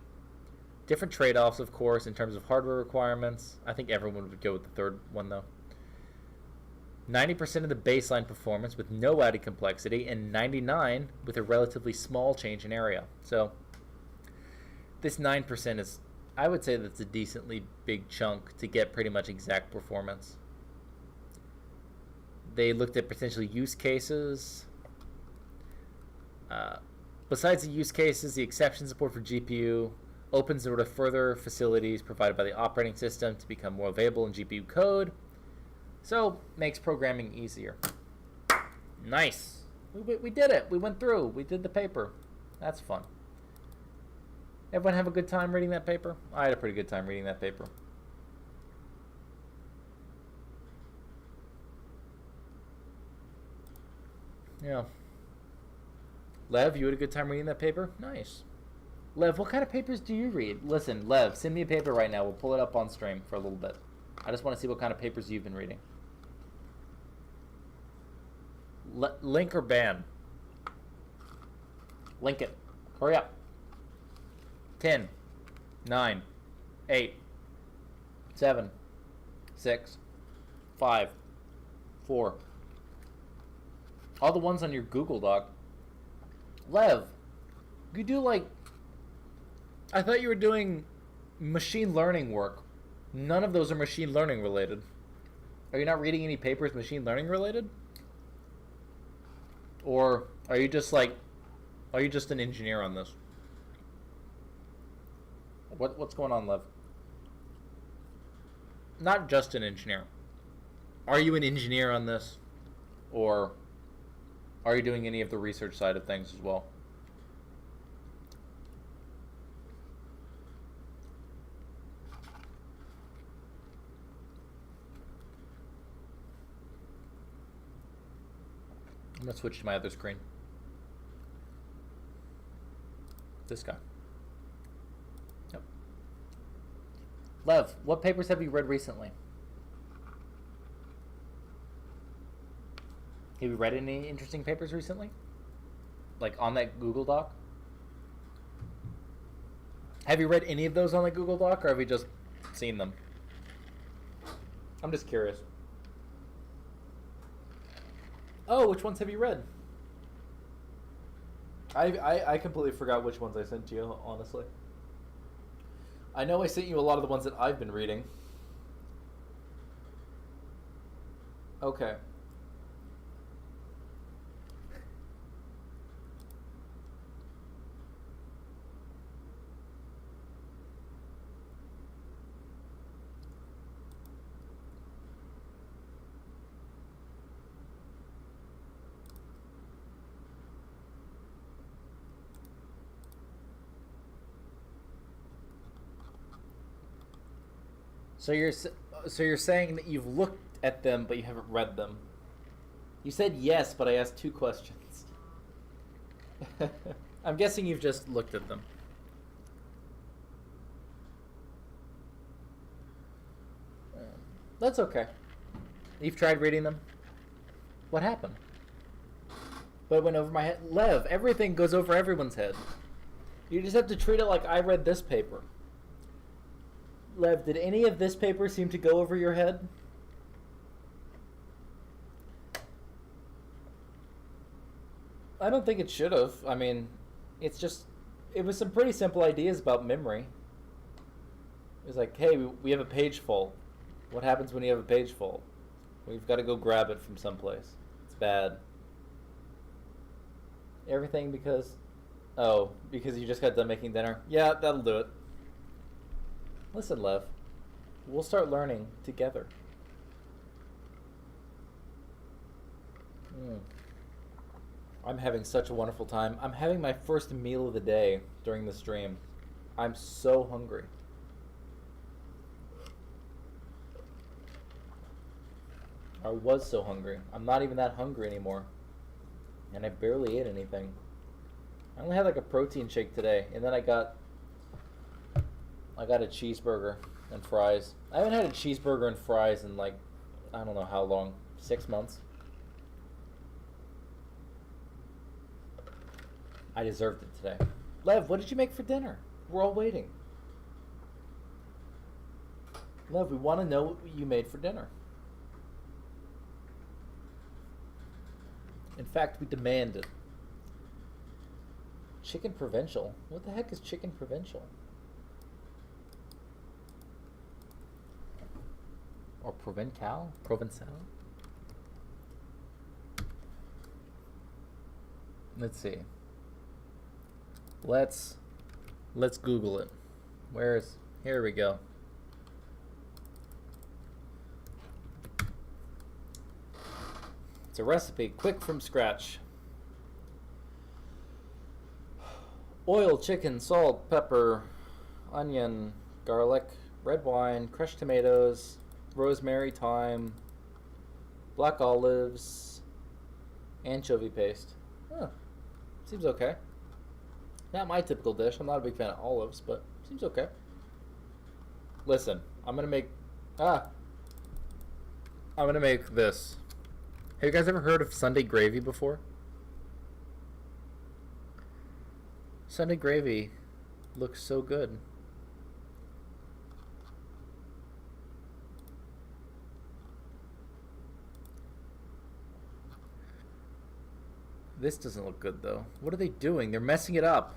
Different trade-offs, of course, in terms of hardware requirements. I think everyone would go with the third one, though. 90% of the baseline performance with no added complexity, and 99% with a relatively small change in area. So this 9% is, I would say that's a decently big chunk to get pretty much exact performance. They looked at potential use cases. Besides the use cases, the exception support for GPU opens the door to further facilities provided by the operating system to become more available in GPU code. So, makes programming easier. Nice. We did it. We went through. We did the paper. That's fun. Everyone have a good time reading that paper? I had a pretty good time reading that paper. Yeah. Lev, you had a good time reading that paper? Nice. Lev, what kind of papers do you read? Listen, Lev, send me a paper right now. We'll pull it up on stream for a little bit. I just want to see what kind of papers you've been reading. Link or ban? Link it. Hurry up. 10, 9, 8, 7, 6, 5, 4. All the ones on your Google Doc. Lev, you do like... I thought you were doing machine learning work. None of those are machine learning related. Are you not reading any papers machine learning related? Or are you just like... Are you just an engineer on this? What's going on, Lev? Not just an engineer. Are you an engineer on this? Or are you doing any of the research side of things as well? I'm going to switch to my other screen. This guy. Yep. Lev, what papers have you read recently? Have you read any interesting papers recently? like on that Google Doc? Have you read any of those on the Google Doc, or have you just seen them? I'm just curious. Oh, which ones have you read? I completely forgot which ones I sent to you, honestly. I know I sent you a lot of the ones that I've been reading. Okay. So you're saying that you've looked at them but you haven't read them. You said yes, but I asked 2 questions. I'm guessing you've just looked at them. That's okay. You've tried reading them? What happened? But it went over my head. Lev, everything goes over everyone's head. You just have to treat it like I read this paper. Lev, did any of this paper seem to go over your head? I don't think it should have. I mean, it was some pretty simple ideas about memory. It was like, hey, we have a page full. What happens when you have a page full? We've got to go grab it from someplace. It's bad. Everything because you just got done making dinner? Yeah, that'll do it. Listen, Lev, we'll start learning together. I'm having such a wonderful time. I'm having my first meal of the day during the stream. I'm so hungry. I was so hungry. I'm not even that hungry anymore. And I barely ate anything. I only had like a protein shake today, and then I got a cheeseburger and fries. I haven't had a cheeseburger and fries in like, I don't know how long, 6 months. I deserved it today. Lev, what did you make for dinner? We're all waiting. Lev, we want to know what you made for dinner. In fact, we demand it. Chicken provincial? What the heck is chicken provincial? Or Provencal? Provençal? Let's see. Let's Google it. Here we go. It's a recipe, quick from scratch. Oil, chicken, salt, pepper, onion, garlic, red wine, crushed tomatoes, rosemary, thyme, black olives, anchovy paste. Huh. Seems okay. Not my typical dish. I'm not a big fan of olives, but seems okay. Listen, I'm gonna make this. Have you guys ever heard of Sunday gravy before? Sunday gravy looks so good. This doesn't look good though. What are they doing? They're messing it up.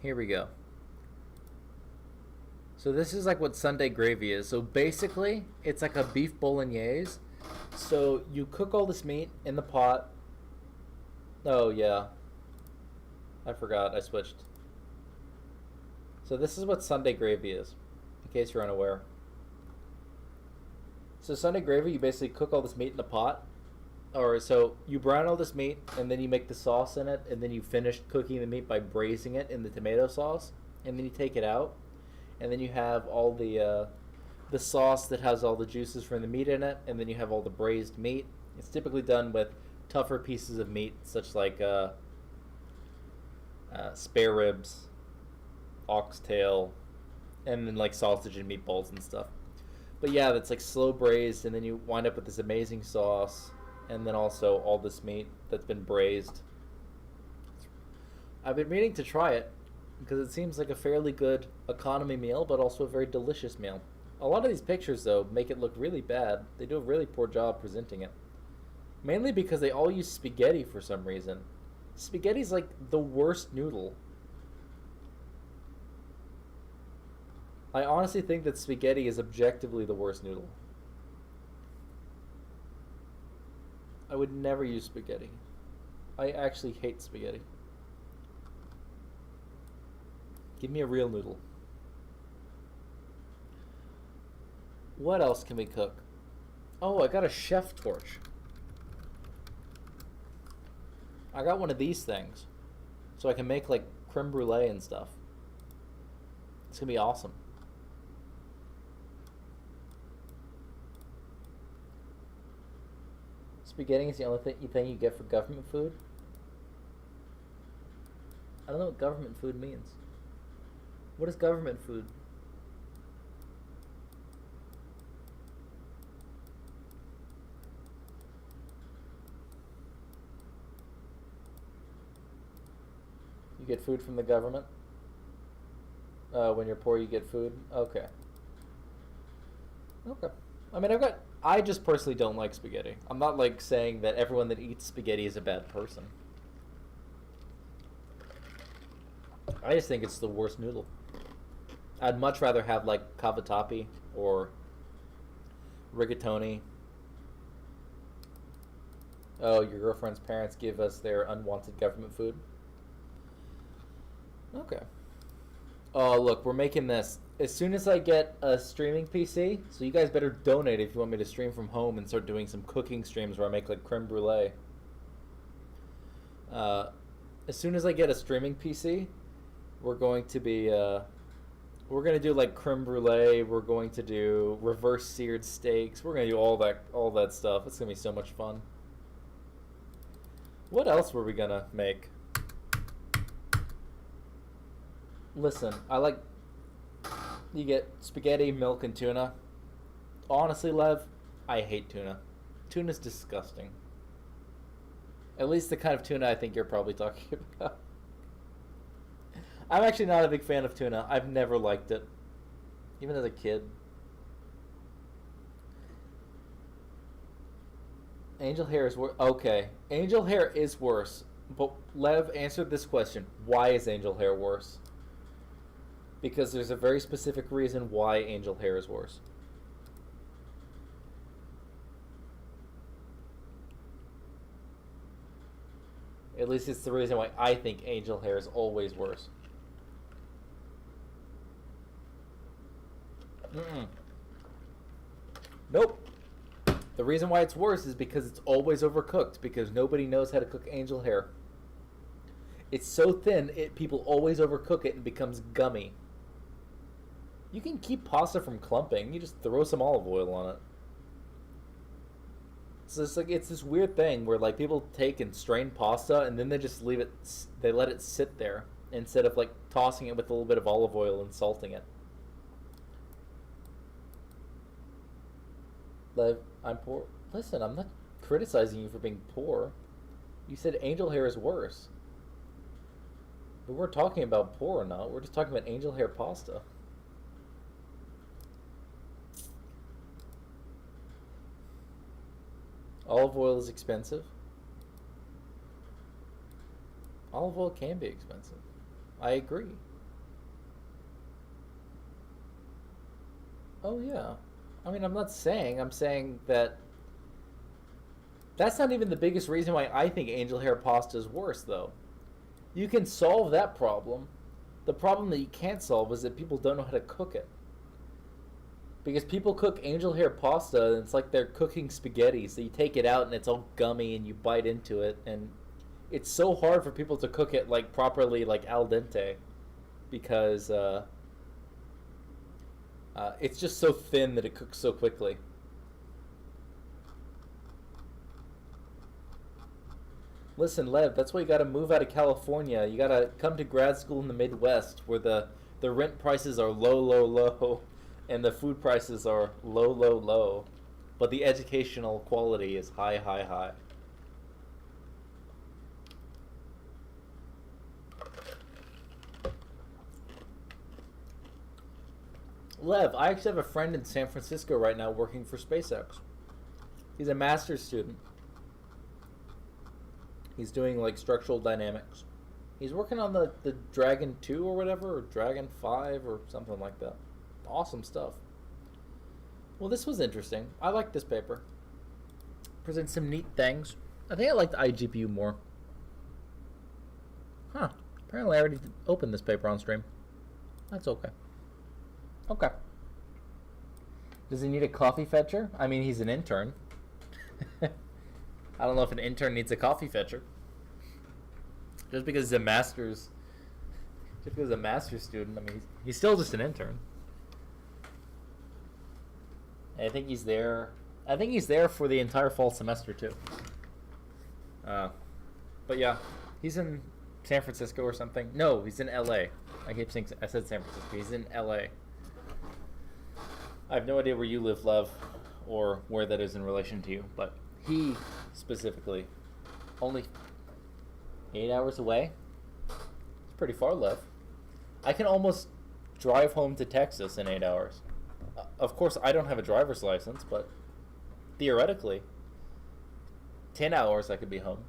Here we go. So this is like what Sunday gravy is. So basically, it's like a beef bolognese. So you cook all this meat in the pot. Oh yeah. I forgot, I switched. So this is what Sunday gravy is, in case you're unaware. So Sunday gravy, you basically cook all this meat in a pot. Or so you brown all this meat, and then you make the sauce in it, and then you finish cooking the meat by braising it in the tomato sauce, and then you take it out, and then you have all the sauce that has all the juices from the meat in it, and then you have all the braised meat. It's typically done with tougher pieces of meat, such like spare ribs, oxtail, and then like sausage and meatballs and stuff. But yeah, that's like slow braised, and then you wind up with this amazing sauce. and then also all this meat that's been braised. I've been meaning to try it because it seems like a fairly good economy meal, but also a very delicious meal. A lot of these pictures, though, make it look really bad. They do a really poor job presenting it. Mainly because they all use spaghetti for some reason. Spaghetti's like the worst noodle. I honestly think that spaghetti is objectively the worst noodle. I would never use spaghetti. I actually hate spaghetti. Give me a real noodle. What else can we cook? Oh, I got a chef torch. I got one of these things. So I can make like creme brulee and stuff. It's gonna be awesome. Spaghetti is the only thing you get for government food? I don't know what government food means. What is government food? You get food from the government? When you're poor, you get food? Okay. Okay. I mean, I just personally don't like spaghetti. I'm not like saying that everyone that eats spaghetti is a bad person. I just think it's the worst noodle. I'd much rather have like cavatappi or rigatoni. Oh, your girlfriend's parents give us their unwanted government food? Okay. Oh, look, we're making this. As soon as I get a streaming PC, so you guys better donate if you want me to stream from home and start doing some cooking streams where I make like creme brulee. As soon as I get a streaming PC, we're going to be, we're going to do like creme brulee, we're going to do reverse seared steaks, we're going to do all that stuff. It's going to be so much fun. What else were we going to make? Listen, you get spaghetti, milk, and tuna. Honestly, Lev, I hate tuna. Tuna's disgusting. At least the kind of tuna I think you're probably talking about. I'm actually not a big fan of tuna. I've never liked it. Even as a kid. Angel hair is worse. Okay. Angel hair is worse. But Lev answered this question. Why is angel hair worse? Because there's a very specific reason why angel hair is worse. At least it's the reason why I think angel hair is always worse. Nope. The reason why it's worse is because it's always overcooked, because nobody knows how to cook angel hair. It's so thin, people always overcook it and becomes gummy. You can keep pasta from clumping. You just throw some olive oil on it. So it's this weird thing where like people take and strain pasta and then they just leave it. They let it sit there instead of like tossing it with a little bit of olive oil and salting it. Lev, I'm poor. Listen, I'm not criticizing you for being poor. You said angel hair is worse. But we're talking about poor or not. We're just talking about angel hair pasta. Olive oil is expensive. Olive oil can be expensive. I agree. Oh yeah. I mean, I'm saying that that's not even the biggest reason why I think angel hair pasta is worse, though. You can solve that problem. The problem that you can't solve is that people don't know how to cook it. Because people cook angel hair pasta, and it's like they're cooking spaghetti, so you take it out and it's all gummy and you bite into it, and it's so hard for people to cook it like properly, like al dente, because it's just so thin that it cooks so quickly. Listen, Lev, that's why you gotta move out of California. You gotta come to grad school in the Midwest, where the rent prices are low, low, low, and the food prices are low, low, low. but the educational quality is high, high, high. Lev, I actually have a friend in San Francisco right now working for SpaceX. He's a master's student. He's doing like structural dynamics. He's working on the Dragon 2 or whatever, or Dragon 5 or something like that. Awesome stuff. Well, this was interesting. I like this paper. Presents some neat things. I think I like the iGPU more. Huh. Apparently I already opened this paper on stream. That's okay. Okay. Does he need a coffee fetcher? I mean, he's an intern. I don't know if an intern needs a coffee fetcher. Just because he's a master's student, I mean, he's still just an intern. And I think he's there. I think he's there for the entire fall semester too. But yeah, he's in San Francisco or something. No, he's in L.A. I said San Francisco. He's in L.A. I have no idea where you live, Lev, or where that is in relation to you, but he specifically only 8 hours away. It's pretty far, Lev. I can almost drive home to Texas in 8 hours. Of course, I don't have a driver's license, but theoretically, 10 hours I could be home.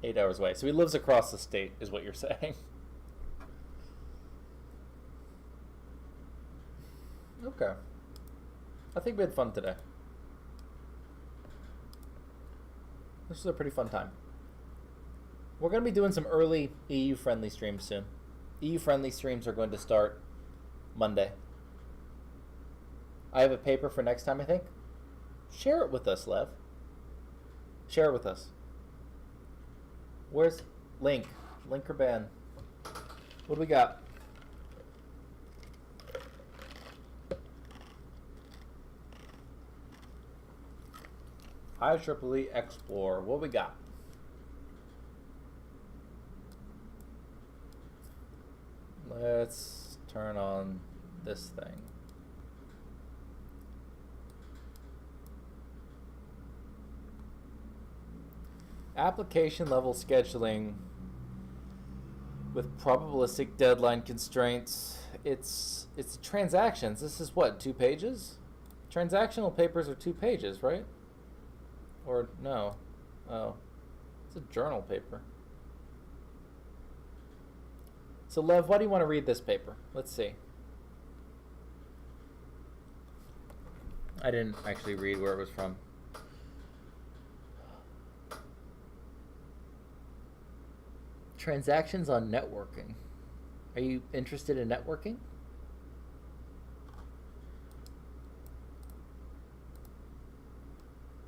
$8 hours away. So he lives across the state, is what you're saying. Okay. I think we had fun today. This was a pretty fun time. We're going to be doing some early EU-friendly streams soon. EU-friendly streams are going to start Monday. I have a paper for next time, I think. Share it with us, Lev. Share it with us. Where's Link? Link or ban? What do we got? IEEE Explore. What we got? Let's turn on this thing. Application level scheduling with probabilistic deadline constraints. It's transactions. This is what, 2 pages? Transactional papers are 2 pages, right? Or no. Oh. It's a journal paper. So Lev, why do you want to read this paper? Let's see. I didn't actually read where it was from. Transactions on networking. Are you interested in networking?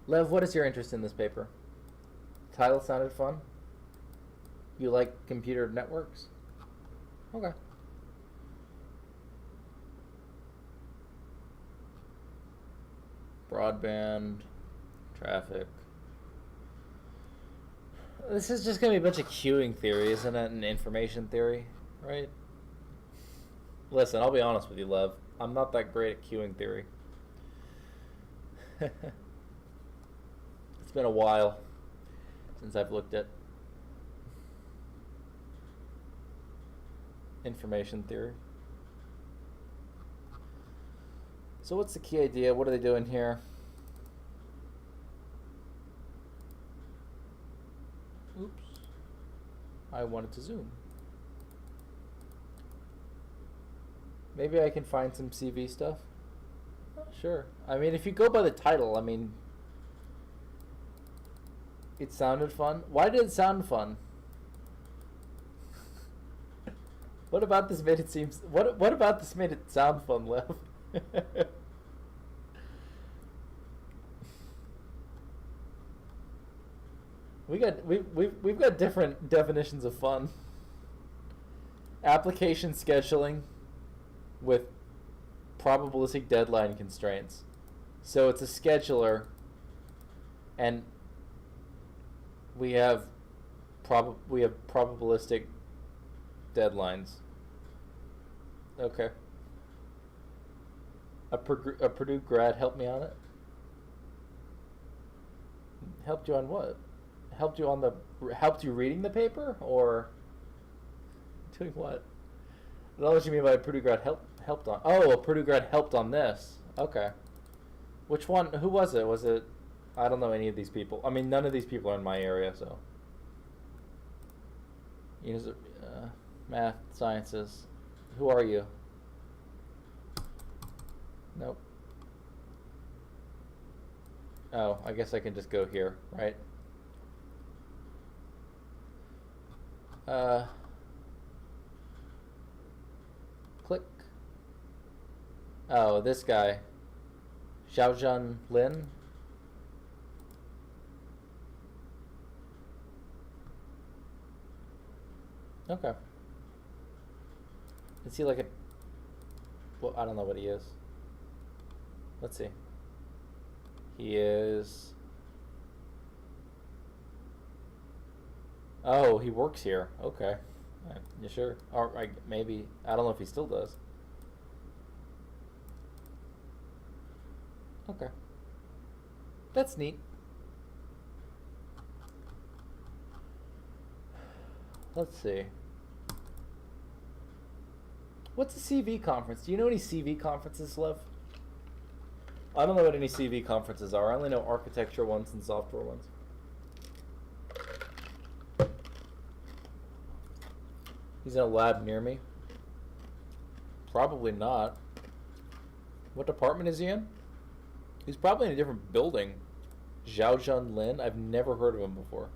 Lev, what is your interest in this paper? Title sounded fun. You like computer networks? Okay. Broadband, traffic. This is just going to be a bunch of queuing theory, isn't it? And information theory, right? Listen, I'll be honest with you, Lev. I'm not that great at queuing theory. It's been a while since I've looked at information theory. So what's the key idea? What are they doing here? Oops. I wanted to zoom. Maybe I can find some CV stuff. Oh, sure. I mean, if you go by the title, I mean, it sounded fun. Why did it sound fun? What about this made it seem? What about this made it sound fun, Lev? We've got different definitions of fun. Application scheduling with probabilistic deadline constraints. So it's a scheduler, and we have probabilistic Deadlines. Okay. A Purdue grad helped me on it. Helped you on what? Helped you reading the paper or doing what? I don't know what you mean by a Purdue grad helped on. Oh, a Purdue grad helped on this. Okay. Which one? Who was it? Was it? I don't know any of these people. I mean, none of these people are in my area, so. Math, sciences. Who are you? Nope. Oh, I guess I can just go here, right? Click. Oh, this guy. Xiaozhan Lin. Okay. Is he like a... Well, I don't know what he is. Let's see. He is... Oh, he works here. Okay. You sure? Or maybe... I don't know if he still does. Okay. That's neat. Let's see. What's a CV conference? Do you know any CV conferences, Lev? I don't know what any CV conferences are. I only know architecture ones and software ones. He's in a lab near me. Probably not. What department is he in? He's probably in a different building. Xiaozhan Lin? I've never heard of him before.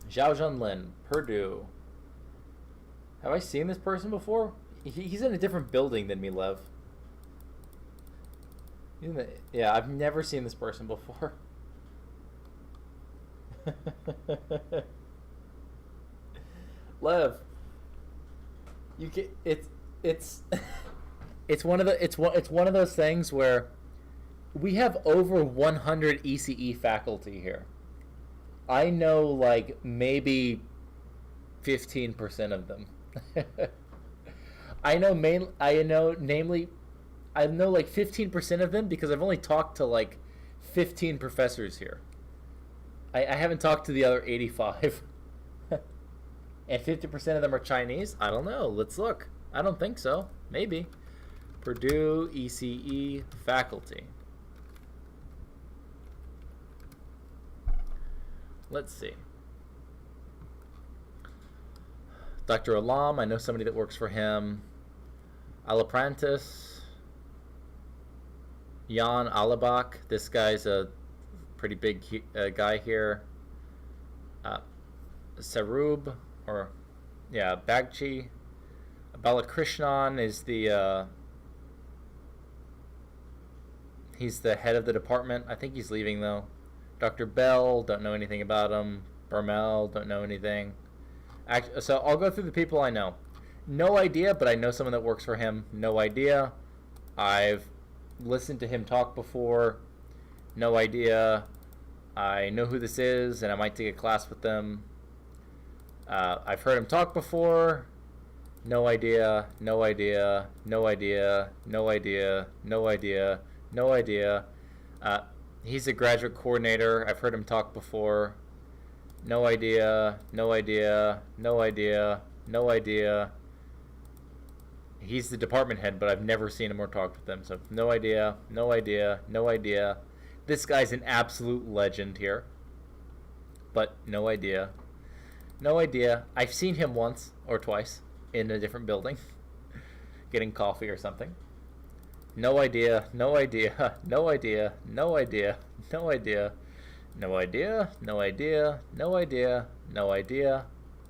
Xiaozhan Lin, Purdue. Have I seen this person before? He's in a different building than me, Lev. Yeah, I've never seen this person before. Lev, you can, it's it's one of those things where we have over 100 ECE faculty here. I know like maybe 15% of them. I know like 15% of them because I've only talked to like 15 professors here. I haven't talked to the other 85. And 50% of them are Chinese? I don't know. Let's look. I don't think so. Maybe. Purdue ECE faculty. Let's see. Dr. Alam, I know somebody that works for him. Alaprantis. Jan Alabak. This guy's a pretty big guy here. Sarub, or yeah, Bagchi. Balakrishnan is the he's the head of the department. I think he's leaving though. Dr. Bell, don't know anything about him. Bermel, don't know anything. So I'll go through the people I know. No idea, but I know someone that works for him. No idea. I've listened to him talk before. No idea. I know who this is, and I might take a class with them. I've heard him talk before. No idea. No idea. No idea. No idea. No idea. No idea. He's a graduate coordinator. I've heard him talk before. No idea. No idea. No idea. No idea. He's the department head, but I've never seen him or talked with him. So no idea. No idea. No idea. This guy's an absolute legend here. But no idea. No idea. I've seen him once or twice in a different building. Getting coffee or something. No idea. No idea. No idea. No idea. No idea. No idea. No idea. No idea. No idea.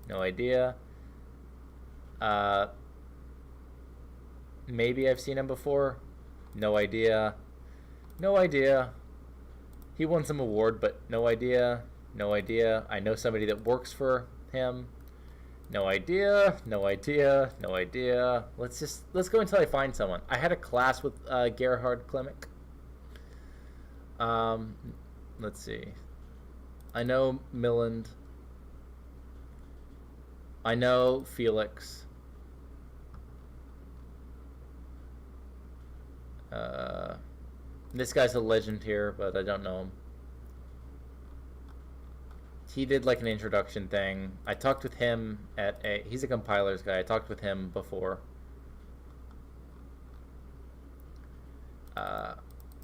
No idea. Maybe I've seen him before. No idea. No idea. He won some award, but no idea. No idea. I know somebody that works for him. No idea. No idea. No idea. Let's go until I find someone. I had a class with Gerhard Klimek. Let's see. I know Milland. I know Felix. This guy's a legend here, but I don't know him. He did like an introduction thing. I talked with him he's a compilers guy. I talked with him before.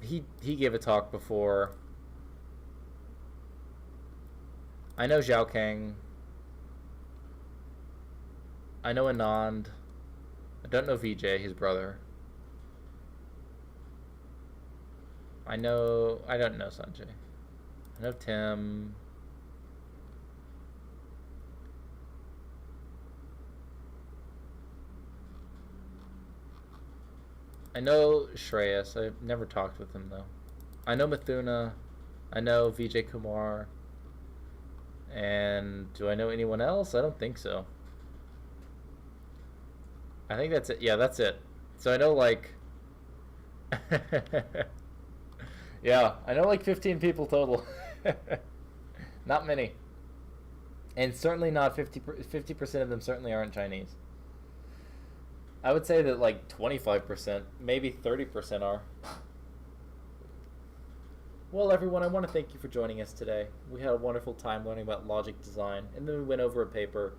He gave a talk before. I know Zhao Kang. I know Anand. I don't know VJ, his brother. I don't know Sanjay. I know Tim. I know Shreyas. I've never talked with him though. I know Mithuna. I know VJ Kumar. And do I know anyone else? I don't think so. I think that's it. Yeah, that's it. So I know like yeah, I know like 15 people total. Not many. And certainly not 50% of them certainly aren't Chinese. I would say that like 25%, maybe 30% are. Well, everyone, I want to thank you for joining us today. We had a wonderful time learning about logic design, and then we went over a paper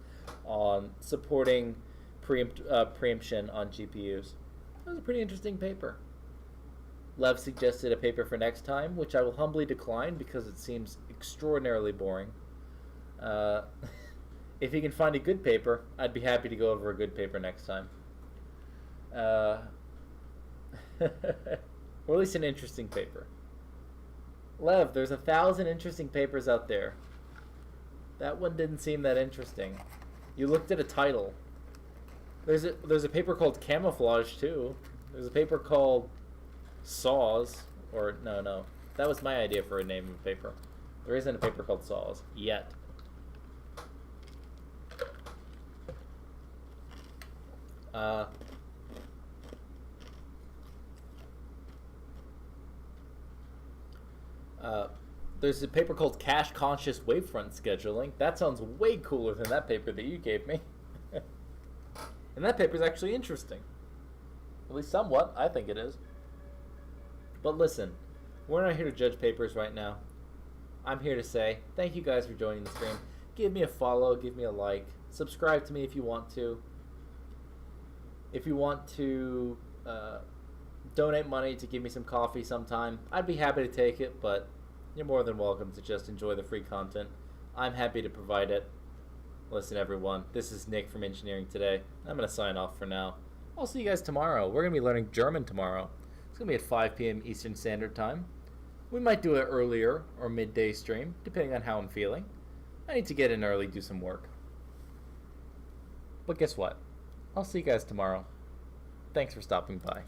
on supporting preemption on GPUs. That was a pretty interesting paper. Lev suggested a paper for next time, which I will humbly decline because it seems extraordinarily boring. If you can find a good paper, I'd be happy to go over a good paper next time. Or at least an interesting paper. Lev, there's 1,000 interesting papers out there. That one didn't seem that interesting. You looked at a title. There's a paper called Camouflage too. There's a paper called Saws, or no, that was my idea for a name of a paper. There isn't a paper called Saws yet. There's a paper called Cache Conscious Wavefront Scheduling. That sounds way cooler than that paper that you gave me. And that paper's actually interesting. At least somewhat, I think it is. But listen, we're not here to judge papers right now. I'm here to say thank you guys for joining the stream. Give me a follow, give me a like, subscribe to me if you want to. If you want to donate money to give me some coffee sometime, I'd be happy to take it, but you're more than welcome to just enjoy the free content. I'm happy to provide it. Listen, everyone, this is Nick from Engineering Today. I'm going to sign off for now. I'll see you guys tomorrow. We're going to be learning German tomorrow. It's going to be at 5 p.m. Eastern Standard Time. We might do it earlier or midday stream, depending on how I'm feeling. I need to get in early, do some work. But guess what? I'll see you guys tomorrow. Thanks for stopping by.